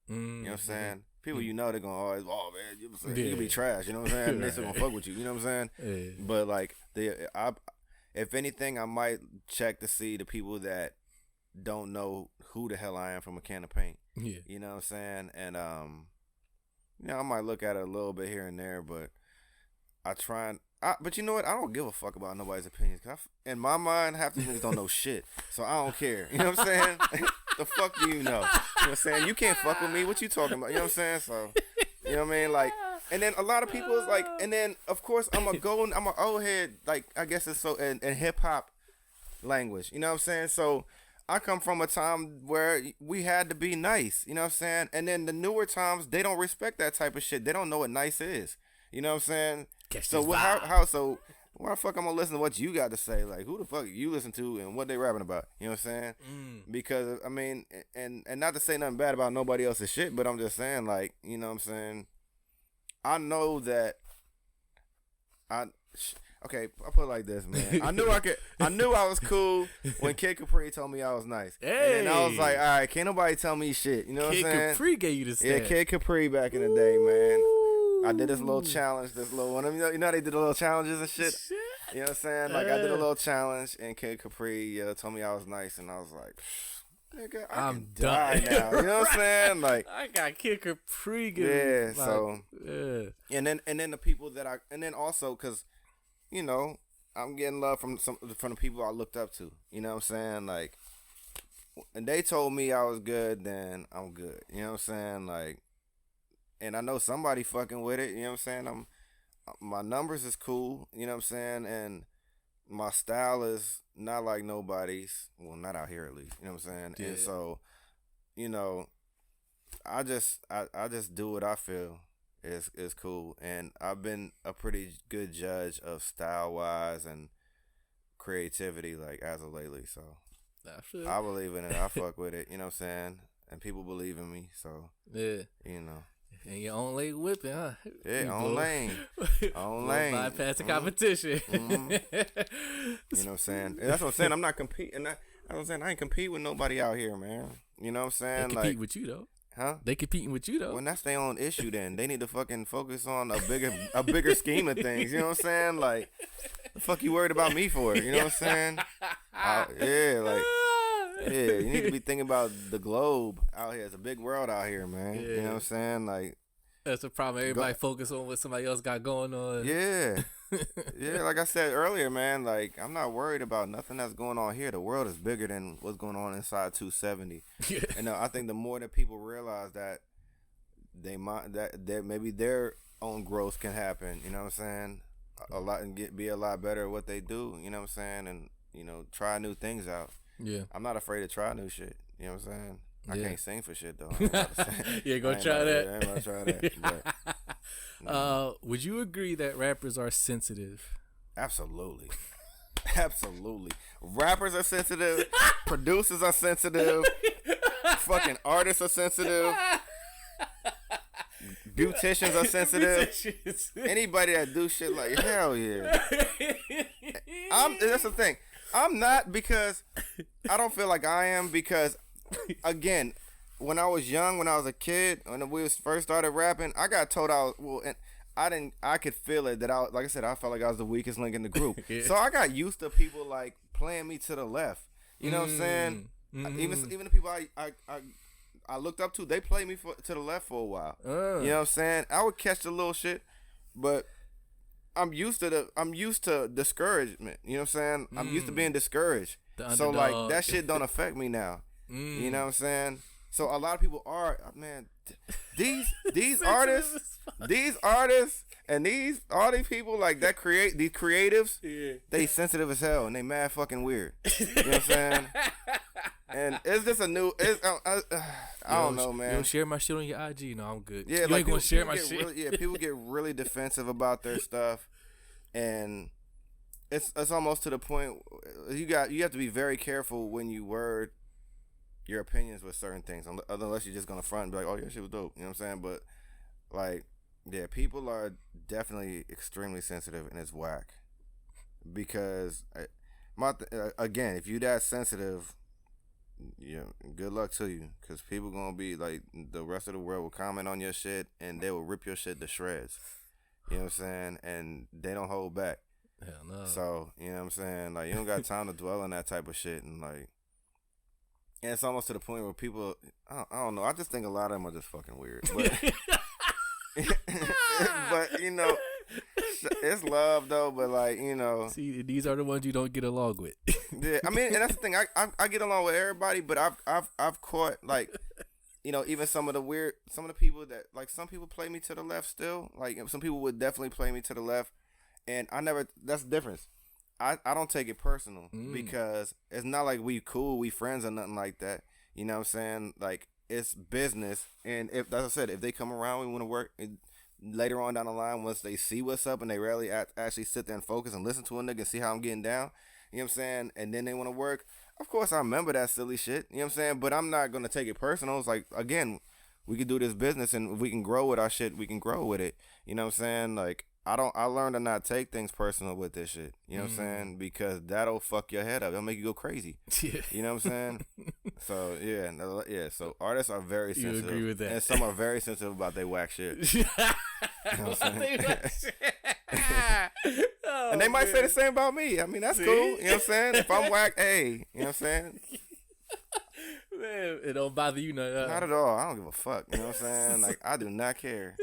Speaker 1: You know what I'm saying? People you know they're gonna always, oh man, you can be trash, you know what I'm saying? They still gonna fuck with you, you know what I'm saying?
Speaker 3: Yeah.
Speaker 1: But like if anything, I might check to see the people that don't know who the hell I am from a can of paint.
Speaker 3: Yeah.
Speaker 1: You know what I'm saying? And you know, I might look at it a little bit here and there, but I try and but you know what? I don't give a fuck about nobody's opinions. In my mind, half these niggas don't know shit, so I don't care. You know what I'm saying? The fuck do you know? You know what I'm saying? You can't fuck with me. What you talking about? You know what I'm saying? So, you know what I mean? Like, and then a lot of people is like, and then of course I'm an old head. Like, I guess it's so in hip hop language. You know what I'm saying? So I come from a time where we had to be nice. You know what I'm saying? And then the newer times, they don't respect that type of shit. They don't know what nice is. You know what I'm saying? So so why the fuck I'm gonna listen to what you got to say? Like, who the fuck you listen to and what they rapping about? You know what I'm saying? Because I mean, and not to say nothing bad about nobody else's shit, but I'm just saying, like, you know what I'm saying? I know that okay, I'll put it like this, man. I knew I was cool when Kid Capri told me I was nice.
Speaker 3: Hey.
Speaker 1: And I was like, all right, can't nobody tell me shit. You know what I'm saying?
Speaker 3: Kid Capri gave you the stat.
Speaker 1: Yeah, Kid Capri back in the day, man. I did this little challenge, this little one. You know how they did the little challenges and shit? You know what I'm saying? Like, I did a little challenge, and Kid Capri told me I was nice, and I was like, nigga, I'm done now. You know what I'm saying? Like,
Speaker 3: I got Kid Capri.
Speaker 1: Yeah,
Speaker 3: like,
Speaker 1: so.
Speaker 3: Yeah.
Speaker 1: And then the people that and then also, because, you know, I'm getting love from the people I looked up to. You know what I'm saying? Like, and they told me I was good, then I'm good. You know what I'm saying? Like, and I know somebody fucking with it. You know what I'm saying? My numbers is cool. You know what I'm saying? And my style is not like nobody's. Well, not out here at least. You know what I'm saying?
Speaker 3: Yeah.
Speaker 1: And so, you know, I just do what I feel is cool. And I've been a pretty good judge of style wise and creativity, like, as of lately. So I believe in it. I fuck with it. You know what I'm saying? And people believe in me. So
Speaker 3: yeah,
Speaker 1: you know.
Speaker 3: And your own leg whipping, huh?
Speaker 1: Yeah, on lane. On lane.
Speaker 3: Bypass the competition.
Speaker 1: You know what I'm saying? And that's what I'm saying. I'm not competing. That's what I'm saying. I ain't compete with nobody out here, man. You know what I'm saying?
Speaker 3: They compete with you, though.
Speaker 1: Huh?
Speaker 3: They competing with you, though.
Speaker 1: Well, that's their own issue then. They need to fucking focus on a bigger scheme of things. You know what I'm saying? Like, the fuck you worried about me for? You know what I'm saying? Yeah, like... Yeah, you need to be thinking about the globe out here. It's a big world out here, man. Yeah. You know what I'm saying? Like,
Speaker 3: that's the problem. Everybody focus on what somebody else got going on.
Speaker 1: Yeah. Yeah, like I said earlier, man, like, I'm not worried about nothing that's going on here. The world is bigger than what's going on inside 270. Yeah. And I think the more that people realize that that maybe their own growth can happen, you know what I'm saying? A lot and be a lot better at what they do, you know what I'm saying? And, you know, try new things out. Yeah, I'm not afraid to try new shit. You know what I'm saying? I can't sing for shit though.
Speaker 3: Yeah, go try that.
Speaker 1: I ain't gonna try that. But,
Speaker 3: would you agree that rappers are sensitive?
Speaker 1: Absolutely, absolutely. Rappers are sensitive. Producers are sensitive. Fucking artists are sensitive. Beauticians are sensitive. Anybody that do shit like hell yeah. That's the thing. I'm not, because I don't feel like I am, because again, when I was young, when I was a kid, when we first started rapping, I got told and I could feel it that like I said, I felt like I was the weakest link in the group. Yeah. So I got used to people like playing me to the left. You know what I'm saying? Even the people I looked up to, they played me to the left for a while. You know what I'm saying? I would catch the little shit, but I'm used to discouragement. You know what I'm saying? I'm used to being discouraged. So like that shit don't affect me now. You know what I'm saying? So a lot of people are, man, these artists, and all these people like that create these creatives, they sensitive as hell and they mad fucking weird. You know what I'm saying? And it's just a new. I don't know, man.
Speaker 3: You don't share my shit on your IG? No, I'm good.
Speaker 1: Yeah,
Speaker 3: you
Speaker 1: like
Speaker 3: ain't gonna share my shit.
Speaker 1: Really, people get really defensive about their stuff, and it's almost to the point you have to be very careful when you word your opinions with certain things, unless you're just gonna front and be like, "Oh, your shit was dope." You know what I'm saying? But like, yeah, people are definitely extremely sensitive, and it's whack. Because again, if you that sensitive, good luck to you, because people gonna be like, the rest of the world will comment on your shit and they will rip your shit to shreds. You know what I'm saying? And they don't hold back.
Speaker 3: Hell no.
Speaker 1: So you know what I'm saying? Like, you don't got time to dwell on that type of shit, and like, and it's almost to the point where people, I don't know. I just think a lot of them are just fucking weird. But, but you know, it's love though. But like, you know,
Speaker 3: see, these are the ones you don't get along with.
Speaker 1: Yeah, I mean, and that's the thing. I get along with everybody, but I've caught, like, you know, even some of the people that, like, some people play me to the left still. Like, some people would definitely play me to the left, and that's the difference. I don't take it personal because it's not like we cool, we friends or nothing like that. You know what I'm saying? Like, it's business, and if, as I said, if they come around, we want to work. Later on down the line, once they see what's up and they rarely actually sit there and focus and listen to a nigga and see how I'm getting down, you know what I'm saying? And then they want to work. Of course, I remember that silly shit. You know what I'm saying? But I'm not going to take it personal. It's like, again, we can do this business, and if we can grow with our shit, we can grow with it. You know what I'm saying? Like, I learned to not take things personal with this shit. You know what I'm saying? Because that'll fuck your head up. It'll make you go crazy.
Speaker 3: Yeah.
Speaker 1: You know what I'm saying? So, yeah. So, artists are very sensitive.
Speaker 3: You agree with that.
Speaker 1: And some are very sensitive about their whack shit. You know what I'm saying? And they might say the same about me. I mean, that's cool. You know what I'm saying? If I'm whack, hey, you know what I'm saying?
Speaker 3: Man, it don't bother you none.
Speaker 1: Not at all. I don't give a fuck. You know what I'm saying? Like, I do not care.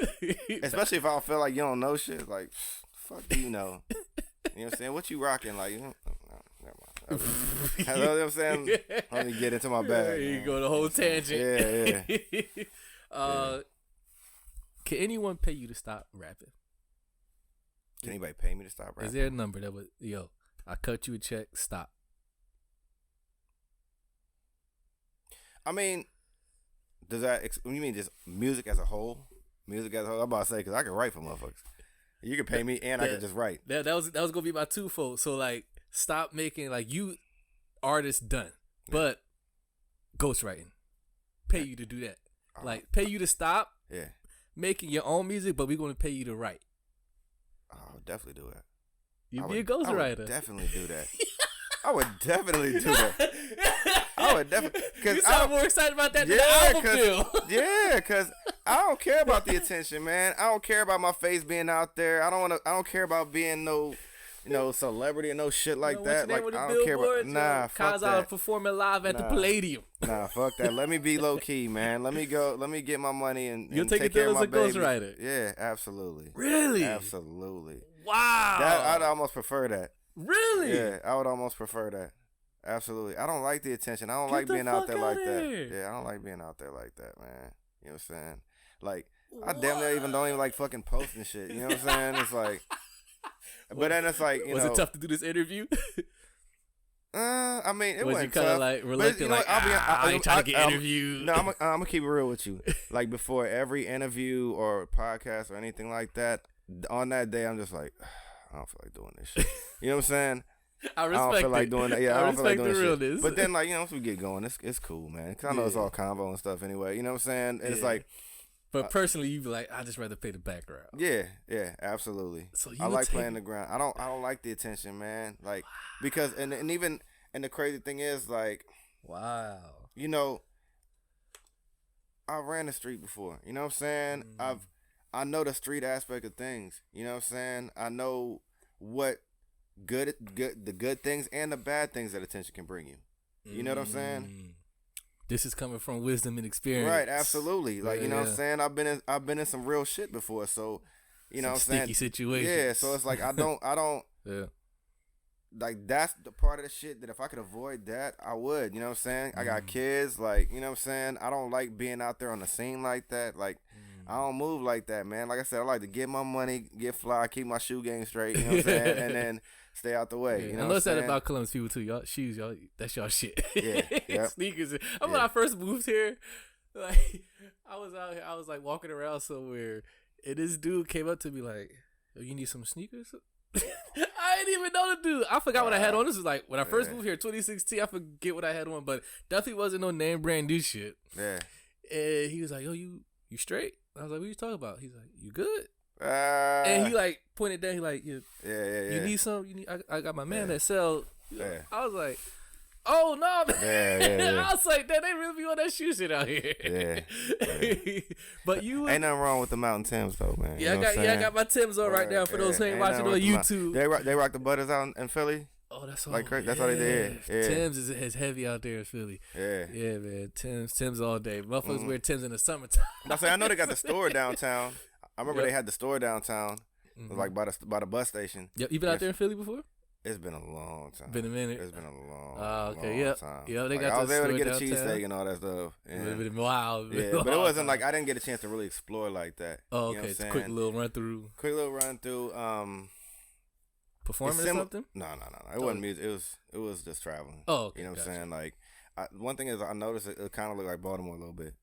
Speaker 1: Especially if I don't feel like you don't know shit. Like, fuck do you know? You know what I'm saying? What you rocking? Like, never mind. You know what I'm saying? Let me get into my bag.
Speaker 3: You go the whole tangent.
Speaker 1: Yeah.
Speaker 3: Can anyone pay you to stop rapping?
Speaker 1: Can anybody pay me to stop rapping?
Speaker 3: Is there a number that would, I cut you a check, stop?
Speaker 1: I mean, does that, you mean just music as a whole? Music as a whole? I'm about to say, because I can write for motherfuckers. You can pay me and I can just write.
Speaker 3: That was going to be my twofold. So, like, stop making, like, you artist done, but ghostwriting. Pay you to do that. Like, pay you to stop making your own music, but we're going to pay you to write.
Speaker 1: I'll definitely do that.
Speaker 3: You'd be a ghostwriter.
Speaker 1: I would definitely do that. I would definitely do that. I would definitely.
Speaker 3: You sound more excited about that than the album deal.
Speaker 1: Yeah, because I don't care about the attention, man. I don't care about my face being out there. I don't care about being no celebrity and no shit like that. Like, I don't care about. Nah, fuck
Speaker 3: Kaz
Speaker 1: that.
Speaker 3: Oliver performing live at the Palladium.
Speaker 1: Nah, fuck that. Let me be low key, man. Let me go. Let me get my money and
Speaker 3: you'll take
Speaker 1: care
Speaker 3: it there
Speaker 1: of
Speaker 3: as
Speaker 1: my
Speaker 3: a
Speaker 1: babies.
Speaker 3: ghostwriter.
Speaker 1: Yeah, absolutely.
Speaker 3: Really?
Speaker 1: Absolutely.
Speaker 3: Wow.
Speaker 1: I'd almost prefer that.
Speaker 3: Really?
Speaker 1: Yeah, I would almost prefer that. Absolutely. I don't like the attention. I don't like being out there like that. Yeah, I don't like being out there like that, man. You know what I'm saying? Like, I damn near don't even like fucking posting shit. You know what I'm saying? It's like, but then it's like,
Speaker 3: was it tough to do this interview?
Speaker 1: I mean, it
Speaker 3: was
Speaker 1: wasn't
Speaker 3: you kind
Speaker 1: tough.
Speaker 3: of like reluctant, like, I ain't trying to get interviewed?
Speaker 1: No, I'm gonna keep it real with you. Like, before every interview or podcast or anything like that, on that day, I'm just like, I don't feel like doing this shit. You know what I'm saying?
Speaker 3: I respect
Speaker 1: don't feel like doing that. Yeah, I don't feel like doing
Speaker 3: the realness.
Speaker 1: Shit. But then, like, once we get going, it's cool, man. Because I know it's all combo and stuff anyway. You know what I'm saying? And it's like,
Speaker 3: but personally, you be like, I just rather play the background.
Speaker 1: Yeah, absolutely.
Speaker 3: So
Speaker 1: I like playing the ground. I don't like the attention, man. Like, because and even the crazy thing is, like,
Speaker 3: wow,
Speaker 1: you know, I ran the street before. You know what I'm saying? I know the street aspect of things. You know what I'm saying? I know what the good things and the bad things that attention can bring you. You know what I'm saying?
Speaker 3: This is coming from wisdom and experience.
Speaker 1: Right, absolutely. Like, you know what I'm saying? I've been in some real shit before, so you know what I'm saying?
Speaker 3: Sticky situations.
Speaker 1: Yeah, so it's like I don't like that's the part of the shit that if I could avoid that, I would. You know what I'm saying? I got kids, like, you know what I'm saying? I don't like being out there on the scene like that. Like, I don't move like that, man. Like I said, I like to get my money, get fly, keep my shoe game straight, you know what I'm saying? And then stay out the way.
Speaker 3: Yeah.
Speaker 1: You know
Speaker 3: I
Speaker 1: what
Speaker 3: know
Speaker 1: I'm saying?
Speaker 3: that about Columbus people too. Y'all shoes, y'all that's y'all shit.
Speaker 1: Yeah. Yep.
Speaker 3: Sneakers. When I first moved here, like I was out here, I was like walking around somewhere, and this dude came up to me like, "Oh, you need some sneakers?" I didn't even know the dude. I forgot what I had on. This was like when I first moved here, 2016. I forget what I had on, but definitely wasn't no name brand new shit.
Speaker 1: Yeah.
Speaker 3: And he was like, "Yo, you straight?" I was like, "What you talking about?" He's like, "You good?"
Speaker 1: And
Speaker 3: And he like pointed down. He like, "You
Speaker 1: yeah.
Speaker 3: need some? You need? I got my man that sell."
Speaker 1: Yeah.
Speaker 3: I was like, "Oh no, man!"
Speaker 1: Yeah.
Speaker 3: I was like, "Damn, they really be on that shoe shit out here."
Speaker 1: Yeah.
Speaker 3: But you
Speaker 1: Ain't nothing wrong with the Mountain Timbs though, man.
Speaker 3: Yeah,
Speaker 1: You know what I'm
Speaker 3: I got my Timbs on right now for those who ain't watching on YouTube.
Speaker 1: They rock the butters out in Philly.
Speaker 3: Oh, that's all.
Speaker 1: Like crazy. That's how they did. Yeah.
Speaker 3: Timbs is heavy out there in Philly.
Speaker 1: Yeah.
Speaker 3: Yeah, man. Timbs all day. Motherfuckers wear Timbs in the summertime.
Speaker 1: I know they got the store downtown. I remember they had the store downtown, like by the bus station.
Speaker 3: Yep. You been out there in Philly before?
Speaker 1: It's been a long time.
Speaker 3: Been a minute.
Speaker 1: It's been a long,
Speaker 3: okay,
Speaker 1: long
Speaker 3: yep.
Speaker 1: time.
Speaker 3: Yeah, they
Speaker 1: like,
Speaker 3: got
Speaker 1: I was
Speaker 3: the
Speaker 1: able to
Speaker 3: store
Speaker 1: get a
Speaker 3: downtown.
Speaker 1: cheesesteak and all that stuff. And,
Speaker 3: Wow.
Speaker 1: yeah, but it wasn't like I didn't get a chance to really explore like that.
Speaker 3: Oh,
Speaker 1: You know
Speaker 3: okay.
Speaker 1: what
Speaker 3: It's a
Speaker 1: I'm
Speaker 3: quick
Speaker 1: saying?
Speaker 3: little run through.
Speaker 1: Quick little run through.
Speaker 3: Performing or something?
Speaker 1: No. It wasn't music. It was just traveling.
Speaker 3: Oh, okay.
Speaker 1: You know what
Speaker 3: Gotcha.
Speaker 1: I'm saying? Like, one thing is I noticed it kind of looked like Baltimore a little bit.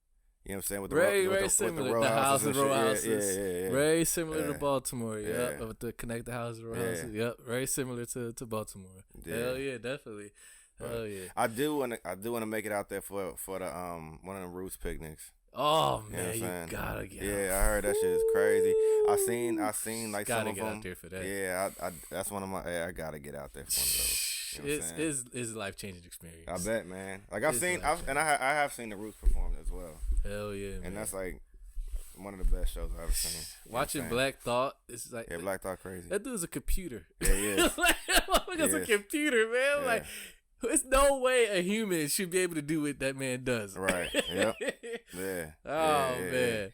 Speaker 1: You know what I'm saying? With
Speaker 3: Very similar.
Speaker 1: with the row
Speaker 3: The
Speaker 1: houses
Speaker 3: house and row
Speaker 1: shit.
Speaker 3: houses.
Speaker 1: Yeah.
Speaker 3: Very similar to
Speaker 1: Yeah.
Speaker 3: Baltimore. Yep.
Speaker 1: Yeah.
Speaker 3: With the connect the houses, row
Speaker 1: Yeah.
Speaker 3: houses. Yep. Very similar to Baltimore.
Speaker 1: Yeah.
Speaker 3: Hell yeah, definitely. Hell yeah.
Speaker 1: I do want to make it out there for the one of the Roots picnics.
Speaker 3: Oh
Speaker 1: You know
Speaker 3: man,
Speaker 1: what I'm
Speaker 3: you
Speaker 1: saying?
Speaker 3: gotta get.
Speaker 1: Yeah, I heard that shit is crazy. I seen like
Speaker 3: Gotta
Speaker 1: some of
Speaker 3: get
Speaker 1: them.
Speaker 3: out there for that.
Speaker 1: Yeah, I that's one of my. I gotta get out there for one of those. You know what I'm saying?
Speaker 3: It's a life changing experience.
Speaker 1: I bet, man. Like I've
Speaker 3: It's
Speaker 1: seen,
Speaker 3: life-changing.
Speaker 1: I have seen the Roots perform as well,
Speaker 3: Hell yeah, man.
Speaker 1: and that's like one of the best shows I've ever seen. You know what I'm
Speaker 3: Watching
Speaker 1: saying?
Speaker 3: Black Thought, it's like
Speaker 1: Yeah, Black Thought crazy.
Speaker 3: that dude's a computer.
Speaker 1: Yeah, he is.
Speaker 3: Like, that motherfucker's a
Speaker 1: Yes.
Speaker 3: computer, man.
Speaker 1: Yeah.
Speaker 3: Like, there's no way a human should be able to do what that man does.
Speaker 1: Right. Yep. Yeah.
Speaker 3: Oh
Speaker 1: Yeah.
Speaker 3: man,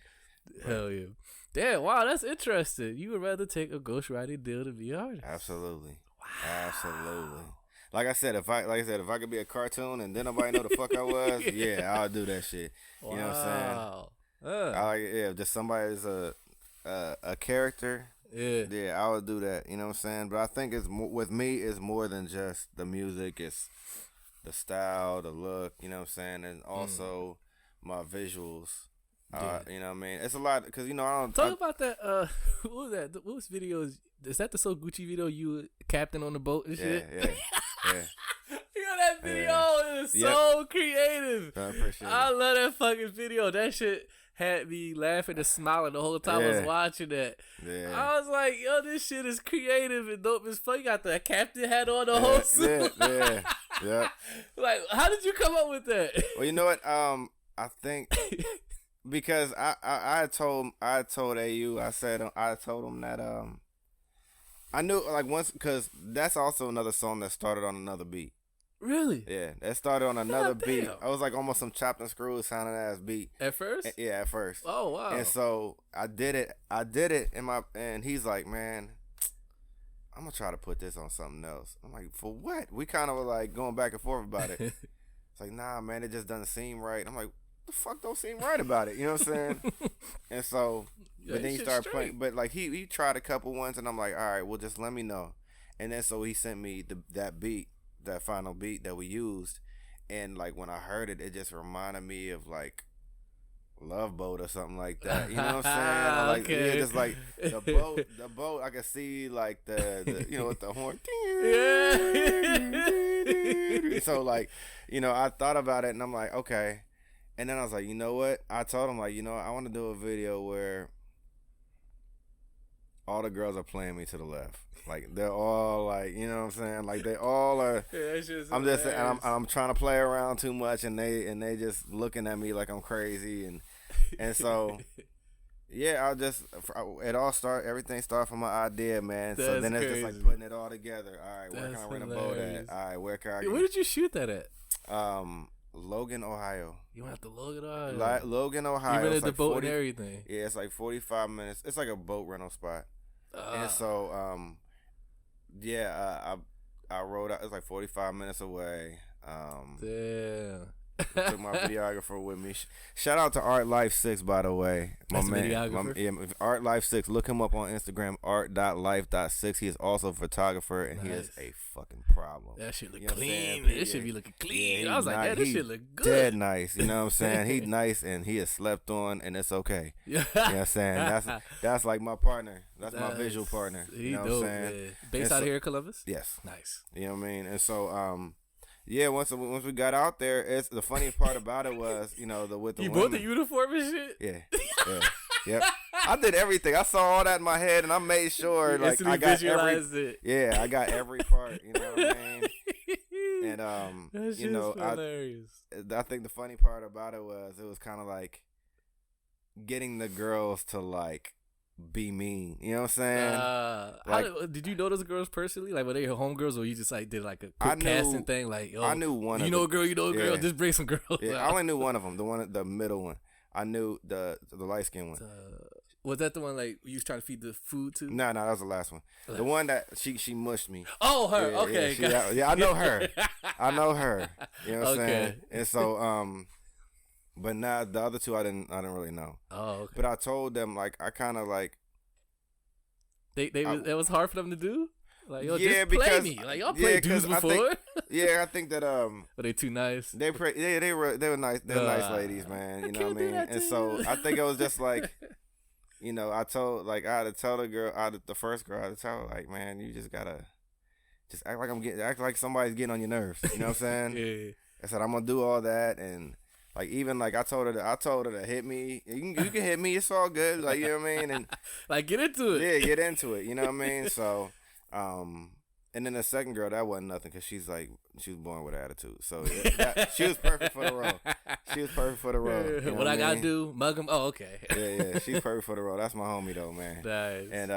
Speaker 3: hell yeah. Damn, wow, that's interesting. You would rather take a ghostwriting deal to be an artist.
Speaker 1: Absolutely. Absolutely. Like I said, if I could be a cartoon and then nobody know the fuck I was, yeah, I'll do that shit. You know what I'm saying?
Speaker 3: Wow.
Speaker 1: I like if just somebody's a character.
Speaker 3: Yeah.
Speaker 1: I would do that. You know what I'm saying? But I think with me, it's more than just the music. It's the style, the look. You know what I'm saying? And also my visuals.
Speaker 3: Yeah.
Speaker 1: You know what I mean? It's a lot because I don't
Speaker 3: Talk about that. What was that? What was videos? Is that the So Gucci video? You captain on the boat and shit.
Speaker 1: Yeah.
Speaker 3: You know that video is
Speaker 1: Yep.
Speaker 3: so creative.
Speaker 1: I appreciate
Speaker 3: I
Speaker 1: it.
Speaker 3: love that fucking video. That shit had me laughing and smiling the whole time I was
Speaker 1: Yeah.
Speaker 3: watching that.
Speaker 1: Yeah.
Speaker 3: I was like, yo, this shit is creative and dope as fuck. You got the captain hat on the whole suit.
Speaker 1: Yeah.
Speaker 3: Like, how did you come up with that?
Speaker 1: Well, you know what? I think because I told AU, I told him that I knew like once because that's also another song that started on another beat.
Speaker 3: Really?
Speaker 1: Yeah, that started on another
Speaker 3: God
Speaker 1: beat.
Speaker 3: damn.
Speaker 1: I was like almost some chopped and screwed sounding ass beat.
Speaker 3: At first?
Speaker 1: Yeah, at first.
Speaker 3: Oh, wow.
Speaker 1: And so I did it and he's like, man, I'm gonna try to put this on something else. I'm like, for what? We kind of were like going back and forth about it. It's like, nah, man, it just doesn't seem right. I'm like, the fuck don't seem right about it? You know what I'm saying? And so,
Speaker 3: Yeah,
Speaker 1: but then he
Speaker 3: shit
Speaker 1: started
Speaker 3: straight.
Speaker 1: playing. But like he tried a couple ones, and I'm like, all right, well, just let me know. And then so he sent me that beat, that final beat that we used, and like when I heard it, it just reminded me of like Love Boat or something like that. You know what I'm saying? Or like,
Speaker 3: Okay.
Speaker 1: yeah, just like the boat. I could see like the with the horn.
Speaker 3: Yeah.
Speaker 1: So like, I thought about it and I'm like, okay. And then I was like, you know what? I told him like, I want to do a video where all the girls are playing me to the left. Like they're all like, you know what I'm saying? Like they all are.
Speaker 3: Yeah, that's just
Speaker 1: I'm just, and
Speaker 3: hilarious.
Speaker 1: I'm trying to play around too much, and they just looking at me like I'm crazy, and so. Yeah, everything started from my idea, man. So
Speaker 3: That's
Speaker 1: then it's
Speaker 3: crazy.
Speaker 1: just like putting it all together. All right, where
Speaker 3: That's
Speaker 1: can I rent a boat
Speaker 3: hilarious.
Speaker 1: at? All right, where can I
Speaker 3: Where did you shoot that at?
Speaker 1: Logan, Ohio.
Speaker 3: You have to log it on.
Speaker 1: Logan, Ohio.
Speaker 3: You rented
Speaker 1: It's
Speaker 3: the
Speaker 1: like
Speaker 3: boat
Speaker 1: 40
Speaker 3: and everything.
Speaker 1: Yeah, it's like 45 minutes. It's like a boat rental spot. And
Speaker 3: Ah.
Speaker 1: so, I rode out. It's like 45 minutes away.
Speaker 3: Damn.
Speaker 1: Took my videographer with me. Shout out to Art Life 6, by the way. My
Speaker 3: That's
Speaker 1: man,
Speaker 3: videographer?
Speaker 1: Art Life 6. Look him up on Instagram, art.life.6. He is also a photographer, and he is a fucking problem.
Speaker 3: That shit look
Speaker 1: You know what I'm
Speaker 3: clean.
Speaker 1: saying?
Speaker 3: It should be looking clean.
Speaker 1: Yeah,
Speaker 3: I was like,
Speaker 1: he
Speaker 3: yeah, this
Speaker 1: he
Speaker 3: shit look good.
Speaker 1: Dead nice. You know what I'm saying? He nice, and he is slept on, and it's okay. You know what I'm saying? That's like my partner. That's my visual partner.
Speaker 3: He
Speaker 1: You know
Speaker 3: dope,
Speaker 1: what I'm saying?
Speaker 3: man. Based out here in Columbus?
Speaker 1: Yes.
Speaker 3: Nice.
Speaker 1: You know what I mean? And so, yeah, once we got out there, it's the funny part about it was, with the
Speaker 3: You
Speaker 1: women.
Speaker 3: bought the uniform and shit?
Speaker 1: Yeah. Yep. I did everything. I saw all that in my head, and I made sure like I got
Speaker 3: it.
Speaker 1: Yeah, I got every part. You know what I mean? And
Speaker 3: that shit's hilarious.
Speaker 1: I think the funny part about it was kind of like getting the girls to like be mean. You know what I'm saying?
Speaker 3: Did you know those girls personally? Like, were they your homegirls, or you just like did like a
Speaker 1: I
Speaker 3: quick
Speaker 1: knew-
Speaker 3: casting thing? Like,
Speaker 1: I knew one.
Speaker 3: You know a girl, you know a girl.
Speaker 1: Yeah.
Speaker 3: Just bring some girls.
Speaker 1: Yeah, I only knew one of them. The middle one. I knew the light skinned one.
Speaker 3: Was that the one like you was trying to feed the food to?
Speaker 1: No, that was the last one. The one that she mushed me.
Speaker 3: Oh, her.
Speaker 1: Yeah,
Speaker 3: okay.
Speaker 1: Yeah, I know her. I know her. You know what I'm
Speaker 3: Okay.
Speaker 1: saying? And so, but now the other two I didn't really know.
Speaker 3: Oh, okay.
Speaker 1: But I told them like I kind of like.
Speaker 3: It was hard for them to do. Like, yo,
Speaker 1: Yeah,
Speaker 3: just play
Speaker 1: because-
Speaker 3: me. Like, y'all
Speaker 1: yeah,
Speaker 3: played
Speaker 1: 'cause
Speaker 3: dudes
Speaker 1: I
Speaker 3: before.
Speaker 1: Yeah, I think that
Speaker 3: Are they too nice?
Speaker 1: they were nice. They're nice ladies, man. You know what I mean? And so I think it was just like, I told like I had to tell the girl, the first girl, I had to tell her like, man, you just gotta just act like somebody's getting on your nerves. You know what I'm saying?
Speaker 3: Yeah.
Speaker 1: I said I'm gonna do all that, and like even like I told her to hit me. You can hit me. It's all good. Like, you know what I mean? And
Speaker 3: Like, get into it.
Speaker 1: yeah, get into it. You know what I mean? So, and then the second girl, that wasn't nothing because she was born with attitude. So yeah, she was perfect for the role. She was perfect for the role. You know
Speaker 3: What I gotta
Speaker 1: mean?
Speaker 3: do, mug him. Oh, okay.
Speaker 1: Yeah, she's perfect for the role. That's my homie though, man.
Speaker 3: Nice.
Speaker 1: And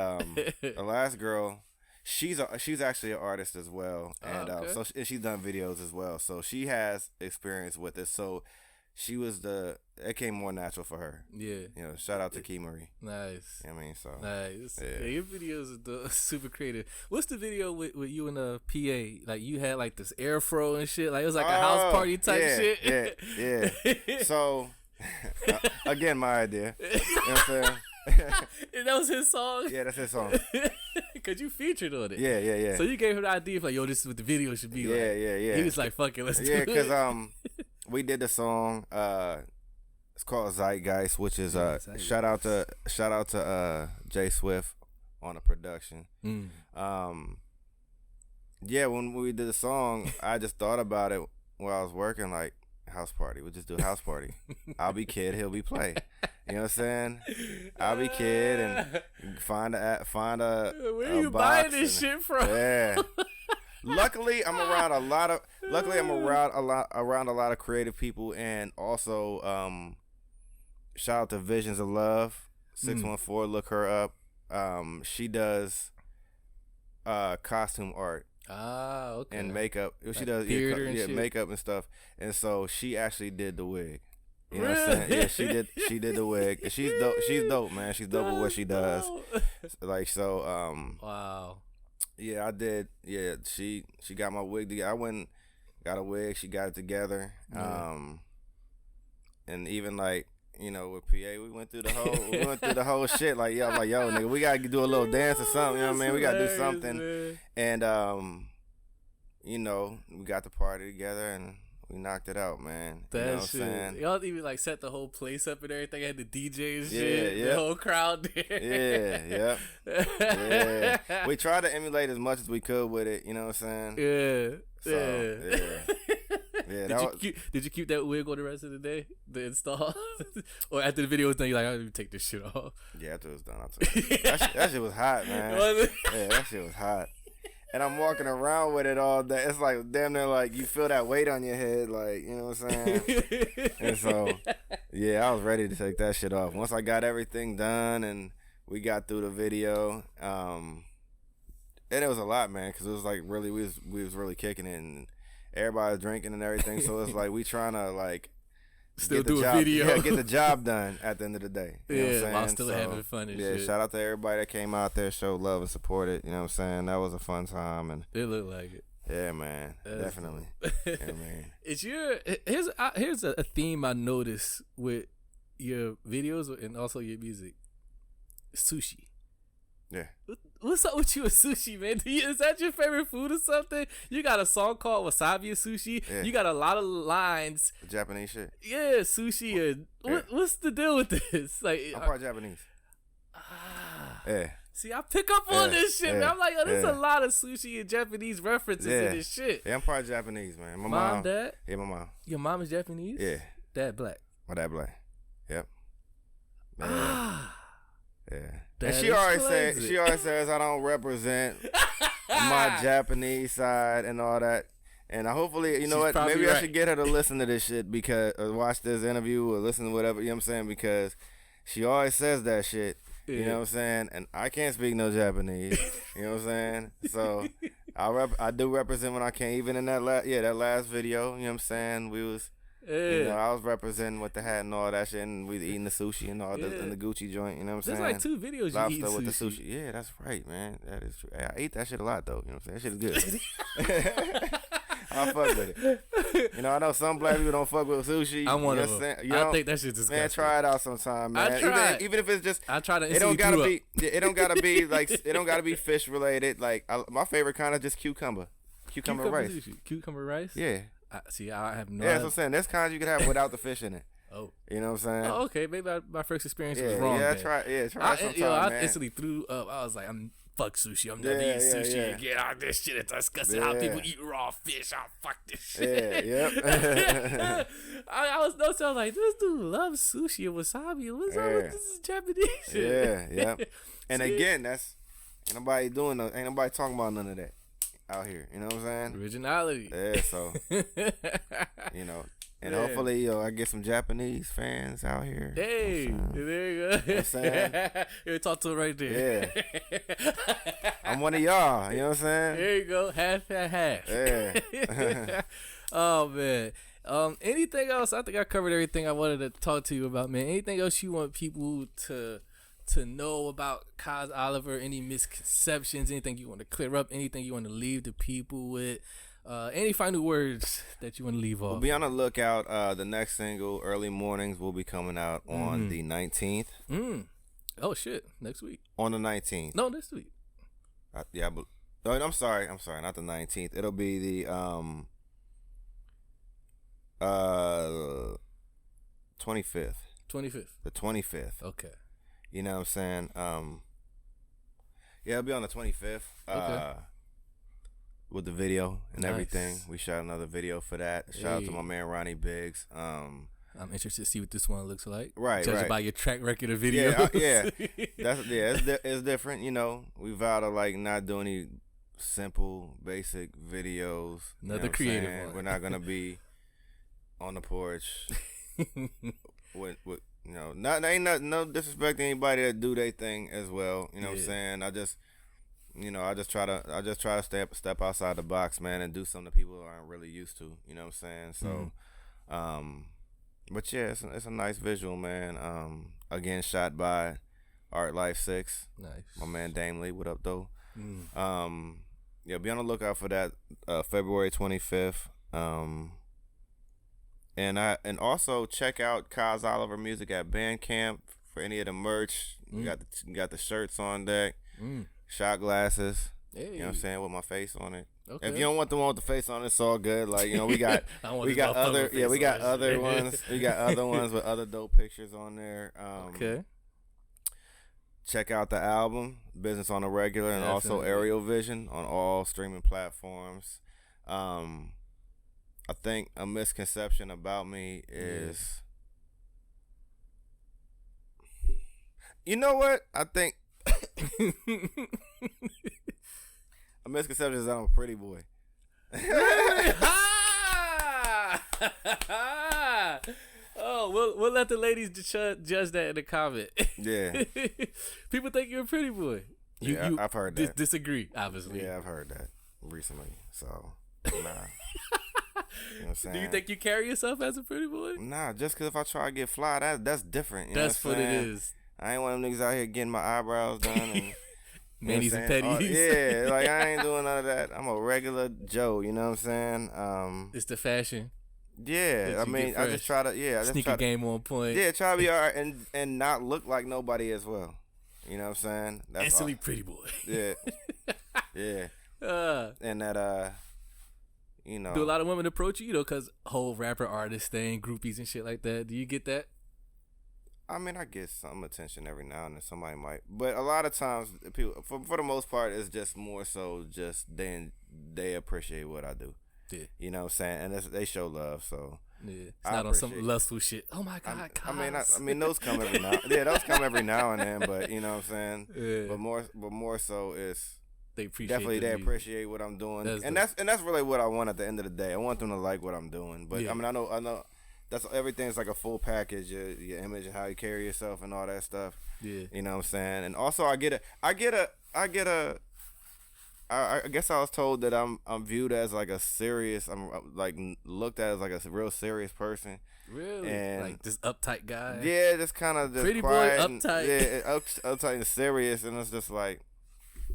Speaker 1: the last girl, she's actually an artist as well, and
Speaker 3: okay.
Speaker 1: and she's done videos as well. So she has experience with it. So she was it came more natural for her.
Speaker 3: Yeah.
Speaker 1: Shout out to Key Marie.
Speaker 3: Nice.
Speaker 1: You know what I mean? So
Speaker 3: Nice.
Speaker 1: Yeah.
Speaker 3: Yeah, your videos are super creative. What's the video with you and the PA? Like, you had like this airfro and shit. Like, it was like a house party type shit.
Speaker 1: Yeah. So again, my idea. You know what I'm saying?
Speaker 3: And that was his song?
Speaker 1: Yeah, that's his song.
Speaker 3: Because you featured on it.
Speaker 1: Yeah.
Speaker 3: So you gave him the idea of like, yo, this is what the video should be like.
Speaker 1: Yeah.
Speaker 3: He was like, fuck it, let's do it.
Speaker 1: Yeah, because we did the song. It's called Zeitgeist, which is
Speaker 3: Zeitgeist.
Speaker 1: shout out to Jay Swift on the production. Yeah, when we did the song, I just thought about it while I was working, like house party. We'll just do a house party. I'll be kid, he'll be play. You know what I'm saying? I'll be kid and find a
Speaker 3: Where you
Speaker 1: box
Speaker 3: buying this
Speaker 1: and-
Speaker 3: shit from?
Speaker 1: Yeah. Luckily, I'm around a lot of creative people, and also shout out to Visions of Love 614. Look her up. She does costume art
Speaker 3: Okay.
Speaker 1: and makeup. She
Speaker 3: Like
Speaker 1: does
Speaker 3: theater and shit?
Speaker 1: makeup and stuff. And so she actually did the wig. You know
Speaker 3: Really?
Speaker 1: what I'm saying? Yeah, she did the wig. And she's dope. She's dope, man. She's dope with what she does. Like, so
Speaker 3: Wow.
Speaker 1: yeah, I did. Yeah, she got my wig together. I went and got a wig. She got it together. And even like, with PA, we went through the whole shit. Like, I'm like, yo, nigga, we gotta do a little dance or something. You know what I mean? We gotta do something.
Speaker 3: Man.
Speaker 1: And we got the party together and we knocked it out, man.
Speaker 3: That
Speaker 1: you know what I'm
Speaker 3: shit.
Speaker 1: saying?
Speaker 3: Y'all even like set the whole place up and everything. Had the DJ and
Speaker 1: Yeah,
Speaker 3: shit.
Speaker 1: yeah.
Speaker 3: The whole crowd there.
Speaker 1: Yeah. We tried to emulate as much as we could with it. You know what I'm saying?
Speaker 3: Yeah.
Speaker 1: So, yeah.
Speaker 3: Did you keep that wig on the rest of the day? The install? Or after the video was done, you're like, I don't take this shit off.
Speaker 1: Yeah, after it was done, I took it. That shit was hot, man.
Speaker 3: Was it?
Speaker 1: Yeah, that shit was hot. And I'm walking around with it all day. It's like damn near like you feel that weight on your head, like, you know what I'm saying? And so, yeah, I was ready to take that shit off. Once I got everything done and we got through the video, and it was a lot, man, because it was like really we was really kicking it and everybody was drinking and everything. So it's like we trying to like
Speaker 3: Still
Speaker 1: get the
Speaker 3: do a
Speaker 1: job,
Speaker 3: video.
Speaker 1: yeah, get the job done at the end of the day. You know what I'm saying?
Speaker 3: while still having fun and
Speaker 1: yeah,
Speaker 3: shit.
Speaker 1: shout out to everybody that came out there, showed love and supported. You know what I'm saying? That was a fun time, and
Speaker 3: It looked like it.
Speaker 1: Yeah, man. Definitely. Yeah, man.
Speaker 3: It's here's a theme I noticed with your videos and also your music. Sushi.
Speaker 1: Yeah.
Speaker 3: What's up with you with sushi, man? Is that your favorite food or something? You got a song called Wasabi and Sushi.
Speaker 1: Yeah.
Speaker 3: You got a lot of lines.
Speaker 1: Japanese shit.
Speaker 3: Yeah, sushi. And what's the deal with this? Like,
Speaker 1: I'm part Japanese. Yeah.
Speaker 3: See, I pick up on this shit, man. I'm like, oh, there's a lot of sushi and Japanese references in this shit.
Speaker 1: Yeah, I'm part Japanese, man. My
Speaker 3: mom, dad?
Speaker 1: Yeah, my mom.
Speaker 3: Your mom is Japanese?
Speaker 1: Yeah.
Speaker 3: Dad black?
Speaker 1: My dad black. Yep. Yeah. Yeah.
Speaker 3: That
Speaker 1: And she always says I don't represent my Japanese side and all that. And I hopefully, you know what, maybe I should get her to listen to this shit because, or watch this interview or listen to whatever, you know what I'm saying? Because she always says that shit. You know what I'm saying? And I can't speak no Japanese. You know what I'm saying? So I do represent when I can. Even in that last video, you know what I'm saying? We was, you know, I was representing with the hat and all that shit, and we was eating the sushi and all in the Gucci joint. You know what I'm saying?
Speaker 3: There's like 2 videos
Speaker 1: Lobster
Speaker 3: you eat
Speaker 1: with
Speaker 3: sushi.
Speaker 1: the sushi. Yeah, that's right, man. That is true. I eat that shit a lot though. You know what I'm saying? That shit is good. I fuck with it. You know, I know some black people don't fuck with sushi.
Speaker 3: I'm one of them. I think that shit's disgusting.
Speaker 1: Man, try it out sometime, man.
Speaker 3: I try.
Speaker 1: Even if it's just,
Speaker 3: I try to.
Speaker 1: it don't gotta be. It don't gotta be like. It don't gotta be fish related. Like my favorite kind of just cucumber rice.
Speaker 3: Sushi. Cucumber rice.
Speaker 1: Yeah.
Speaker 3: See, I have no.
Speaker 1: Yeah, that's what I'm saying. There's kinds you can have without the fish in it.
Speaker 3: Oh.
Speaker 1: You know what I'm saying?
Speaker 3: Oh, okay. Maybe my first experience was wrong.
Speaker 1: Yeah,
Speaker 3: then.
Speaker 1: try it sometime,
Speaker 3: I instantly threw up. I was like, fuck sushi. I'm never eating sushi again. This shit is disgusting. How people eat raw fish. Fuck this shit.
Speaker 1: Yeah,
Speaker 3: I was like, this dude loves sushi and wasabi. What's up with this Japanese shit?
Speaker 1: Yeah. And again, ain't nobody talking about none of that out here. You know what I'm saying?
Speaker 3: Originality.
Speaker 1: Yeah, so you know. And hopefully, I get some Japanese fans out here.
Speaker 3: Hey, there you go.
Speaker 1: You know what I'm saying?
Speaker 3: You talk to him right there.
Speaker 1: Yeah. I'm one of y'all. You know what I'm saying?
Speaker 3: There you go. Half.
Speaker 1: Yeah.
Speaker 3: Oh, man. Anything else? I think I covered everything I wanted to talk to you about, man. Anything else you want people to know about Kaz Oliver? Any misconceptions? Anything you want to clear up? Anything you want to leave the people with? Any final words that you want to leave off?
Speaker 1: We'll be on the lookout. The next single, Early Mornings, will be coming out on the 19th.
Speaker 3: Oh, shit. Next week.
Speaker 1: On the 19th.
Speaker 3: No, this week.
Speaker 1: But I'm sorry. Not the 19th. It'll be the 25th.
Speaker 3: 25th.
Speaker 1: The 25th.
Speaker 3: Okay.
Speaker 1: You know what I'm saying? It'll be on the 25th.
Speaker 3: Okay.
Speaker 1: With the video and
Speaker 3: Nice.
Speaker 1: everything. We shot another video for that. Shout out to my man Ronnie Biggs.
Speaker 3: I'm interested to see what this one looks like.
Speaker 1: Right,
Speaker 3: Judging
Speaker 1: right.
Speaker 3: by your track record of videos.
Speaker 1: It's different. You know, we vow to like not do any simple, basic videos.
Speaker 3: Another creative one.
Speaker 1: We're not gonna be on the porch with you know, no disrespect to anybody that do their thing as well. You know what I'm saying? I just try to step outside the box, man, and do something that people aren't really used to. You know what I'm saying? So, but yeah, it's a nice visual, man. Again, shot by Art Life 6.
Speaker 3: Nice.
Speaker 1: My man Dame Lee, what up though? Yeah, be on the lookout for that February 25th. And also check out Kaz Oliver music at Bandcamp for any of the merch. We got the shirts on deck. Shot glasses, you know what I'm saying, with my face on it. Okay. If you don't want the one with the face on it, it's all good. Like, you know, we got other ones. We got other ones with other dope pictures on there.
Speaker 3: Okay.
Speaker 1: Check out the album, Business on the Regular, and also Aerial Vision on all streaming platforms. I think a misconception about me is, you know what? I think a misconception is that I'm a pretty boy.
Speaker 3: Oh, we'll let the ladies judge that in the comment.
Speaker 1: Yeah.
Speaker 3: People think you're a pretty boy.
Speaker 1: I've heard that.
Speaker 3: Disagree, obviously.
Speaker 1: Yeah, I've heard that recently. So, nah. You know what I'm saying?
Speaker 3: Do you think you carry yourself as a pretty boy?
Speaker 1: Nah, just because if I try to get fly, that's different. You
Speaker 3: that's
Speaker 1: know
Speaker 3: what
Speaker 1: I'm
Speaker 3: it
Speaker 1: saying?
Speaker 3: is.
Speaker 1: I ain't one of them niggas out here getting my eyebrows done and
Speaker 3: Manis and
Speaker 1: saying?
Speaker 3: petties.
Speaker 1: Yeah, like I ain't doing none of that. I'm a regular Joe. You know what I'm saying?
Speaker 3: It's the fashion.
Speaker 1: Yeah, I mean, I just try to. Yeah, I just
Speaker 3: Sneaker
Speaker 1: try to,
Speaker 3: game on point.
Speaker 1: yeah, try to be alright and not look like nobody as well. You know what I'm saying? That's
Speaker 3: Instantly pretty boy.
Speaker 1: Yeah, yeah, and that you know,
Speaker 3: Do a lot of women approach you, because whole rapper artist thing, groupies and shit like that? Do you get that?
Speaker 1: I mean, I get some attention every now and then. Somebody might, but a lot of times, people, for the most part, it's just more so just they appreciate what I do.
Speaker 3: Yeah.
Speaker 1: You know what I'm saying? And they show love, so
Speaker 3: Yeah. It's
Speaker 1: I
Speaker 3: not on some
Speaker 1: appreciate-
Speaker 3: lustful shit. Oh my God,
Speaker 1: I mean, those come every now. Yeah, those come every now and then. But you know what I'm saying?
Speaker 3: Yeah.
Speaker 1: But more so is
Speaker 3: they appreciate
Speaker 1: definitely
Speaker 3: the
Speaker 1: they
Speaker 3: music.
Speaker 1: appreciate what I'm doing,
Speaker 3: That's
Speaker 1: and
Speaker 3: dope.
Speaker 1: that's really what I want at the end of the day. I want them to like what I'm doing. But
Speaker 3: Yeah.
Speaker 1: I mean, I know that's everything's like a full package. Your image and how you carry yourself and all that stuff.
Speaker 3: Yeah.
Speaker 1: You know what I'm saying? And also, I guess I was told that I'm viewed as like a serious. I'm like looked at as like a real serious person.
Speaker 3: Really?
Speaker 1: And
Speaker 3: Like this uptight guy?
Speaker 1: Yeah, just kind of just
Speaker 3: Pretty boy,
Speaker 1: quiet and-
Speaker 3: uptight.
Speaker 1: yeah, uptight and serious, and it's just like,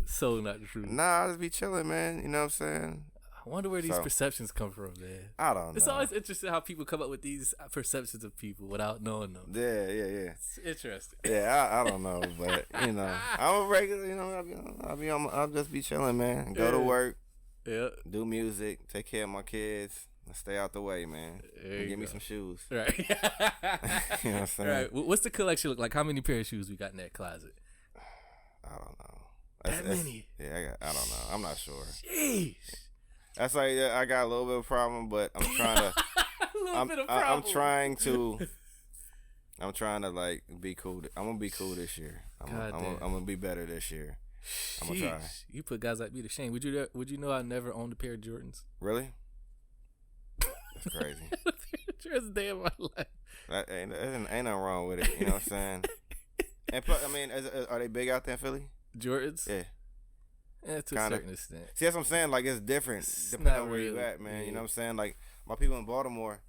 Speaker 3: So not true.
Speaker 1: nah, I just be chilling, man. You know what I'm saying?
Speaker 3: I wonder where these
Speaker 1: So.
Speaker 3: perceptions come from, man.
Speaker 1: I don't know.
Speaker 3: It's always interesting how people come up with these perceptions of people without knowing them.
Speaker 1: Yeah.
Speaker 3: It's interesting.
Speaker 1: Yeah, I don't know, but you know, I'm a regular. You know, I'll just be chilling, man. Go to
Speaker 3: Yeah.
Speaker 1: work,
Speaker 3: Yeah.
Speaker 1: do music, take care of my kids, and stay out the way, man.
Speaker 3: There
Speaker 1: And
Speaker 3: you
Speaker 1: give me
Speaker 3: go.
Speaker 1: some shoes.
Speaker 3: Right.
Speaker 1: You know what I'm saying?
Speaker 3: Right. What's the collection look like? How many pair of shoes we got in that closet?
Speaker 1: I don't know.
Speaker 3: That many?
Speaker 1: Yeah, I don't know. I'm not sure.
Speaker 3: Jeez.
Speaker 1: That's like I got a little bit of problem, but I'm trying to.
Speaker 3: A little bit of
Speaker 1: I'm
Speaker 3: problem.
Speaker 1: trying to like be cool. I'm gonna be cool this year. I'm gonna be better this year. I'm gonna try.
Speaker 3: Sheesh. You put guys like me to shame. Would you know I never owned a pair of Jordans?
Speaker 1: Really? That's crazy.
Speaker 3: A pair of Jordans a day of my life.
Speaker 1: That ain't nothing wrong with it. You know what I'm saying? And plus, I mean, are they big out there in Philly?
Speaker 3: Jordans?
Speaker 1: Yeah.
Speaker 3: Yeah, to a
Speaker 1: Kinda.
Speaker 3: certain extent.
Speaker 1: See, that's what I'm saying. Like, it's different
Speaker 3: It's
Speaker 1: depending
Speaker 3: not
Speaker 1: on where you
Speaker 3: really,
Speaker 1: at, man. You
Speaker 3: yeah.
Speaker 1: know what I'm saying? Like, my people in Baltimore,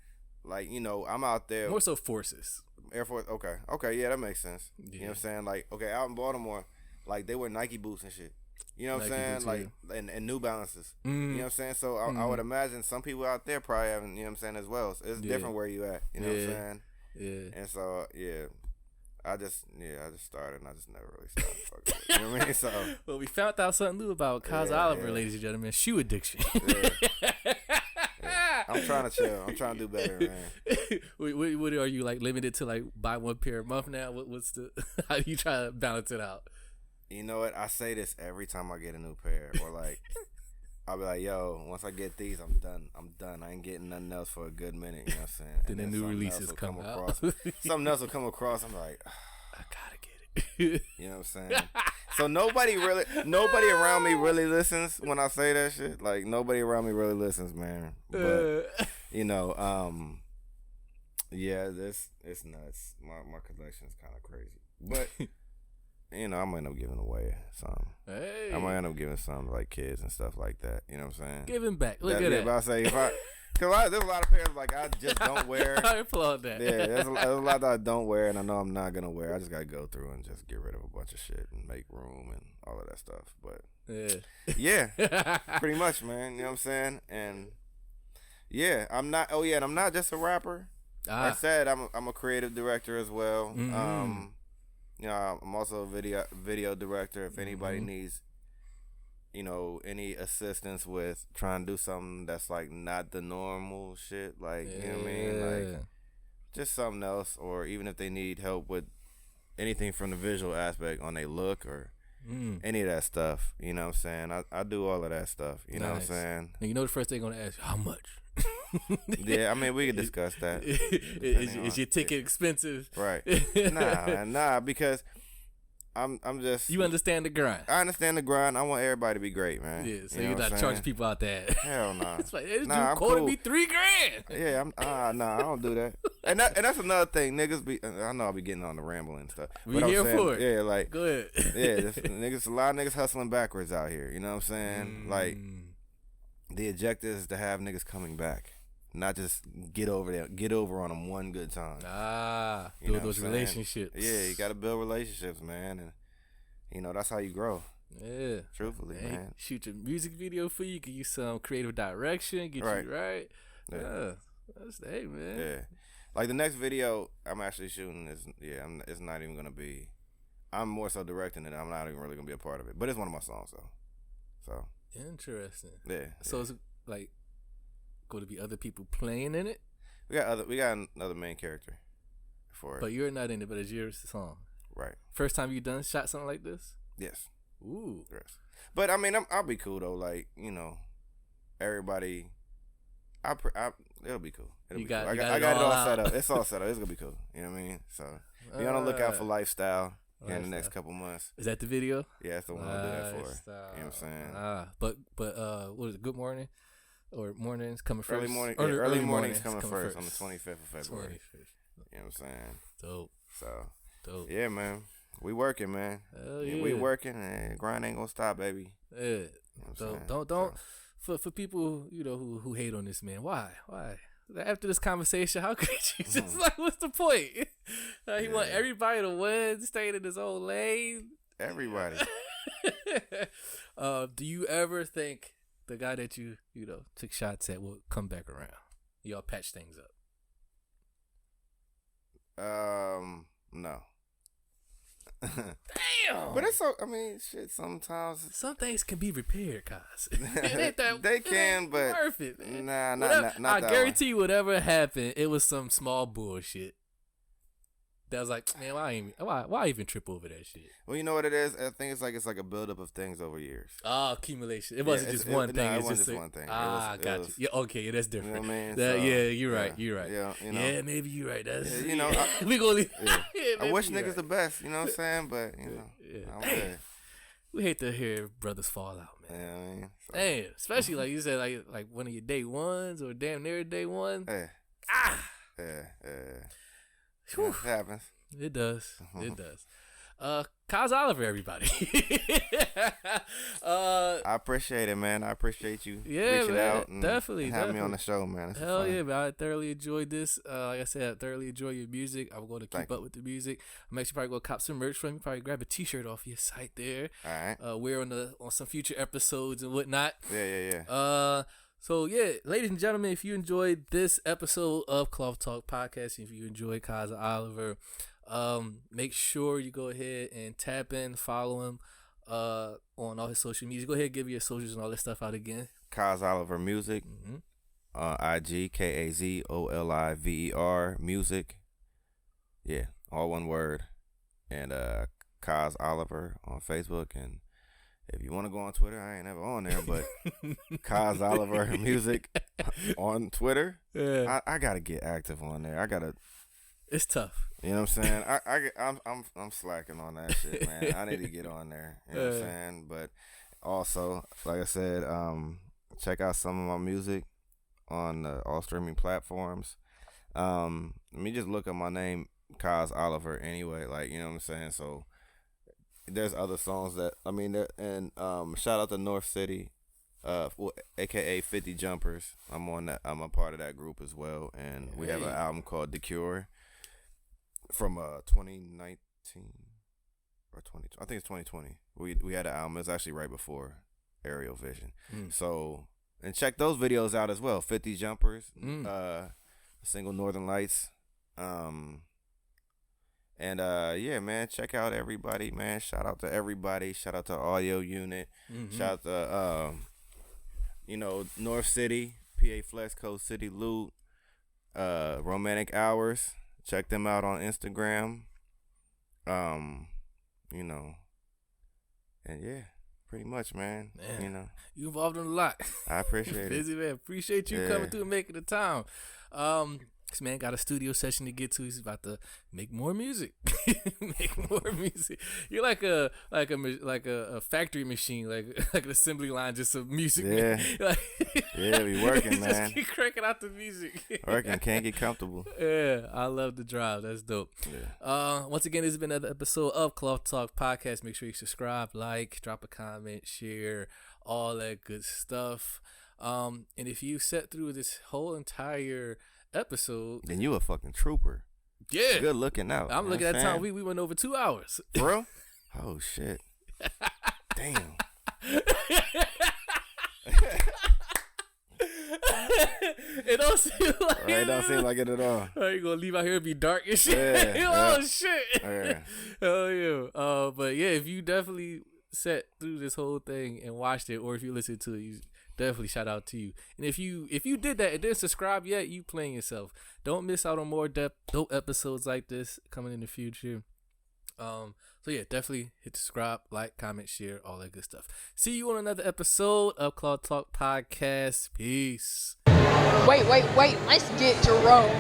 Speaker 1: like, you know, I'm out there.
Speaker 3: More so forces.
Speaker 1: Air Force. Okay, yeah, that makes sense. You know what I'm saying? Like, okay, out in Baltimore, like, they wear Nike boots and shit. You know what I'm
Speaker 3: Nike
Speaker 1: saying?
Speaker 3: boots,
Speaker 1: Like, and New Balances.
Speaker 3: Mm.
Speaker 1: You know what I'm saying? So I would imagine some people out there probably having, you know what I'm saying, as well. So it's
Speaker 3: Yeah.
Speaker 1: different where you at. You know what I'm saying?
Speaker 3: Yeah.
Speaker 1: And so, yeah. I just started and I just never really stopped. Fuck it. You know what I mean? So,
Speaker 3: Well, we found out something new about Kaz
Speaker 1: Yeah,
Speaker 3: Oliver,
Speaker 1: yeah.
Speaker 3: ladies and gentlemen. Shoe addiction.
Speaker 1: yeah. I'm trying to chill. I'm trying to do better, man.
Speaker 3: what are you, like, limited to, like, buy one pair a month now? What's the how do you try to balance it out?
Speaker 1: You know what? I say this every time I get a new pair. Or, like, I'll be like, yo, once I get these, I'm done. I ain't getting nothing else for a good minute. You know what I'm saying?
Speaker 3: Then the new
Speaker 1: something
Speaker 3: releases
Speaker 1: else will
Speaker 3: come out.
Speaker 1: across. Something else will come across. I'm like,
Speaker 3: I gotta get it.
Speaker 1: you know what I'm saying? So nobody around me really listens when I say that shit. Like, nobody around me really listens, man. But, you know, yeah, it's nuts. My collection is kind of crazy. But, you know, I might end up giving away some.
Speaker 3: Hey.
Speaker 1: I might end up giving some to, like, kids and stuff like that. You know what I'm saying?
Speaker 3: Giving back. Look at
Speaker 1: Yeah,
Speaker 3: that.
Speaker 1: but I say, because there's a lot of pairs, like, I just don't wear.
Speaker 3: I applaud that.
Speaker 1: Yeah, there's a lot that I don't wear, and I know I'm not going to wear. I just got to go through and just get rid of a bunch of shit and make room and all of that stuff. But, yeah, pretty much, man. You know what I'm saying? And, yeah, I'm not just a rapper. Like I said, I'm a creative director as well.
Speaker 3: Mm-hmm.
Speaker 1: You know, I'm also a video director. If anybody needs, you know, any assistance with trying to do something that's like not the normal shit, like, you know what I mean? Like, just something else, or even if they need help with anything from the visual aspect on their look or any of that stuff, you know what I'm saying? I do all of that stuff, you know what I'm saying?
Speaker 3: And you know the first thing they're gonna ask you, how much?
Speaker 1: Yeah, I mean, we can discuss that.
Speaker 3: Is your ticket expensive?
Speaker 1: Right. Nah, because I'm just.
Speaker 3: You understand the grind.
Speaker 1: I understand the grind. I want everybody to be great, man.
Speaker 3: Yeah, so
Speaker 1: know
Speaker 3: you
Speaker 1: what
Speaker 3: gotta
Speaker 1: I'm
Speaker 3: charge
Speaker 1: saying?
Speaker 3: people out there.
Speaker 1: Hell no.
Speaker 3: It's like, this
Speaker 1: Nah, I'm
Speaker 3: dude quoted
Speaker 1: cool.
Speaker 3: me $3,000.
Speaker 1: Yeah, I don't do that. And that's another thing, niggas be. I know I'll be getting on the rambling and stuff.
Speaker 3: We
Speaker 1: but I'm
Speaker 3: here
Speaker 1: saying,
Speaker 3: for it.
Speaker 1: Yeah, like.
Speaker 3: Go ahead.
Speaker 1: Yeah, a lot of niggas hustling backwards out here. You know what I'm saying? Like, the objective is to have niggas coming back. Not just get over on them one good time.
Speaker 3: You
Speaker 1: know
Speaker 3: build those
Speaker 1: what I'm saying?
Speaker 3: relationships.
Speaker 1: Yeah, you got to build relationships, man, and you know that's how you grow.
Speaker 3: Yeah.
Speaker 1: Truthfully, man.
Speaker 3: Shoot your music video for you, give you some creative direction, get
Speaker 1: Right.
Speaker 3: you right.
Speaker 1: Yeah.
Speaker 3: That's hey man.
Speaker 1: Yeah. Like the next video I'm actually shooting is it's not even gonna be. I'm more so directing it. I'm not even really gonna be a part of it, but it's one of my songs though. So
Speaker 3: Interesting.
Speaker 1: yeah.
Speaker 3: So it's like going to be other people playing in it,
Speaker 1: We got another main character for it.
Speaker 3: but you're not in it. But it's your song.
Speaker 1: Right.
Speaker 3: First time you done shot something like this?
Speaker 1: Yes.
Speaker 3: Ooh.
Speaker 1: Yes. But I mean, I'll be cool though. Like everybody. It'll be cool. It'll be cool. I got it all set up. It's all set up. It's gonna be cool. You know what I mean? So be on the lookout for Lifestyle in the next couple months.
Speaker 3: Is that the video?
Speaker 1: Yeah, that's the one I'll do that for. You know what I'm saying?
Speaker 3: But what is it? Good morning or mornings coming first?
Speaker 1: Early morning.
Speaker 3: Or
Speaker 1: Early mornings coming first on the 25th of February.
Speaker 3: 25th.
Speaker 1: You know what I'm saying?
Speaker 3: Dope.
Speaker 1: So
Speaker 3: Dope.
Speaker 1: yeah, man. We working, man.
Speaker 3: Hell yeah.
Speaker 1: We working, and grind ain't gonna stop, baby.
Speaker 3: Yeah.
Speaker 1: You know what I'm saying?
Speaker 3: Don't. For people who hate on this man, why? After this conversation, how could you just like? What's the point? He want everybody to win, stay in his own lane.
Speaker 1: Everybody.
Speaker 3: Do you ever think the guy that you took shots at will come back around? Y'all patch things up.
Speaker 1: No.
Speaker 3: Damn.
Speaker 1: But it's so. I mean, shit. Sometimes
Speaker 3: Some things can be repaired, Kaz.
Speaker 1: they can, but
Speaker 3: worth it, man.
Speaker 1: Nah, not
Speaker 3: I
Speaker 1: that
Speaker 3: guarantee you, whatever happened, it was some small bullshit. That was like, man, why even trip over that shit?
Speaker 1: Well, you know what it is. I think it's like a buildup of things over years.
Speaker 3: Accumulation. It wasn't just one thing.
Speaker 1: It
Speaker 3: It's
Speaker 1: wasn't
Speaker 3: just
Speaker 1: one thing.
Speaker 3: Got you. Yeah, okay, that's different.
Speaker 1: You know what I mean?
Speaker 3: Yeah,
Speaker 1: So,
Speaker 3: you're right. You're right.
Speaker 1: Yeah,
Speaker 3: Yeah, maybe you're right. That's
Speaker 1: we
Speaker 3: gonna leave.
Speaker 1: I wish niggas the best. You know what I'm saying? But I'm good.
Speaker 3: We hate to hear brothers fall out, man.
Speaker 1: You know what I mean? So,
Speaker 3: Damn, especially like you said, like one of your day ones or damn near day one.
Speaker 1: Yeah. It happens.
Speaker 3: It does. It does. Kaz Oliver, everybody.
Speaker 1: I appreciate it, man. I appreciate you reaching
Speaker 3: man,
Speaker 1: out and
Speaker 3: definitely
Speaker 1: having me on the show, man. It's
Speaker 3: Hell
Speaker 1: fun.
Speaker 3: yeah, man. I thoroughly enjoyed this. Like I said, I thoroughly enjoy your music. I'm going to keep up with the music. I'm actually probably going to cop some merch from you. Probably grab a t-shirt off your site there.
Speaker 1: All right.
Speaker 3: We're on some future episodes and whatnot.
Speaker 1: Yeah.
Speaker 3: So yeah, ladies and gentlemen, if you enjoyed this episode of Cloth Talk Podcast, if you enjoyed Kaz Oliver, make sure you go ahead and tap in, follow him on all his social media. Go ahead and give your socials and all that stuff out again.
Speaker 1: Kaz Oliver Music. IG KazOliver Music. Yeah, all one word. And Kaz Oliver on Facebook. And if you want to go on Twitter, I ain't never on there, but Kaz Oliver Music on Twitter.
Speaker 3: Yeah,
Speaker 1: I gotta get active on there.
Speaker 3: it's tough.
Speaker 1: You know what I'm saying? I'm slacking on that shit, man. I need to get on there. You know what I'm saying? But also, like I said, check out some of my music on all streaming platforms. Let me just look up my name, Kaz Oliver. Anyway, like, you know what I'm saying? So there's other songs that shout out to North City, aka 50 Jumpers. I'm on that. I'm a part of that group as well, and we have an album called B.O.T.R from 2019 or 20. I think it's 2020. We had an album. It's actually right before Aerial Vision. So, and check those videos out as well. 50 Jumpers, single Northern Lights. Yeah, man, check out everybody, man. Shout out to everybody. Shout out to Audio Unit. Shout out to North City, PA Flex Coast City Loot, Romantic Hours. Check them out on Instagram. And yeah, pretty much, man.
Speaker 3: You involved in a lot.
Speaker 1: I appreciate it.
Speaker 3: Busy man. Appreciate you coming through and making the time. This man got a studio session to get to. He's about to make more music. You're like a factory machine, like an assembly line, just of music.
Speaker 1: Yeah, yeah, we working, man.
Speaker 3: Just keep cranking out the music.
Speaker 1: Working, can't get comfortable.
Speaker 3: Yeah, I love the drive. That's dope.
Speaker 1: Yeah.
Speaker 3: Once again, this has been another episode of Cloth Talk Podcast. Make sure you subscribe, like, drop a comment, share, all that good stuff. And if you sat through this whole entire episode,
Speaker 1: then you a fucking trooper.
Speaker 3: Yeah,
Speaker 1: good looking out.
Speaker 3: I'm looking at time. We went over 2 hours.
Speaker 1: Bro, oh shit. Damn.
Speaker 3: It don't seem like
Speaker 1: It don't seem like it at all.
Speaker 3: Are you gonna leave out here and be dark and shit?
Speaker 1: Yeah,
Speaker 3: Oh
Speaker 1: yeah.
Speaker 3: shit.
Speaker 1: Yeah.
Speaker 3: Oh yeah. But yeah, if you definitely sat through this whole thing and watched it, or if you listened to it, you definitely shout out to you. And if you did that and didn't subscribe yet, you playing yourself. Don't miss out on more dope episodes like this coming in the future. So yeah, definitely hit subscribe, like, comment, share, all that good stuff. See you on another episode of Claw Talk Podcast. Peace.
Speaker 6: Wait, let's get Jerome.